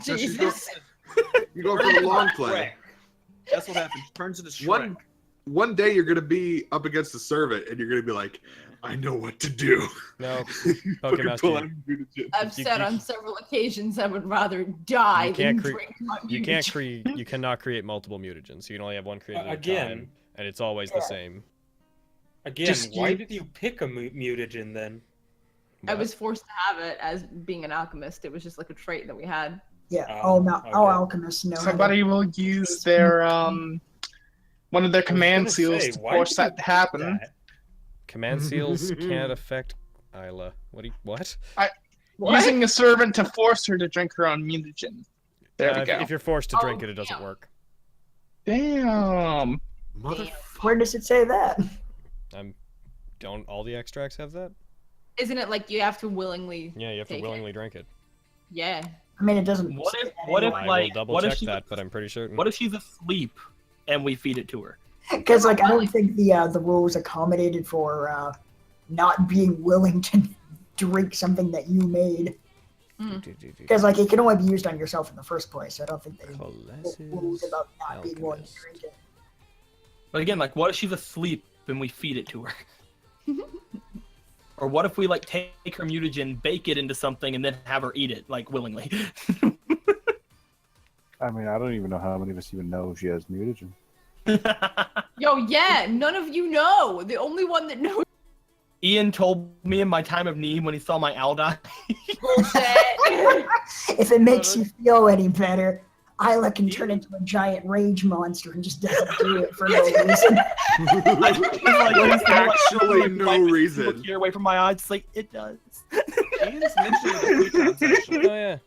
Jesus. You go for the long play. That's what happens. Turns into Shrek. One day you're gonna be up against the servant, and you're gonna be like, I know what to do. No, Pokemon. I've said on several occasions I would rather die than drink my mutagen. You cannot create multiple mutagens. You can only have one created at a Again. time, and it's always the same. Again, why did you pick a mutagen then? I was forced to have it as being an alchemist. It was just like a trait that we had. Yeah, all alchemists know. Somebody will use their one of their command seals to force that to happen. Command seals can't affect Isla. What? Using a servant to force her to drink her own mutagen. There we go. If you're forced to drink it doesn't work. Damn. Where does it say that? Don't all the extracts have that? Isn't it like you have to willingly? Yeah, you have to willingly drink it. Yeah. I mean, it doesn't. What if I will double check that, but I'm pretty certain. What if she's asleep and we feed it to her? Because like I don't think the rules accommodated for not being willing to drink something that you made. Because like it can only be used on yourself in the first place. So I don't think they rules about not being willing to drink it. But again, like, what if she's asleep and we feed it to her? Or what if we like take her mutagen, bake it into something, and then have her eat it like willingly? I mean, I don't even know how many of us even know she has mutagen. Yo, yeah, none of you know. The only one that knows. Ian told me in my time of need when he saw my owl die. If it makes you feel any better, Isla can turn into a giant rage monster and just doesn't do it for no reason. Actually, no reason. Look here away from my eyes. It's like it does. Ian's mentioned it a few times actually. Oh yeah.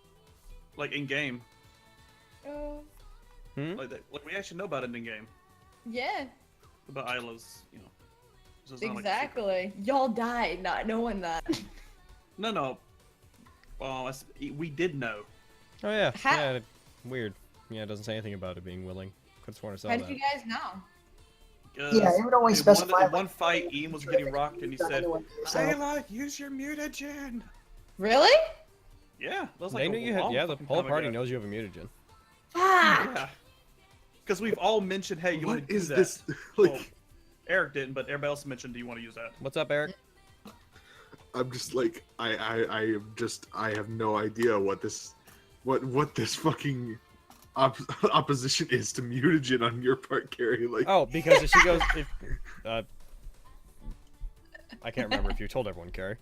Like in game. Hmm? Like we actually know about it in game. Yeah. About Isla's, you know. So it's not like Exactly. Y'all died not knowing that. no. Well, we did know. Oh yeah. Yeah. Weird. Yeah, it doesn't say anything about it being willing. Could have sworn I saw How that. did you guys know? Yeah, it would always specify. In one fight, Ian was getting rocked, and he said, "Isla, use your mutagen." Really? Yeah, that was They like knew you had. Yeah, the whole party knows you have a mutagen. Yeah, because we've all mentioned, "Hey, you want to use that?" This? Like, well, Eric didn't, but everybody else mentioned, "Do you want to use that?" What's up, Eric? I'm just like I have no idea what this fucking opposition is to mutagen on your part, Carrie. Like, oh, because if she goes, I can't remember if you told everyone, Carrie.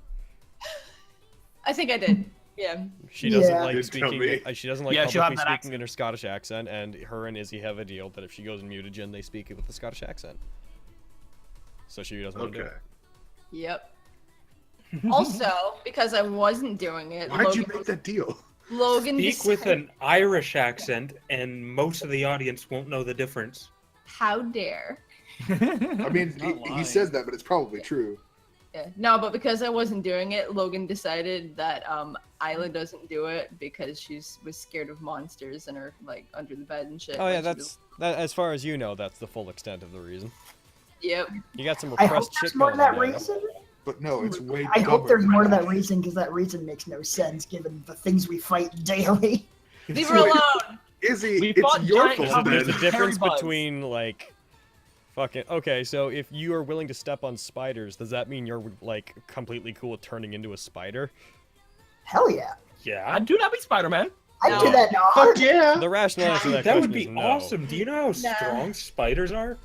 I think I did. Yeah. She doesn't Yeah. like Did tell speaking. me. She doesn't like she'll have publicly that speaking accent. in her Scottish accent, and her and Izzy have a deal that if she goes in mutagen, they speak it with the Scottish accent. So she doesn't want to do it. Yep. Also, because I wasn't doing it, Why'd you make that deal? Logan Speak with an Irish accent, and most of the audience won't know the difference. How dare? I mean, he says that, but it's probably true. Yeah. No, but because I wasn't doing it, Logan decided that Isla doesn't do it because was scared of monsters and are like under the bed and shit. Oh yeah, like, that. As far as you know, that's the full extent of the reason. Yep. You got some I hope repressed there's shit more going to that on. reason. But no, it's way I hope dumber there's than more to that. that reason because that reason makes no sense given the things we fight daily. Leave her alone. Izzy, it's your fault There's then. a difference Hairy bugs. between like, fucking. Okay, so if you are willing to step on spiders, does that mean you're like completely cool with turning into a spider? Hell yeah. Yeah. I do not be Spider-Man. I do that now. Fuck yeah. The rational answer to that That question would be is no. awesome. Do you know how strong spiders are?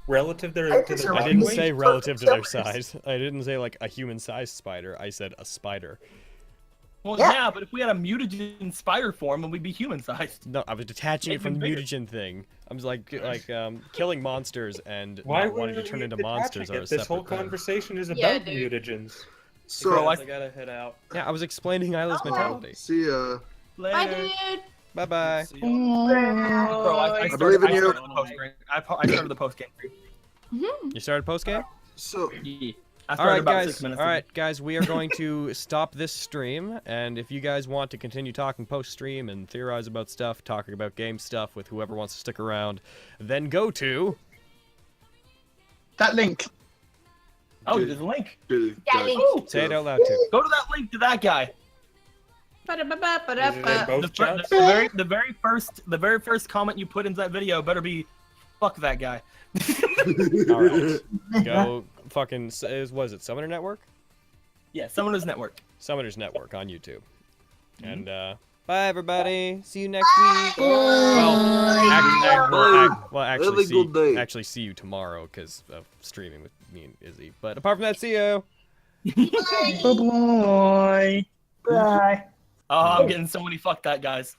Relative to I their just I body didn't weight? say relative to their size. I didn't say like a human-sized spider. I said a spider. Well, Yeah. yeah, but if we had a mutagen spider form, then we'd be human-sized. No, I was detaching it from the Make them mutagen thing. I was like killing monsters and Why not wanting to were turn we into detaching monsters are a it? This whole separate thing. conversation is Yeah, about dude. mutagens. So Bro, I gotta head out. Yeah, I was explaining Isla's mentality. see ya. Later. Bye, dude. Bye bye. See y'all. Bro, I believe in you. started the post-game. I started the post-game. You started post game? So Yeah. I All started right, about guys. 6 minutes All ago. right, guys. We are going to stop this stream, and if you guys want to continue talking post-stream and theorize about stuff, talking about game stuff with whoever wants to stick around, then go to that link. Oh, there's a link. Say it out loud too. Go to that link to that guy. The very first comment you put into that video better be, "Fuck that guy." All right. Go fucking. Was it Summoner Network? Yeah, Summoner's Network. Summoner's Network on YouTube. And bye everybody. See you next week. Actually see you tomorrow because of streaming with me and Izzy. But apart from that, see you. Bye. Bye. Oh, I'm getting so many fuck that guys.